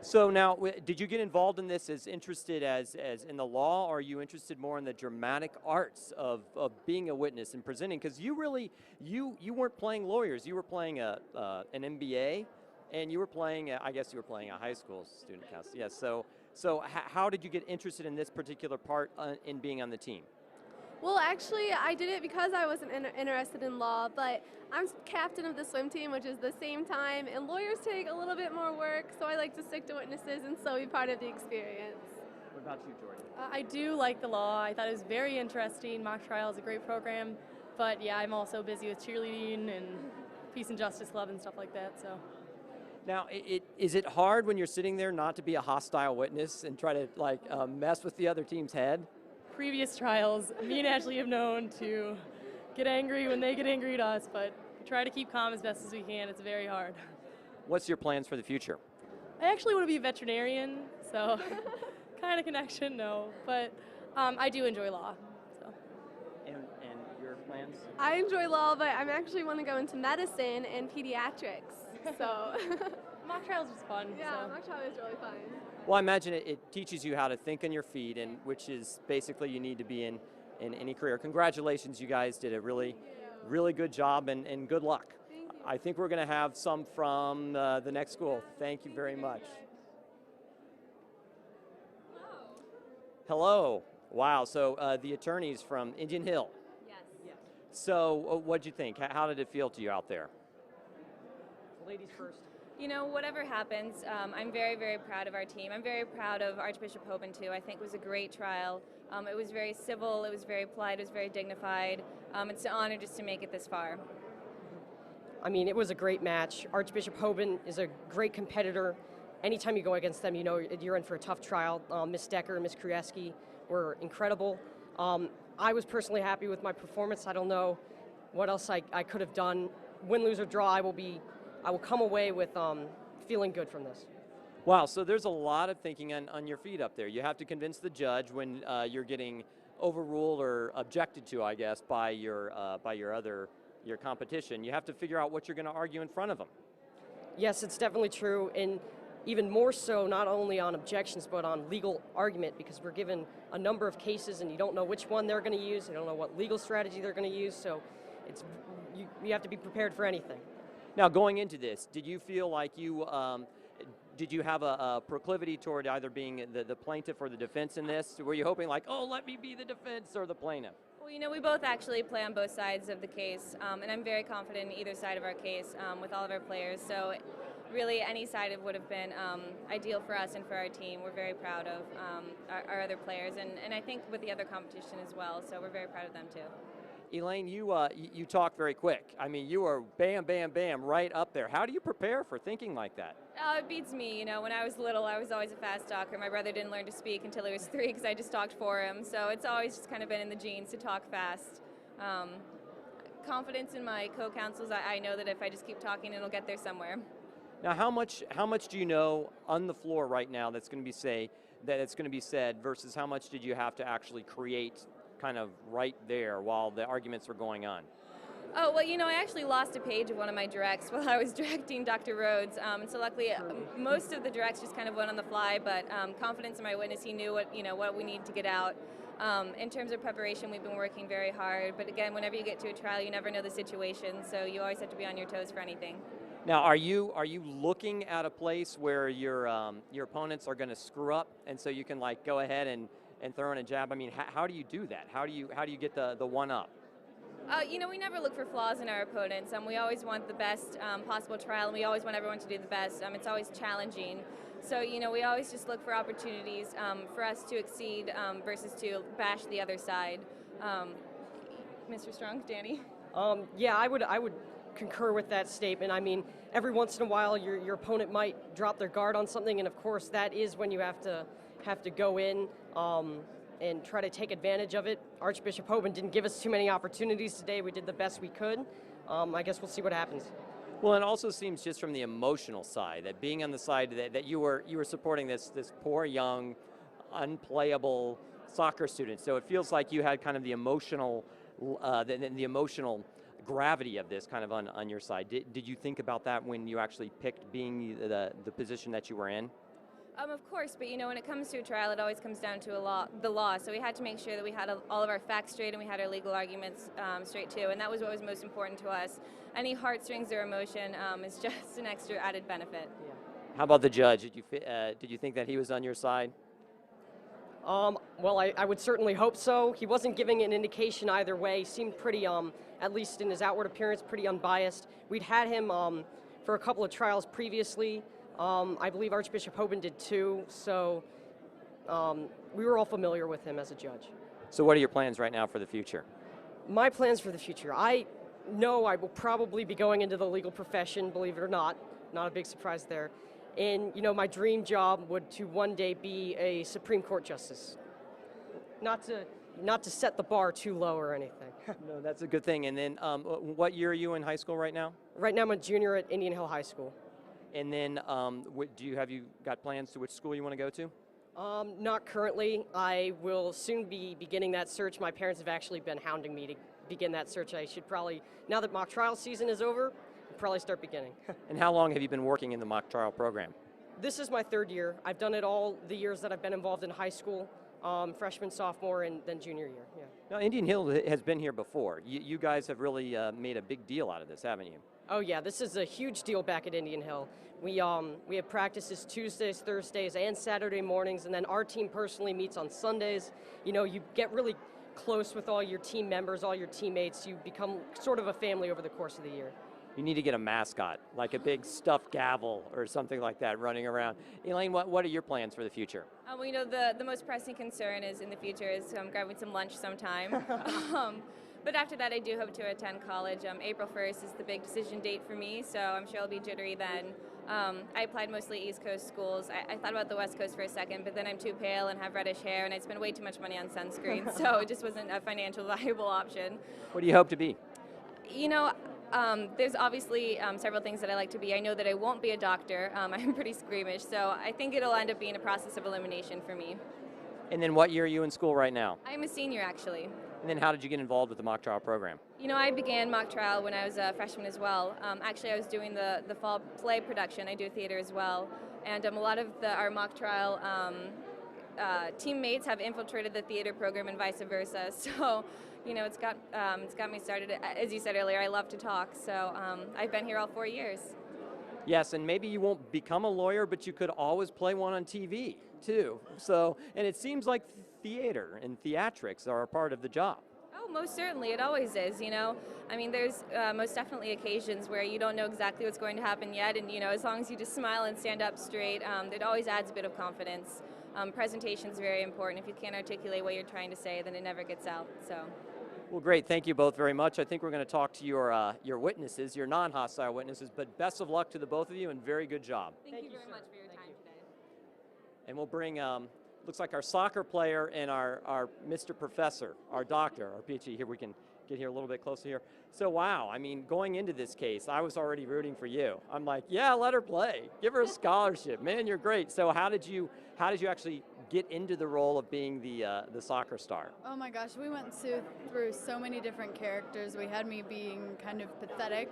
So now, did you get involved in this as interested as in the law, or are you interested more in the dramatic arts of being a witness and presenting? Because you really, you weren't playing lawyers. You were playing an MBA, and you were playing, I guess you were playing a high school student council. Yes, so how did you get interested in this particular part in being on the team? Well, actually, I did it because I wasn't interested in law, but I'm captain of the swim team, which is the same time, and lawyers take a little bit more work, so I like to stick to witnesses and so be part of the experience. What about you, Jordan? I do like the law. I thought it was very interesting. Mock trial is a great program, but yeah, I'm also busy with cheerleading and Peace and Justice Club and stuff like that, so. Now, is it hard when you're sitting there not to be a hostile witness and try to mess with the other team's head? Previous trials, me and Ashley have known to get angry when they get angry at us, but we try to keep calm as best as we can. It's very hard. What's your plans for the future? I actually want to be a veterinarian, so kind of connection, no. But I do enjoy law. So. And your plans? I enjoy law, but I'm actually want to go into medicine and pediatrics. So Mock trials is fun. yeah, so. mock trial is really fun. Well, I imagine it teaches you how to think on your feet, and which is basically you need to be in any career. Congratulations, you guys did a really good job, and good luck. I think we're going to have some from the next school. Thank you very much. Hello. Wow, so the attorneys from Indian Hill. Yes. So what'd you think? How did it feel to you out there? Ladies first. You know, whatever happens, I'm very, very proud of our team. I'm very proud of Archbishop Hoban, too. I think it was a great trial. It was very civil, it was very polite, it was very dignified. It's an honor just to make it this far. I mean, it was a great match. Archbishop Hoban is a great competitor. Anytime you go against them, you know you're in for a tough trial. Ms. Decker and Ms. Krajewski were incredible. I was personally happy with my performance. I don't know what else I could have done. Win, lose, or draw, I will come away with feeling good from this. Wow, so there's a lot of thinking on your feet up there. You have to convince the judge when you're getting overruled or objected to, I guess, by your competition. You have to figure out what you're going to argue in front of them. Yes, it's definitely true, and even more so not only on objections but on legal argument, because we're given a number of cases and you don't know which one they're going to use, you don't know what legal strategy they're going to use, so you have to be prepared for anything. Now, going into this, did you feel like did you have a proclivity toward either being the plaintiff or the defense in this? Were you hoping like, oh, let me be the defense or the plaintiff? Well, you know, we both actually play on both sides of the case, and I'm very confident in either side of our case with all of our players. So really, any side would have been ideal for us and for our team. We're very proud of our other players, and I think with the other competition as well, so we're very proud of them too. Elaine, you talk very quick. I mean, you are bam, bam, bam, right up there. How do you prepare for thinking like that? It beats me. You know, when I was little, I was always a fast talker. My brother didn't learn to speak until he was 3 because I just talked for him. So it's always just kind of been in the genes to talk fast. Confidence in my co-counsels. I know that if I just keep talking, it'll get there somewhere. Now, how much do you know on the floor right now that's going to be said versus how much did you have to actually create kind of right there while the arguments were going on? Oh, well, you know, I actually lost a page of one of my directs while I was directing Dr. Rhodes, and so luckily most of the directs just kind of went on the fly, but confidence in my witness, he knew what we needed to get out. In terms of preparation, we've been working very hard, but again, whenever you get to a trial, you never know the situation, so you always have to be on your toes for anything. Now, are you looking at a place where your opponents are going to screw up, and so you can like go ahead and throw in a jab? I mean, how do you do that? How do you get the one up? You know, we never look for flaws in our opponents. We always want the best possible trial, and we always want everyone to do the best. It's always challenging. So, you know, we always just look for opportunities for us to exceed versus to bash the other side. Mr. Strong, Danny? Yeah, I would concur with that statement. I mean, every once in a while your opponent might drop their guard on something, and of course that is when you have to go in and try to take advantage of it. Archbishop Hoban didn't give us too many opportunities today. We did the best we could. I guess we'll see what happens. Well, it also seems just from the emotional side, that being on the side that you were supporting this poor young, unplayable soccer student. So it feels like you had kind of the emotional gravity of this kind of on your side. Did you think about that when you actually picked being the position that you were in? Of course, but you know, when it comes to a trial, it always comes down to the law. So we had to make sure that we had all of our facts straight and we had our legal arguments straight too, and that was what was most important to us. Any heartstrings or emotion is just an extra added benefit. Yeah. How about the judge? Did you think that he was on your side? Well, I would certainly hope so. He wasn't giving an indication either way. He seemed pretty, at least in his outward appearance, pretty unbiased. We'd had him for a couple of trials previously. I believe Archbishop Hoban did too, so we were all familiar with him as a judge. So what are your plans right now for the future? My plans for the future. I know I will probably be going into the legal profession, believe it or not. Not a big surprise there. And, you know, my dream job would to one day be a Supreme Court justice. Not to set the bar too low or anything. No, that's a good thing. And then what year are you in high school right now? Right now I'm a junior at Indian Hill High School. And then have you got plans to which school you want to go to? Not currently. I will soon be beginning that search. My parents have actually been hounding me to begin that search. I should probably, now that mock trial season is over, probably start beginning. And how long have you been working in the mock trial program? This is my third year. I've done it all the years that I've been involved in high school, freshman, sophomore, and then junior year. Yeah. Now, Indian Hill has been here before. You guys have really made a big deal out of this, haven't you? Oh yeah, this is a huge deal back at Indian Hill. We have practices Tuesdays, Thursdays, and Saturday mornings, and then our team personally meets on Sundays. You know, you get really close with all your team members, all your teammates. You become sort of a family over the course of the year. You need to get a mascot, like a big stuffed gavel or something like that running around. Elaine, what are your plans for the future? Well, you know, the most pressing concern is in the future is grabbing some lunch sometime. But after that, I do hope to attend college. April 1st is the big decision date for me, so I'm sure I'll be jittery then. I applied mostly East Coast schools. I thought about the West Coast for a second, but then I'm too pale and have reddish hair, and I'd spend way too much money on sunscreen, so it just wasn't a financial viable option. What do you hope to be? You know, there's obviously several things that I like to be. I know that I won't be a doctor. I'm pretty squeamish, so I think it'll end up being a process of elimination for me. And then what year are you in school right now? I'm a senior, actually. And then how did you get involved with the mock trial program? You know, I began mock trial when I was a freshman as well. Actually, I was doing the fall play production. I do theater as well. And a lot of our mock trial teammates have infiltrated the theater program and vice versa. So, you know, it's got me started. As you said earlier, I love to talk. So I've been here all 4 years. Yes, and maybe you won't become a lawyer, but you could always play one on TV, too. So, and it seems like theater and theatrics are a part of the job. Oh, most certainly. It always is, you know. I mean, there's most definitely occasions where you don't know exactly what's going to happen yet, and, you know, as long as you just smile and stand up straight, it always adds a bit of confidence. Presentation is very important. If you can't articulate what you're trying to say, then it never gets out, so. Well, great. Thank you both very much. I think we're going to talk to your witnesses, your non-hostile witnesses, but best of luck to the both of you, and very good job. Thank you very much for your time today. And we'll bring, looks like our soccer player and our Mr. Professor, our doctor, our PhD. Here, we can get here a little bit closer here. So, wow, I mean, going into this case, I was already rooting for you. I'm like, yeah, let her play. Give her a scholarship. Man, you're great. So how did you actually get into the role of being the soccer star? Oh my gosh, we went through so many different characters. We had me being kind of pathetic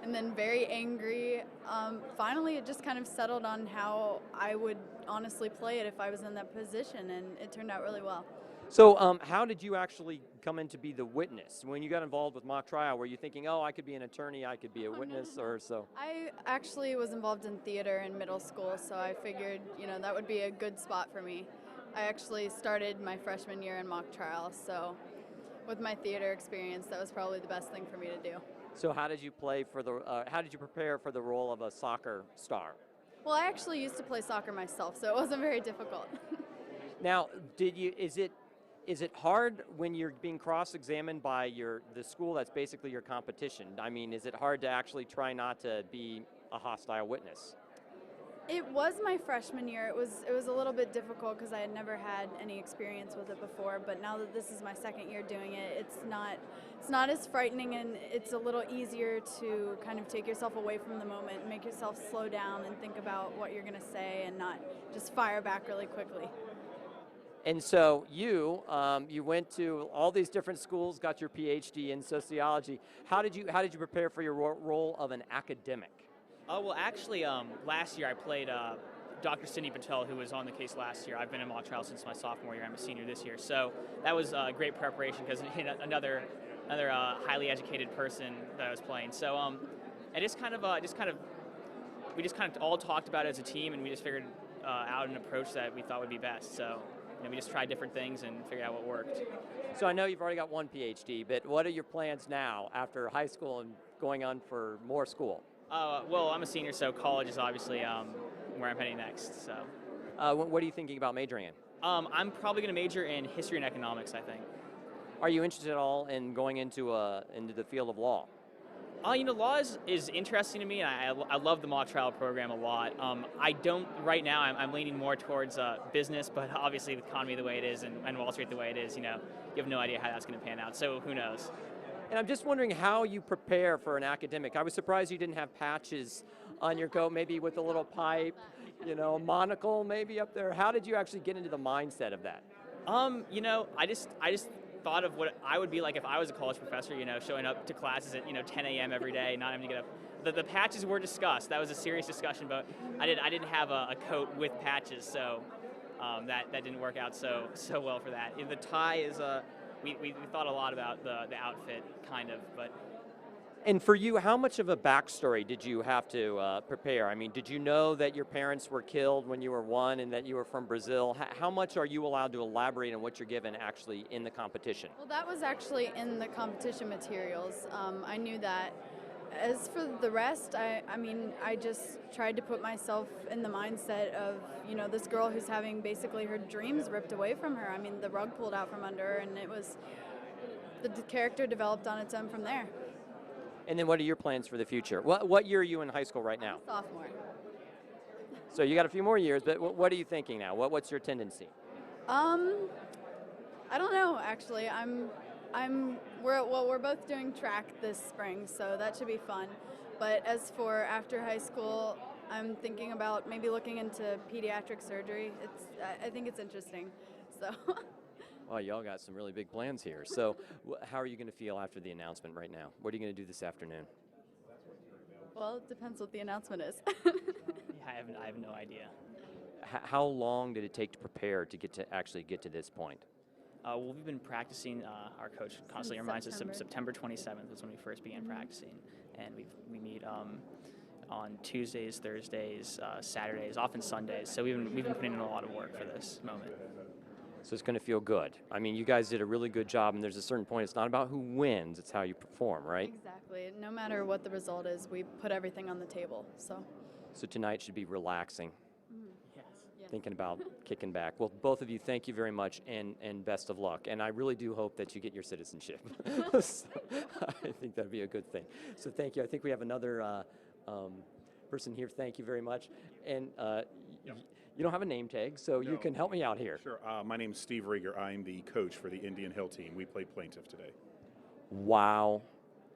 and then very angry. Finally, it just kind of settled on how I would honestly play it if I was in that position, and it turned out really well. So how did you actually come in to be the witness? When you got involved with mock trial, were you thinking, oh, I could be an attorney, I could be a witness, or so? I actually was involved in theater in middle school, so I figured, you know, that would be a good spot for me. I actually started my freshman year in mock trial, so with my theater experience, that was probably the best thing for me to do. So how did you play for how did you prepare for the role of a soccer star? Well, I actually used to play soccer myself, so it wasn't very difficult. Now, is it hard when you're being cross-examined by the school that's basically your competition? I mean, is it hard to actually try not to be a hostile witness? It was my freshman year. It was a little bit difficult because I had never had any experience with it before, but now that this is my second year doing it, it's not as frightening, and it's a little easier to kind of take yourself away from the moment and make yourself slow down and think about what you're going to say and not just fire back really quickly. And so you went to all these different schools, got your PhD in sociology. How did you prepare for your role of an academic? Well, actually, last year I played Dr. Cindy Patel, who was on the case last year. I've been in mock trial since my sophomore year. I'm a senior this year, so that was great preparation because another highly educated person that I was playing. So we just kind of all talked about it as a team, and we just figured out an approach that we thought would be best. So. We just tried different things and figured out what worked. So I know you've already got one PhD, but what are your plans now after high school and going on for more school? Well, I'm a senior, so college is obviously where I'm heading next. So, what are you thinking about majoring in? I'm probably going to major in history and economics, I think. Are you interested at all in going into the field of law? Law is interesting to me. I love the mock trial program a lot. I don't, right now, I'm leaning more towards business, but obviously the economy the way it is and Wall Street the way it is, you have no idea how that's going to pan out. So who knows? And I'm just wondering how you prepare for an academic. I was surprised you didn't have patches on your coat, maybe with a little pipe, you know, monocle maybe up there. How did you actually get into the mindset of that? You know, I just thought of what I would be like if I was a college professor, you know, showing up to classes at, 10 a.m. every day, not having to get up. The patches were discussed. That was a serious discussion, but I didn't have a coat with patches, so that didn't work out so well for that. The tie is we thought a lot about the outfit, kind of, but. And for you, how much of a backstory did you have to prepare? I mean, did you know that your parents were killed when you were 1 and that you were from Brazil? How much are you allowed to elaborate on what you're given actually in the competition? Well, that was actually in the competition materials. I knew that. As for the rest, I mean, I just tried to put myself in the mindset of, this girl who's having basically her dreams ripped away from her. I mean, the rug pulled out from under her, and the character developed on its own from there. And then what are your plans for the future? What year are you in high school right now? Sophomore. So you got a few more years, but what are you thinking now? What's your tendency? I don't know, actually. We're both doing track this spring, so that should be fun. But as for after high school, I'm thinking about maybe looking into pediatric surgery. I think it's interesting. So. Well, y'all got some really big plans here. So how are you going to feel after the announcement right now? What are you going to do this afternoon? Well, it depends what the announcement is. I have no idea. How long did it take to prepare to actually get to this point? Well, we've been practicing. Our coach constantly reminds us September 27th was when we first began practicing, and we meet on Tuesdays, Thursdays, Saturdays, often Sundays. So we've been putting in a lot of work for this moment. So it's going to feel good. I mean, you guys did a really good job, and there's a certain point. It's not about who wins; it's how you perform, right? Exactly. No matter what the result is, we put everything on the table. So tonight should be relaxing. Yes. Thinking about kicking back. Well, both of you, thank you very much, and best of luck. And I really do hope that you get your citizenship. So, I think that'd be a good thing. So thank you. I think we have another person here. Thank you very much. And you don't have a name tag, so you can help me out here. Sure. My name's Steve Regan. I'm the coach for the Indian Hill team. We play Plaintiff today. Wow.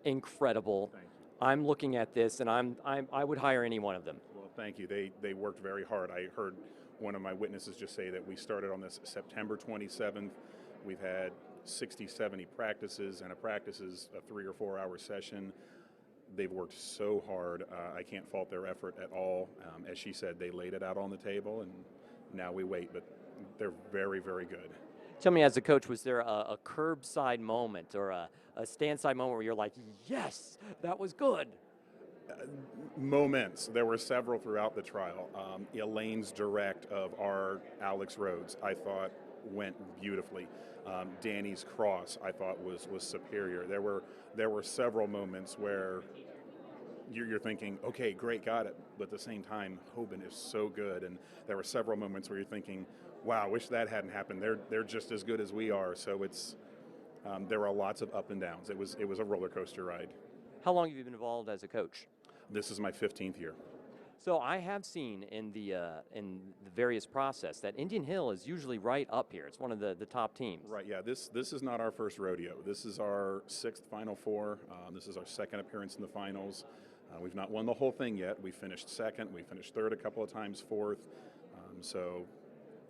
Incredible. I'm looking at this, and I would hire any one of them. Well, thank you. They worked very hard. I heard one of my witnesses just say that we started on this September 27th. We've had 60, 70 practices, and a practice is a 3 or 4 hour session. They've worked so hard. I can't fault their effort at all. As she said, they laid it out on the table, and now we wait, but they're very, very good. Tell me, as a coach, was there a curbside moment or a stand-side moment where you're like, yes, that was good? Moments. There were several throughout the trial. Elaine's direct of our Alex Rhodes, I thought, went beautifully. Danny's cross, I thought, was superior. There were several moments where you're thinking, okay, great, got it. But at the same time, Hoban is so good. And there were several moments where you're thinking, wow, wish that hadn't happened. They're just as good as we are. So there were lots of up and downs. It was a roller coaster ride. How long have you been involved as a coach? This is my 15th year. So I have seen in the various process that Indian Hill is usually right up here. It's one of the top teams. Right, yeah. This is not our first rodeo. This is our 6th Final Four. This is our 2nd appearance in the finals. We've not won the whole thing yet. We finished 2nd. We finished 3rd a couple of times, 4th. So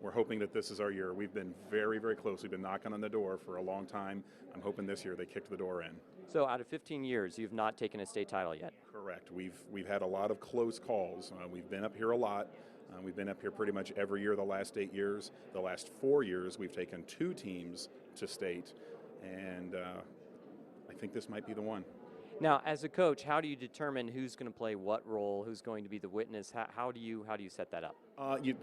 we're hoping that this is our year. We've been very, very close. We've been knocking on the door for a long time. I'm hoping this year they kicked the door in. So out of 15 years, you've not taken a state title yet? Correct. We've had a lot of close calls. We've been up here a lot. We've been up here pretty much every year the last 8 years. The last 4 years, we've taken 2 teams to state, and I think this might be the one. Now, as a coach, how do you determine who's going to play what role, who's going to be the witness? How do you set that up?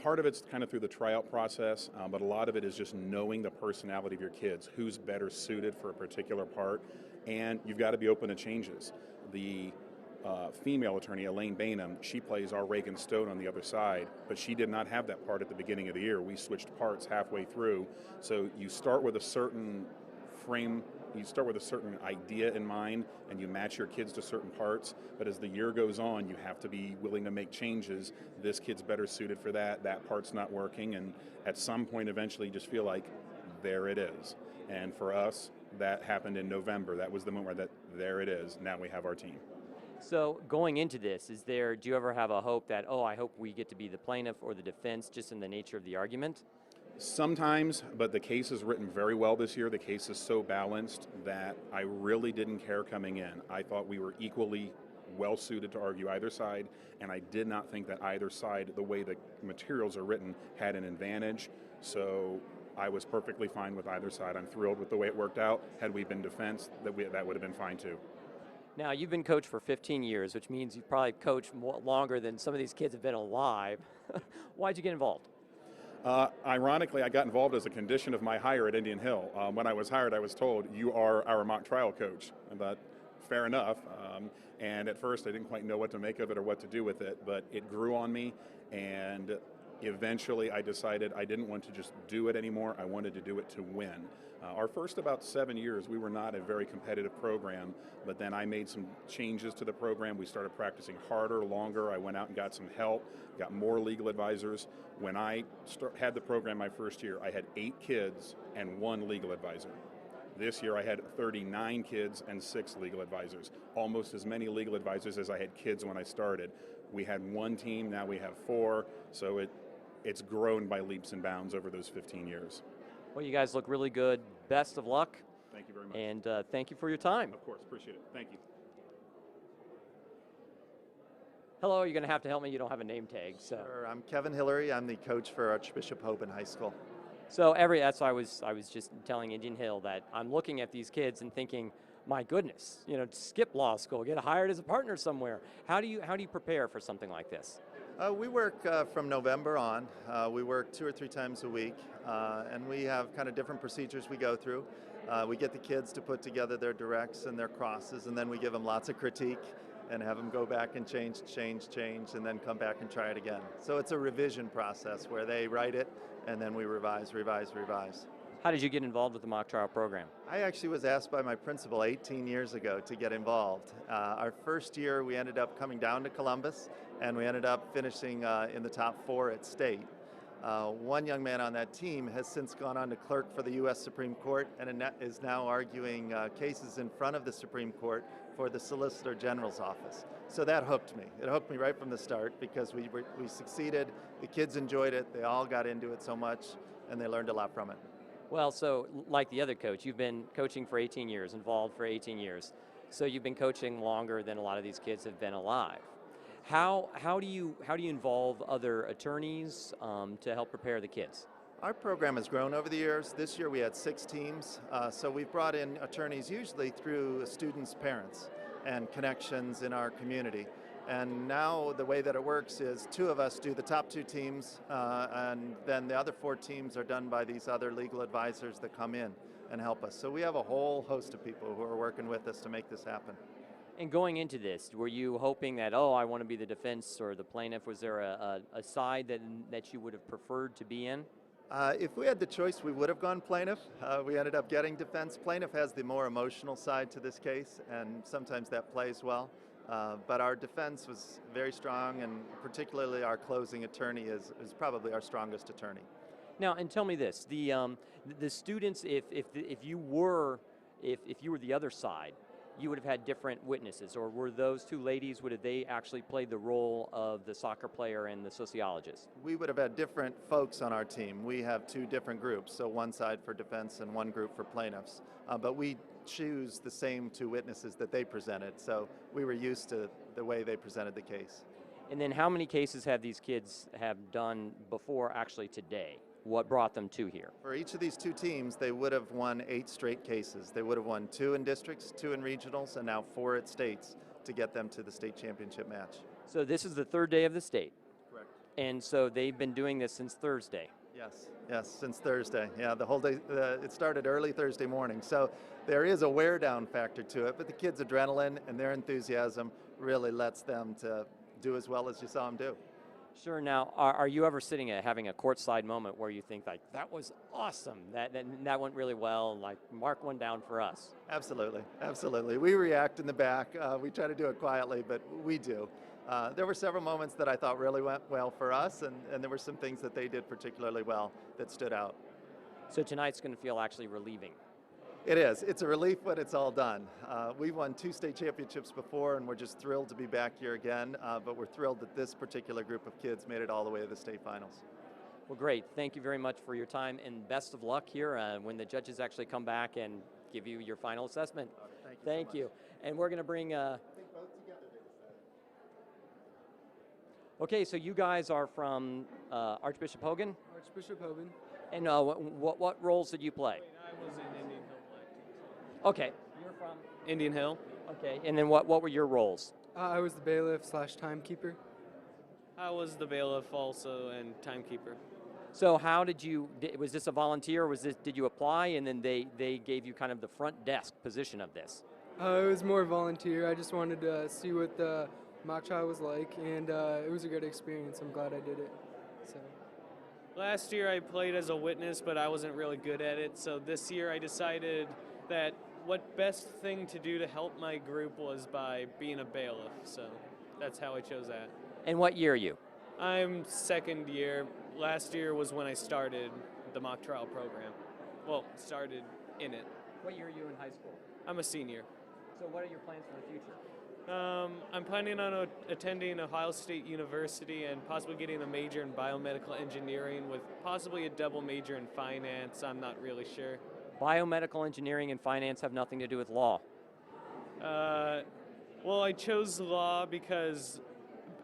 Part of it's kind of through the tryout process, but a lot of it is just knowing the personality of your kids, who's better suited for a particular part, and you've got to be open to changes. The female attorney, Elaine Bainham, she plays our Regan Stone on the other side, but she did not have that part at the beginning of the year. We switched parts halfway through, so you start with a certain frame. You start with a certain idea in mind, and you match your kids to certain parts, but as the year goes on, you have to be willing to make changes. This kid's better suited for that part's not working, and at some point eventually you just feel like, there it is. And for us, that happened in November. That was the moment where there it is. Now we have our team. So going into this, do you ever have a hope that, oh, I hope we get to be the plaintiff or the defense just in the nature of the argument? Sometimes, but the case is written very well this year. The case is so balanced that I really didn't care coming in. I thought we were equally well suited to argue either side, and I did not think that either side, the way the materials are written, had an advantage. So I was perfectly fine with either side. I'm thrilled with the way it worked out. Had we been defense, that would have been fine too. Now, you've been coach for 15 years, which means you've probably coached longer than some of these kids have been alive. Why'd you get involved? Ironically, I got involved as a condition of my hire at Indian Hill. When I was hired, I was told, you are our mock trial coach. I thought, fair enough. And at first, I didn't quite know what to make of it or what to do with it, but it grew on me, and eventually I decided I didn't want to just do it anymore. I wanted to do it to win. Our first about 7 years, we were not a very competitive program, but then I made some changes to the program. We started practicing harder, longer. I went out and got some help, got more legal advisors. When I had the program my first year, I had 8 kids and 1 legal advisor. This year I had 39 kids and 6 legal advisors, almost as many legal advisors as I had kids when I started. We had 1 team, now we have 4, so it's grown by leaps and bounds over those 15 years. Well, you guys look really good. Best of luck. Thank you very much. And thank you for your time. Of course, appreciate it. Thank you. Hello, you're going to have to help me. You don't have a name tag. So. Sure, I'm Kevin Hillary. I'm the coach for Archbishop Hoban High School. So that's why I was just telling Indian Hill that I'm looking at these kids and thinking, my goodness, skip law school, get hired as a partner somewhere. How do you prepare for something like this? We work from November on. We work 2 or 3 times a week, and we have kind of different procedures we go through. We get the kids to put together their directs and their crosses, and then we give them lots of critique and have them go back and change, and then come back and try it again. So it's a revision process where they write it, and then we revise. How did you get involved with the mock trial program? I actually was asked by my principal 18 years ago to get involved. Our first year, we ended up coming down to Columbus, and we ended up finishing in the top 4 at state. One young man on that team has since gone on to clerk for the U.S. Supreme Court and is now arguing cases in front of the Supreme Court for the Solicitor General's office. So that hooked me. It hooked me right from the start because we succeeded, the kids enjoyed it, they all got into it so much, and they learned a lot from it. Well, so like the other coach, you've been coaching for 18 years, involved for 18 years. So you've been coaching longer than a lot of these kids have been alive. How do you involve other attorneys to help prepare the kids? Our program has grown over the years. This year we had 6 teams, so we've brought in attorneys usually through students' parents and connections in our community. And now the way that it works is 2 of us do the top 2 teams, and then the other 4 teams are done by these other legal advisors that come in and help us. So we have a whole host of people who are working with us to make this happen. And going into this, were you hoping that, oh, I want to be the defense or the plaintiff? Was there a side that you would have preferred to be in? If we had the choice, we would have gone plaintiff. We ended up getting defense. Plaintiff has the more emotional side to this case, and sometimes that plays well. But our defense was very strong, and particularly our closing attorney is probably our strongest attorney. Now, and tell me this: the students, if you were the other side, you would have had different witnesses, or were those 2 ladies, would have they actually played the role of the soccer player and the sociologist? We would have had different folks on our team. We have 2 different groups, so one side for defense and one group for plaintiffs. But we choose the same 2 witnesses that they presented, so we were used to the way they presented the case. And then how many cases have these kids have done before actually today? What brought them to here? For each of these 2 teams, they would have won 8 straight cases. They would have won 2 in districts, 2 in regionals, and now 4 at states to get them to the state championship match. So this is the 3rd day of the state? Correct. And so they've been doing this since Thursday? Yes, since Thursday. Yeah, the whole day, it started early Thursday morning. So there is a wear down factor to it, but the kids' adrenaline and their enthusiasm really lets them to do as well as you saw them do. Sure. Now, are you ever sitting having a courtside moment where you think, like, that was awesome, that went really well, and like, mark one down for us? Absolutely. We react in the back. We try to do it quietly, but we do. There were several moments that I thought really went well for us, and there were some things that they did particularly well that stood out. So tonight's going to feel actually relieving? It is. It's a relief when it's all done. We've won 2 state championships before, and we're just thrilled to be back here again, but we're thrilled that this particular group of kids made it all the way to the state finals. Well, great. Thank you very much for your time, and best of luck here when the judges actually come back and give you your final assessment. Thank you. And we're going to bring... Okay, so you guys are from Archbishop Hogan? Archbishop Hoban. And what roles did you play? I was in Indian Hill Black team. Okay. You're from? Indian Hill. Okay, and then what were your roles? I was the bailiff / timekeeper. I was the bailiff also and timekeeper. So how did you, was this a volunteer, or did you apply and then they gave you kind of the front desk position of this? It was more volunteer. I just wanted to see what the mock trial was like, and it was a good experience. I'm glad I did it. So. Last year I played as a witness, but I wasn't really good at it. So this year I decided that what best thing to do to help my group was by being a bailiff. So that's how I chose that. And what year are you? I'm second year. Last year was when I started the mock trial program. Well, started in it. What year are you in high school? I'm a senior. So what are your plans for the future? I'm planning on attending Ohio State University and possibly getting a major in biomedical engineering with possibly a double major in finance. I'm not really sure. Biomedical engineering and finance have nothing to do with law. Well, I chose law because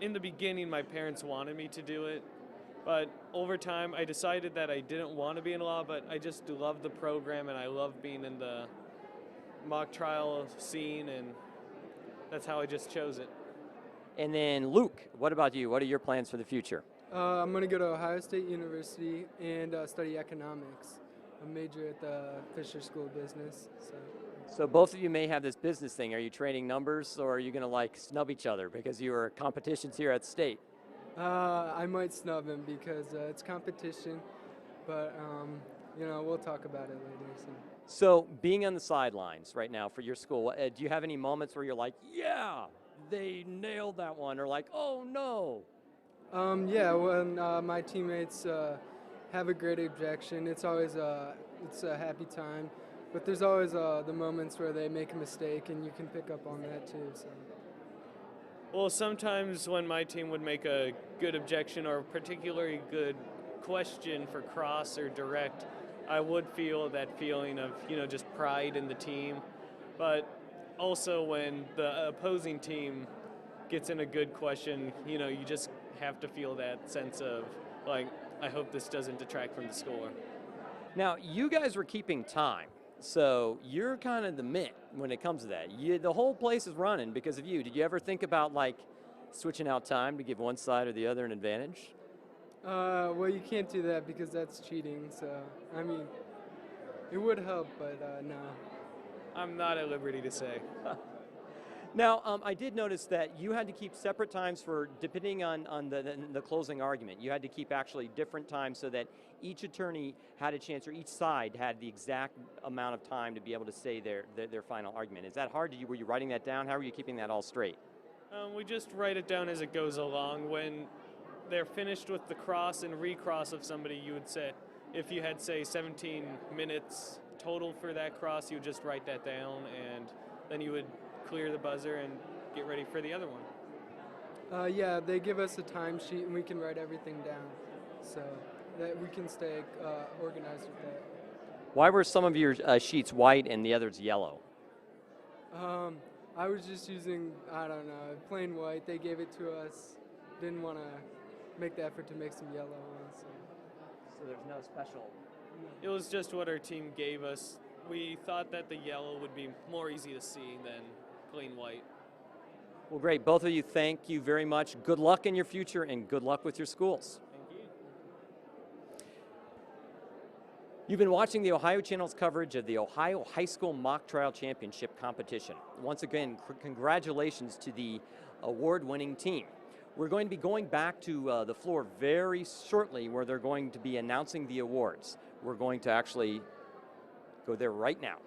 in the beginning my parents wanted me to do it, but over time I decided that I didn't want to be in law, but I just love the program and I love being in the mock trial scene, and that's how I just chose it. And then Luke, what about you? What are your plans for the future? I'm going to go to Ohio State University and study economics. A major at the Fisher School of Business. So both of you may have this business thing. Are you trading numbers, or are you going to like snub each other because you were competitions here at state? I might snub him because it's competition, but you know, we'll talk about it later. So being on the sidelines right now for your school, do you have any moments where you're like, yeah, they nailed that one, or like, oh no? Yeah, when my teammates have a great objection, it's always it's a happy time. But there's always the moments where they make a mistake, and you can pick up on that too. So. Well, sometimes when my team would make a good objection or a particularly good question for cross or direct, I would feel that feeling of, you know, just pride in the team. But also when the opposing team gets in a good question, you know, you just have to feel that sense of, like, I hope this doesn't detract from the score. Now, you guys were keeping time, so you're kind of the mint when it comes to that. The whole place is running because of you. Did you ever think about, like, switching out time to give one side or the other an advantage? Well, you can't do that because that's cheating, so, I mean, it would help, but no. I'm not at liberty to say. Now, I did notice that you had to keep separate times for, depending on the closing argument, you had to keep actually different times so that each attorney had a chance, or each side had the exact amount of time to be able to say their final argument. Is that hard? Were you writing that down? How were you keeping that all straight? We just write it down as it goes along. When they're finished with the cross and recross of somebody, you would say, if you had, say, 17 minutes total for that cross, you would just write that down, and then you would clear the buzzer and get ready for the other one. Yeah, they give us a timesheet and we can write everything down so that we can stay organized with that. Why were some of your sheets white and the others yellow? I was just using, I don't know, plain white. They gave it to us. Didn't want to make the effort to make some yellow ones. So there's no special? It was just what our team gave us. We thought that the yellow would be more easy to see than plain white. Well, great. Both of you, thank you very much. Good luck in your future and good luck with your schools. Thank you. You've been watching the Ohio Channel's coverage of the Ohio High School Mock Trial Championship competition. Once again, congratulations to the award-winning team. We're going to be going back to the floor very shortly where they're going to be announcing the awards. We're going to actually go there right now.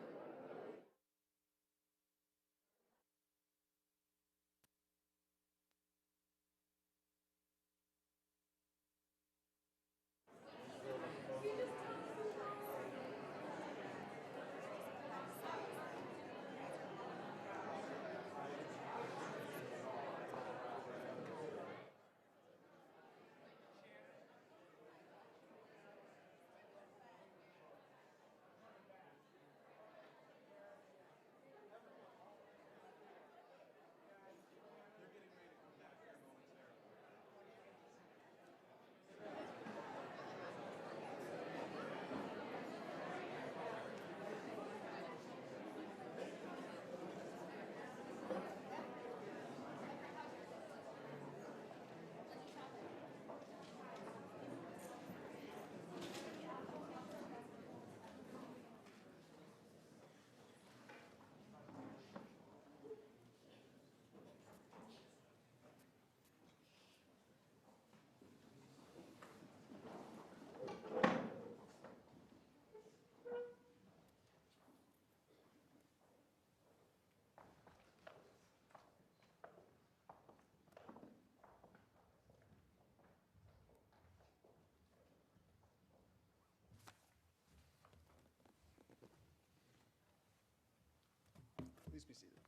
Please be seated.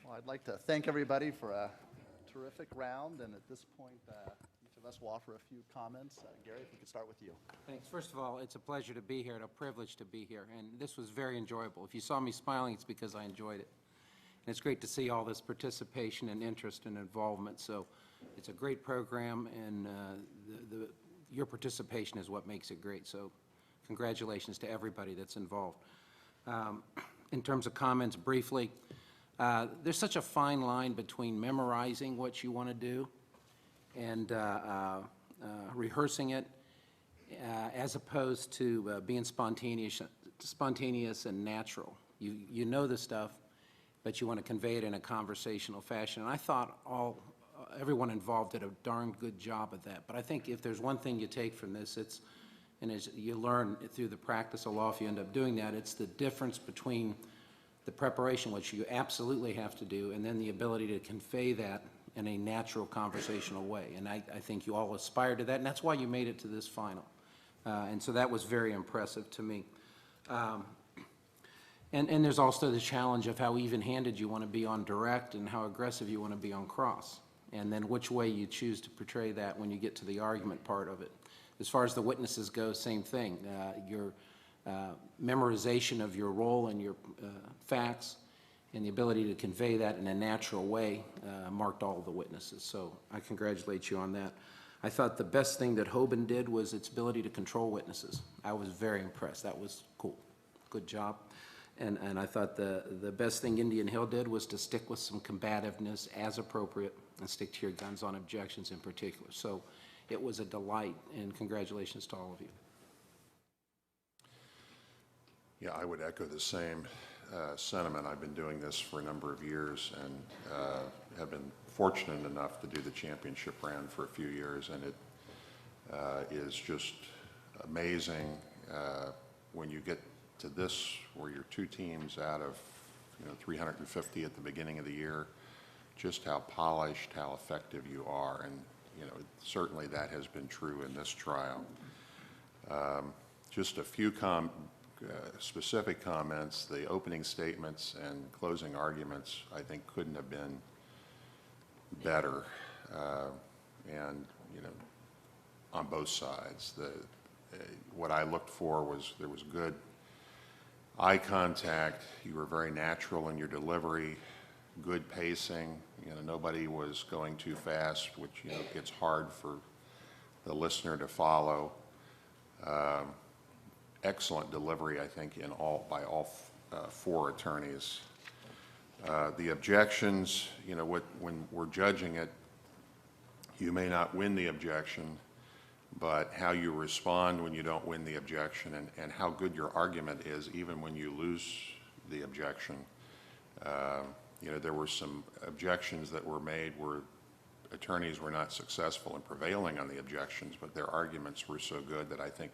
Well, I'd like to thank everybody for a terrific round, and at this point, each of us will offer a few comments. Gary, if we could start with you. Thanks. First of all, it's a pleasure to be here and a privilege to be here, and this was very enjoyable. If you saw me smiling, it's because I enjoyed it. And it's great to see all this participation and interest and involvement, so it's a great program, and your participation is what makes it great, so congratulations to everybody that's involved. In terms of comments, briefly, there's such a fine line between memorizing what you want to do and rehearsing it as opposed to being spontaneous and natural. You know the stuff, but you want to convey it in a conversational fashion. And I thought everyone involved did a darn good job of that. But I think if there's one thing you take from this, and as you learn through the practice of law, if you end up doing that, it's the difference between the preparation, which you absolutely have to do, and then the ability to convey that in a natural conversational way. And I think you all aspire to that, and that's why you made it to this final. And so that was very impressive to me. And there's also the challenge of how even-handed you want to be on direct and how aggressive you want to be on cross, and then which way you choose to portray that when you get to the argument part of it. As far as the witnesses go, same thing. Your memorization of your role and your facts and the ability to convey that in a natural way marked all of the witnesses. So I congratulate you on that. I thought the best thing that Hoban did was its ability to control witnesses. I was very impressed. That was cool. Good job. And I thought the best thing Indian Hill did was to stick with some combativeness as appropriate and stick to your guns on objections in particular. So it was a delight, and congratulations to all of you. Yeah, I would echo the same sentiment. I've been doing this for a number of years and have been fortunate enough to do the championship round for a few years, and it is just amazing when you get to this, where you're two teams out of 350 at the beginning of the year, just how polished, how effective you are, and certainly that has been true in this trial. Just a few specific comments. The opening statements and closing arguments, I think, couldn't have been better, and on both sides. What I looked for was there was good eye contact. You were very natural in your delivery, good pacing. Nobody was going too fast, which gets hard for the listener to follow. Excellent delivery, I think, by all four attorneys. The objections, when we're judging it, you may not win the objection, but how you respond when you don't win the objection and how good your argument is even when you lose the objection. There were some objections that were made where attorneys were not successful in prevailing on the objections, but their arguments were so good that I think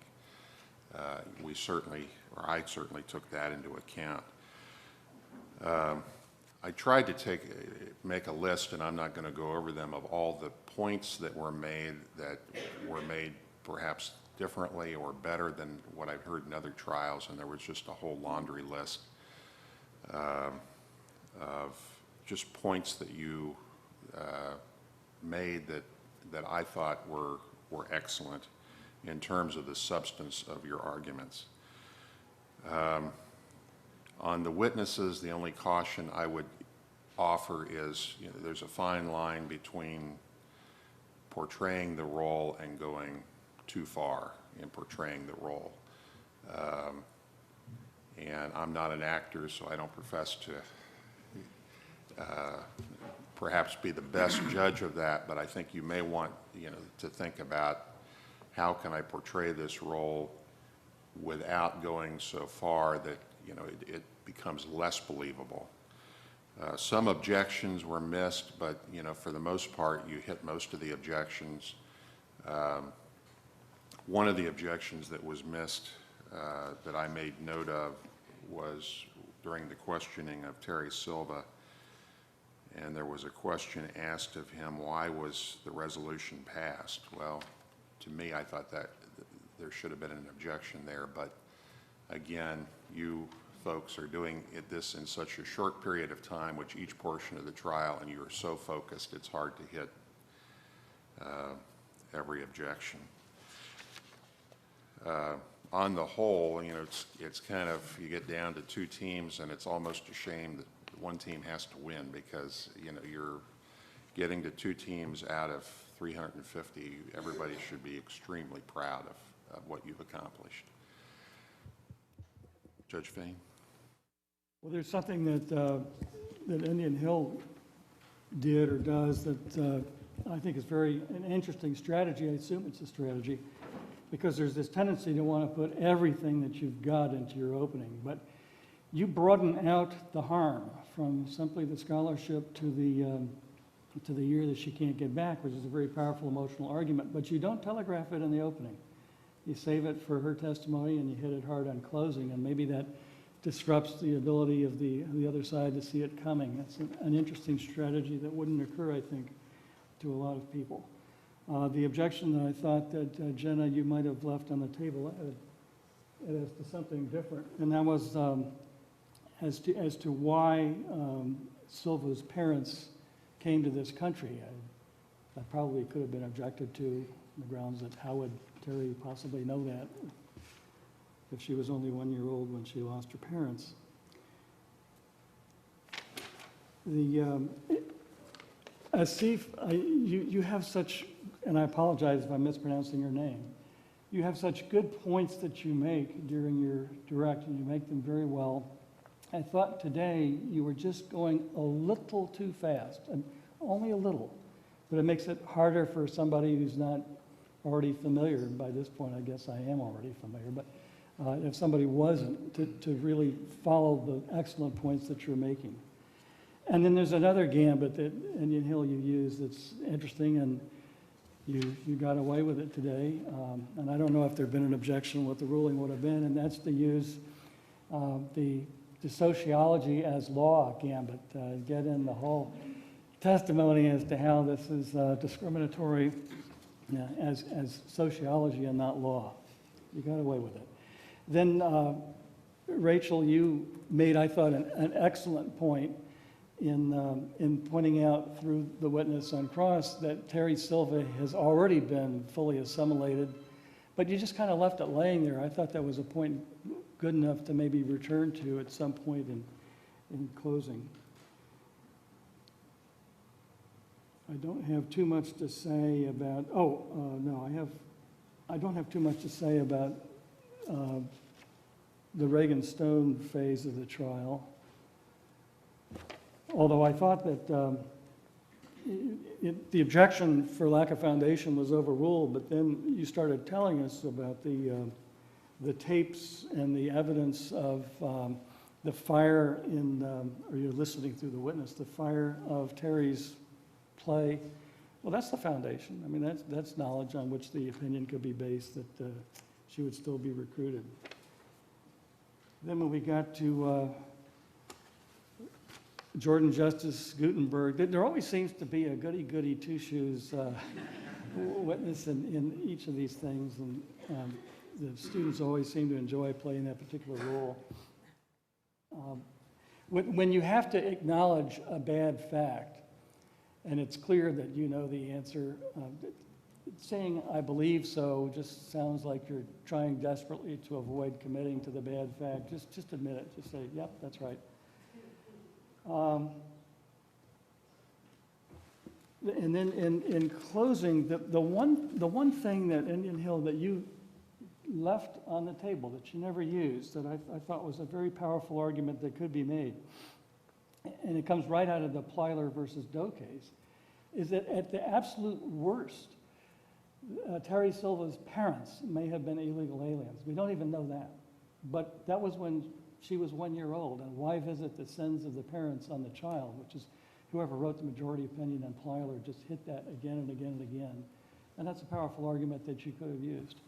I certainly took that into account. I tried to make a list, and I'm not going to go over them, of all the points that were made perhaps differently or better than what I've heard in other trials, and there was just a whole laundry list of just points that you made that I thought were excellent in terms of the substance of your arguments. On the witnesses, the only caution I would offer is there's a fine line between portraying the role and going too far in portraying the role. And I'm not an actor, so I don't profess to perhaps be the best judge of that, but I think you may want to think about how can I portray this role without going so far that it becomes less believable. Some objections were missed, but for the most part you hit most of the objections. One of the objections that was missed that I made note of was during the questioning of Terry Silva, and there was a question asked of him, why was the resolution passed? Well, to me, I thought that there should have been an objection there, but again, you folks are doing this in such a short period of time, which each portion of the trial, and you're so focused, it's hard to hit every objection. On the whole, you know, it's kind of, you get down to two teams, and it's almost a shame that one team has to win, because, you know, you're getting to two teams out of 350. Everybody should be extremely proud of what you've accomplished. Judge Fain? Well, there's something that Indian Hill did or does that I think is an interesting strategy. I assume it's a strategy, because there's this tendency to want to put everything that you've got into your opening. But you broaden out the harm from simply the scholarship to the year that she can't get back, which is a very powerful emotional argument. But you don't telegraph it in the opening. You save it for her testimony, and you hit it hard on closing, and maybe that disrupts the ability of the other side to see it coming. That's an interesting strategy that wouldn't occur, I think, to a lot of people. The objection that I thought that, Jenna, you might have left on the table as to something different, and that was as to why Silva's parents came to this country. That probably could have been objected to on the grounds that how would Terry possibly know that if she was only 1 year old when she lost her parents. Asif, you have such, and I apologize if I'm mispronouncing your name, you have such good points that you make during your direct, and you make them very well. I thought today you were just going a little too fast, and only a little, but it makes it harder for somebody who's not already familiar. By this point, I guess I am already familiar, but if somebody wasn't, to really follow the excellent points that you're making. And then there's another gambit that Indian Hill you use that's interesting, and you got away with it today. And I don't know if there'd been an objection, what the ruling would have been, and that's to use the sociology as law gambit, get in the whole testimony as to how this is discriminatory as sociology and not law. You got away with it. Then, Rachel, you made, I thought, an excellent point in pointing out through the witness on cross that Terry Silva has already been fully assimilated, but you just kind of left it laying there. I thought that was a point good enough to maybe return to at some point in closing. I don't have too much to say about, I don't have too much to say about the Regan Stone phase of the trial. Although I thought that the objection for lack of foundation was overruled, but then you started telling us about the tapes and the evidence of the fire or you're listening through the witness, the fire of Terry's play. Well, that's the foundation. I mean, that's knowledge on which the opinion could be based that she would still be recruited. Then when we got to Jordan Justice Guttenberg, there always seems to be a goody-goody two-shoes witness in each of these things, and the students always seem to enjoy playing that particular role. When you have to acknowledge a bad fact, and it's clear that you know the answer, saying "I believe so" just sounds like you're trying desperately to avoid committing to the bad fact. Just admit it. Just say, "Yep, that's right." And then in closing, the one thing that Indian Hill that you left on the table that you never used that I thought was a very powerful argument that could be made, and it comes right out of the Plyler versus Doe case, is that at the absolute worst, Terry Silva's parents may have been illegal aliens. We don't even know that. But that was when she was 1 year old, and why visit the sins of the parents on the child, which is whoever wrote the majority opinion on Plyler just hit that again and again and again. And that's a powerful argument that you could have used.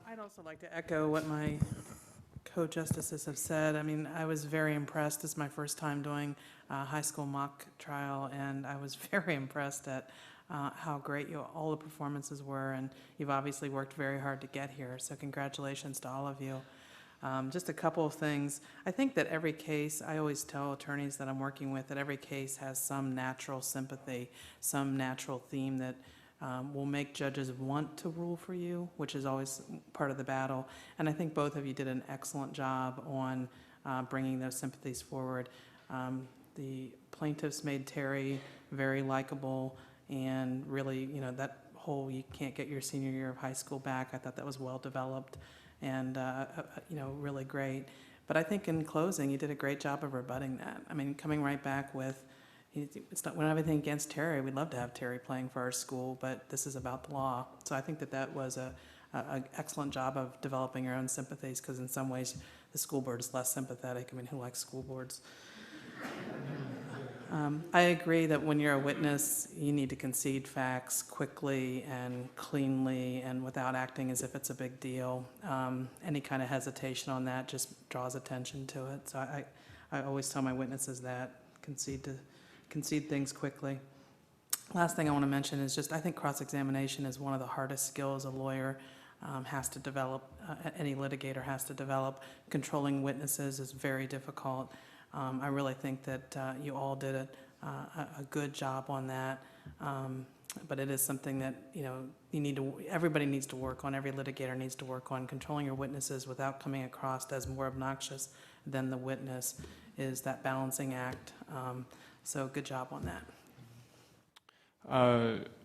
I'd also like to echo what my co-justices have said. I mean, I was very impressed. This is my first time doing a high school mock trial, and I was very impressed at how great all the performances were, and you've obviously worked very hard to get here, so congratulations to all of you. Just a couple of things. I think that every case, I always tell attorneys that I'm working with that every case has some natural sympathy, some natural theme that will make judges want to rule for you, which is always part of the battle. And I think both of you did an excellent job on bringing those sympathies forward. The plaintiffs made Terry very likable, and really, that whole you can't get your senior year of high school back, I thought that was well developed and really great. But I think in closing, you did a great job of rebutting that. I mean, coming right back with, we don't have anything against Terry. We'd love to have Terry playing for our school, but this is about the law. So I think that was an excellent job of developing your own sympathies, because in some ways the school board is less sympathetic. I mean, who likes school boards? I agree that when you're a witness, you need to concede facts quickly and cleanly and without acting as if it's a big deal. Any kind of hesitation on that just draws attention to it. So I always tell my witnesses that, concede things quickly. Last thing I want to mention is just I think cross-examination is one of the hardest skills a lawyer has to develop, any litigator has to develop. Controlling witnesses is very difficult. I really think that you all did a good job on that, but it is something that everybody needs to work on. Every litigator needs to work on. Controlling your witnesses without coming across as more obnoxious than the witness is that balancing act. So good job on that.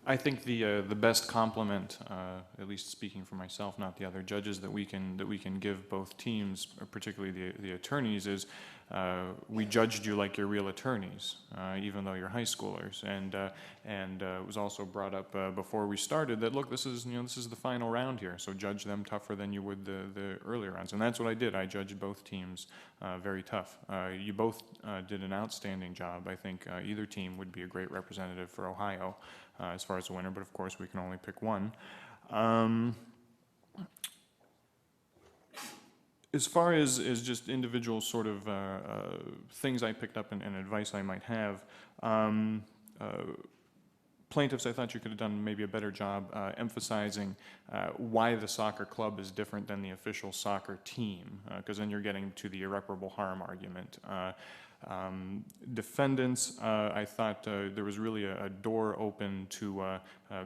I think the best compliment, at least speaking for myself, not the other judges, that we can give both teams, particularly the attorneys, is we judged you like you're real attorneys, even though you're high schoolers. And it was also brought up before we started that, look, this is the final round here, so judge them tougher than you would the earlier rounds. And that's what I did. I judged both teams very tough. You both did an outstanding job. I think either team would be a great representative for Ohio as far as the winner, but of course we can only pick one. As far as just individual sort of things I picked up and advice I might have, plaintiffs, I thought you could have done maybe a better job emphasizing why the soccer club is different than the official soccer team, because then you're getting to the irreparable harm argument. Defendants, I thought there was really a door open to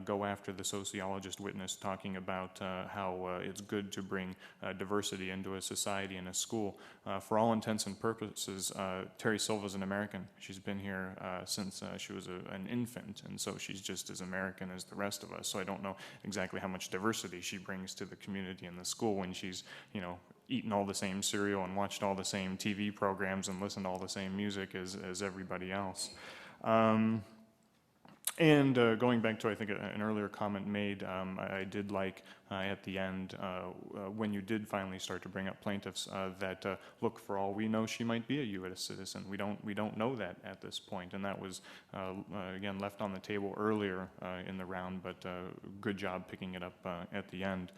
go after the sociologist witness talking about how it's good to bring diversity into a society and a school. For all intents and purposes, Terry Silva is an American. She's been here since she was an infant, and so she's just as American as the rest of us. So I don't know exactly how much diversity she brings to the community and the school when she's, eaten all the same cereal and watched all the same TV programs and listened to all the same music as everybody else. And going back to, I think, an earlier comment made, I did like at the end, when you did finally start to bring up plaintiffs, that, look, for all we know, she might be a U.S. citizen. We don't know that at this point, and that was, again, left on the table earlier in the round, but good job picking it up at the end.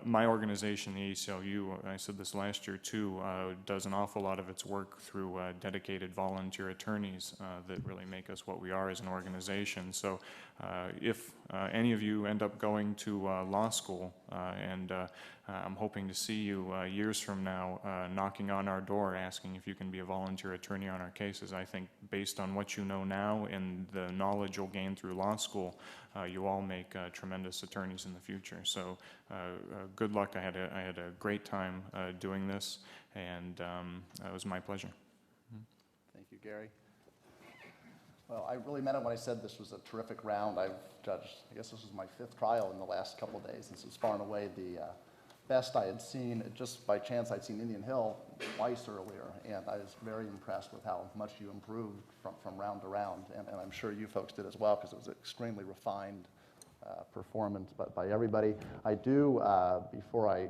My organization, the ACLU, I said this last year too, does an awful lot of its work through dedicated volunteer attorneys that really make us what we are as an organization. So if any of you end up going to law school, and I'm hoping to see you years from now knocking on our door asking if you can be a volunteer attorney on our cases, I think based on what you know now and the knowledge you'll gain through law school, you all make tremendous attorneys in the future. So good luck. I had a great time doing this, and it was my pleasure. Thank you, Gary. Well, I really meant it when I said this was a terrific round. I've judged, I guess this was my 5th trial in the last couple of days. This was far and away the best I had seen. Just by chance, I'd seen Indian Hill twice earlier, and I was very impressed with how much you improved from round to round, and I'm sure you folks did as well, because it was an extremely refined performance by everybody. I do, before I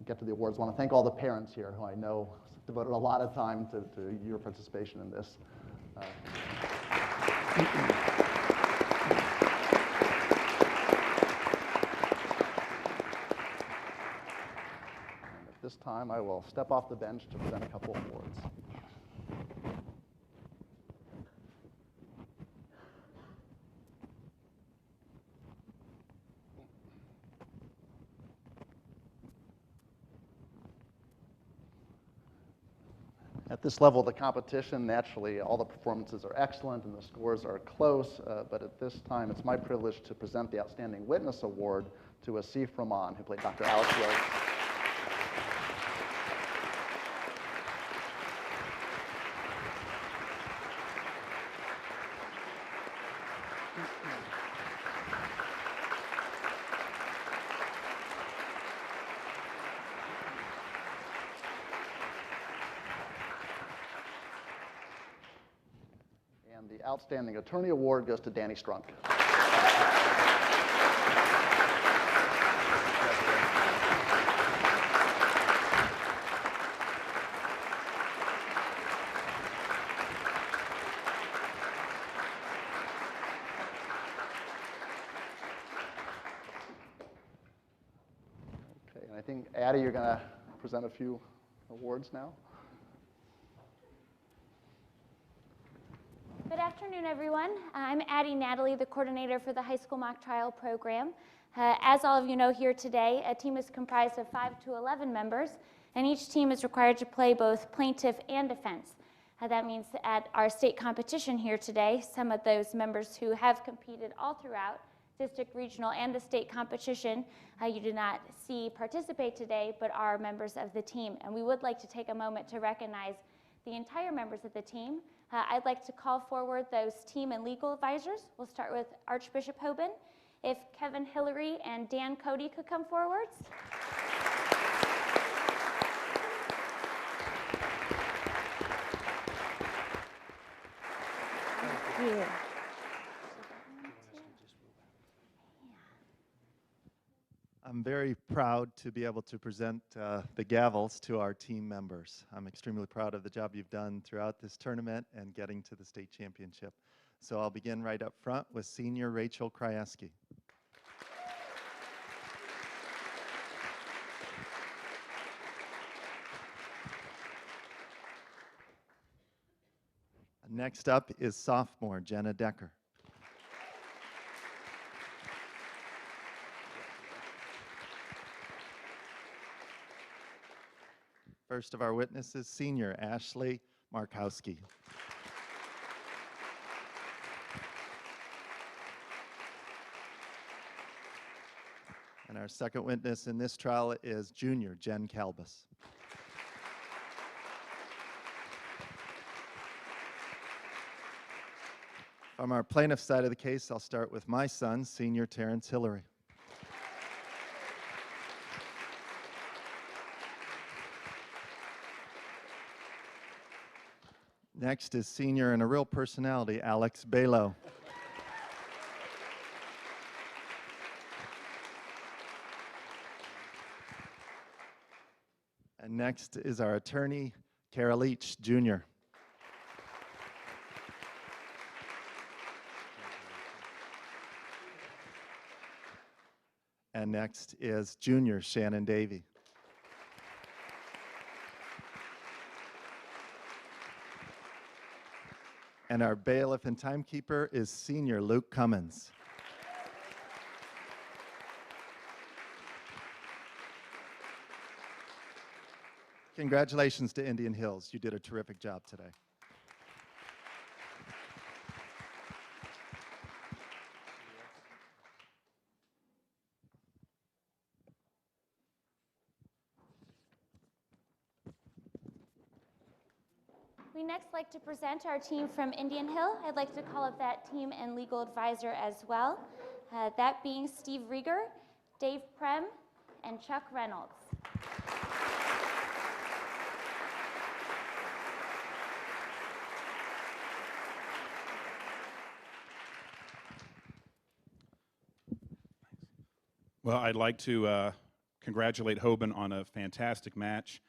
get to the awards, want to thank all the parents here who I know devoted a lot of time to your participation in this. At this time, I will step off the bench to present a couple of awards. At this level of the competition, naturally, all the performances are excellent and the scores are close, but at this time, it's my privilege to present the Outstanding Witness Award to Asif Rahman, who played Dr. Alex Rhodes. And the Outstanding Attorney Award goes to Danny Strunk. Okay, and I think, Addie, you're going to present a few awards now. Good afternoon, everyone. I'm Addie Natalie, the coordinator for the high school mock trial program. As all of you know here today, a team is comprised of 5 to 11 members, and each team is required to play both plaintiff and defense. That means that at our state competition here today, some of those members who have competed all throughout district, regional, and the state competition, you do not see participate today, but are members of the team. And we would like to take a moment to recognize the entire members of the team. I'd like to call forward those team and legal advisors. We'll start with Archbishop Hoban. If Kevin Hillary and Dan Cody could come forwards. Thank you. I'm very proud to be able to present the gavels to our team members. I'm extremely proud of the job you've done throughout this tournament and getting to the state championship. So I'll begin right up front with senior Rachel Krajewski. Next up is sophomore Jenna Decker. First of our witnesses, senior Ashley Markowski. And our second witness in this trial is junior Jen Kalbus. From our plaintiff side of the case, I'll start with my son, senior Terrence Hillary. Next is senior and a real personality, Alex Belo. And next is our attorney, Kara Leach, Jr. And next is junior Shannon Davey. And our bailiff and timekeeper is senior Luke Cummins. Congratulations to Indian Hills. You did a terrific job today. We next like to present our team from Indian Hill. I'd like to call up that team and legal advisor as well. That being Steve Rieger, Dave Prem, and Chuck Reynolds. Well, I'd like to congratulate Hoban on a fantastic match.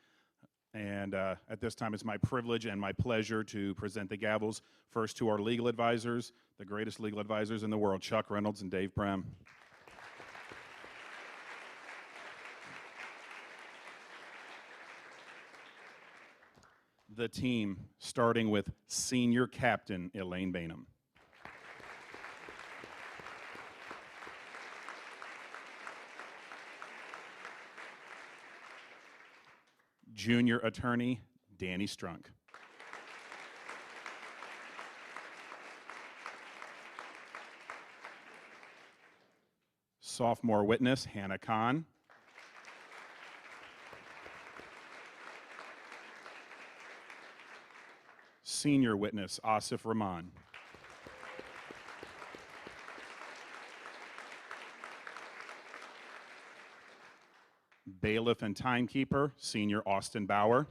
And at this time, it's my privilege and my pleasure to present the gavels first to our legal advisors, the greatest legal advisors in the world, Chuck Reynolds and Dave Prem. The team, starting with senior captain Elaine Bainham. Junior attorney Danny Strunk. Sophomore witness, Hannah Kahn. Senior witness, Asif Rahman. Bailiff and timekeeper, Senior Austin Bauer.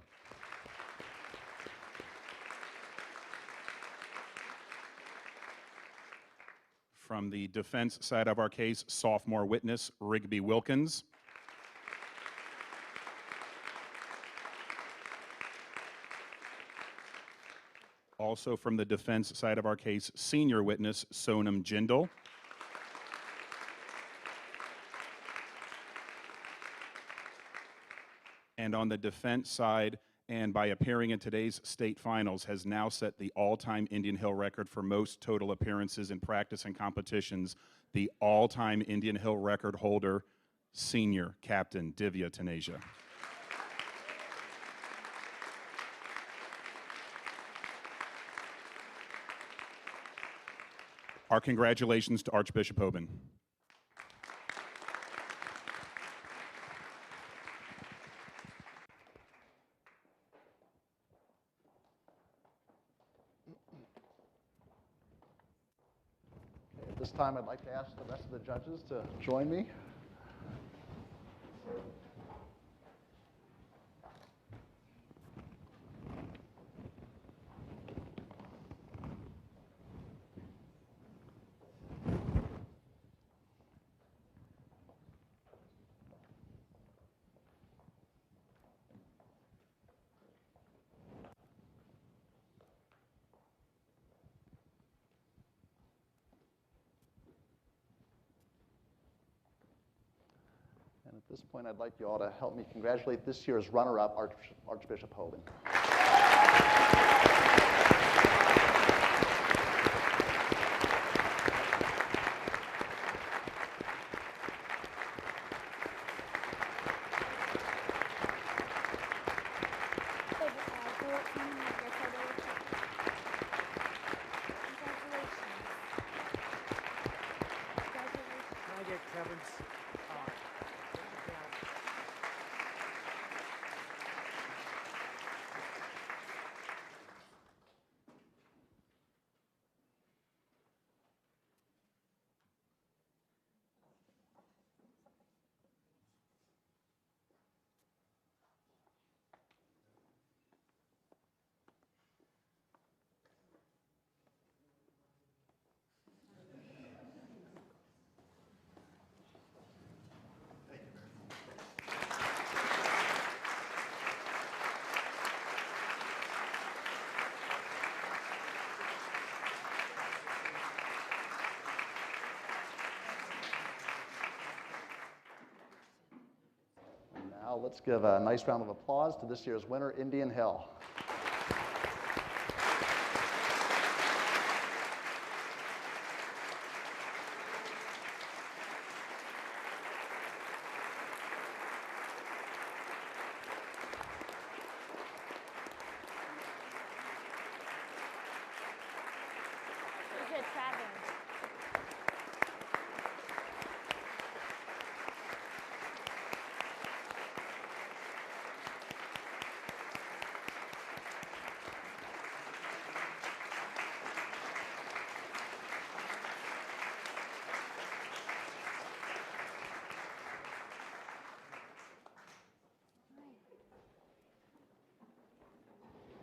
From the defense side of our case, sophomore witness, Rigby Wilkins. Also from the defense side of our case, senior witness, Sonam Jindal. And on the defense side, and by appearing in today's state finals, has now set the all-time Indian Hill record for most total appearances in practice and competitions, the all-time Indian Hill record holder, senior captain Divya Taneja. Our congratulations to Archbishop Hoban. At this time, I'd like to ask the rest of the judges to join me. And at this point, I'd like you all to help me congratulate this year's runner-up, Archbishop Hoban. Now let's give a nice round of applause to this year's winner, Indian Hill.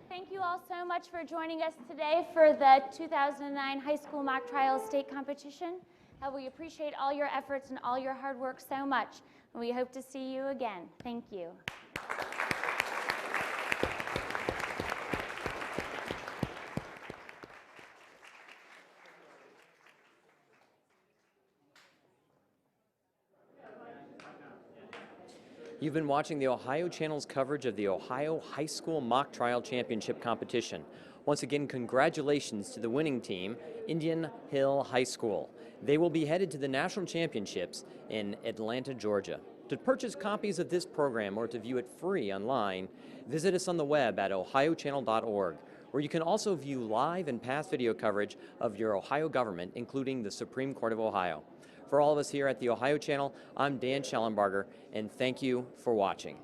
Thank you all so much for joining us today for the 2009 High School Mock Trial State Competition. We appreciate all your efforts and all your hard work so much, and we hope to see you again. Thank you. You've been watching the Ohio Channel's coverage of the Ohio High School Mock Trial Championship competition. Once again, congratulations to the winning team, Indian Hill High School. They will be headed to the national championships in Atlanta, Georgia. To purchase copies of this program or to view it free online, visit us on the web at ohiochannel.org, where you can also view live and past video coverage of your Ohio government, including the Supreme Court of Ohio. For all of us here at the Ohio Channel, I'm Dan Schellenbarger, and thank you for watching.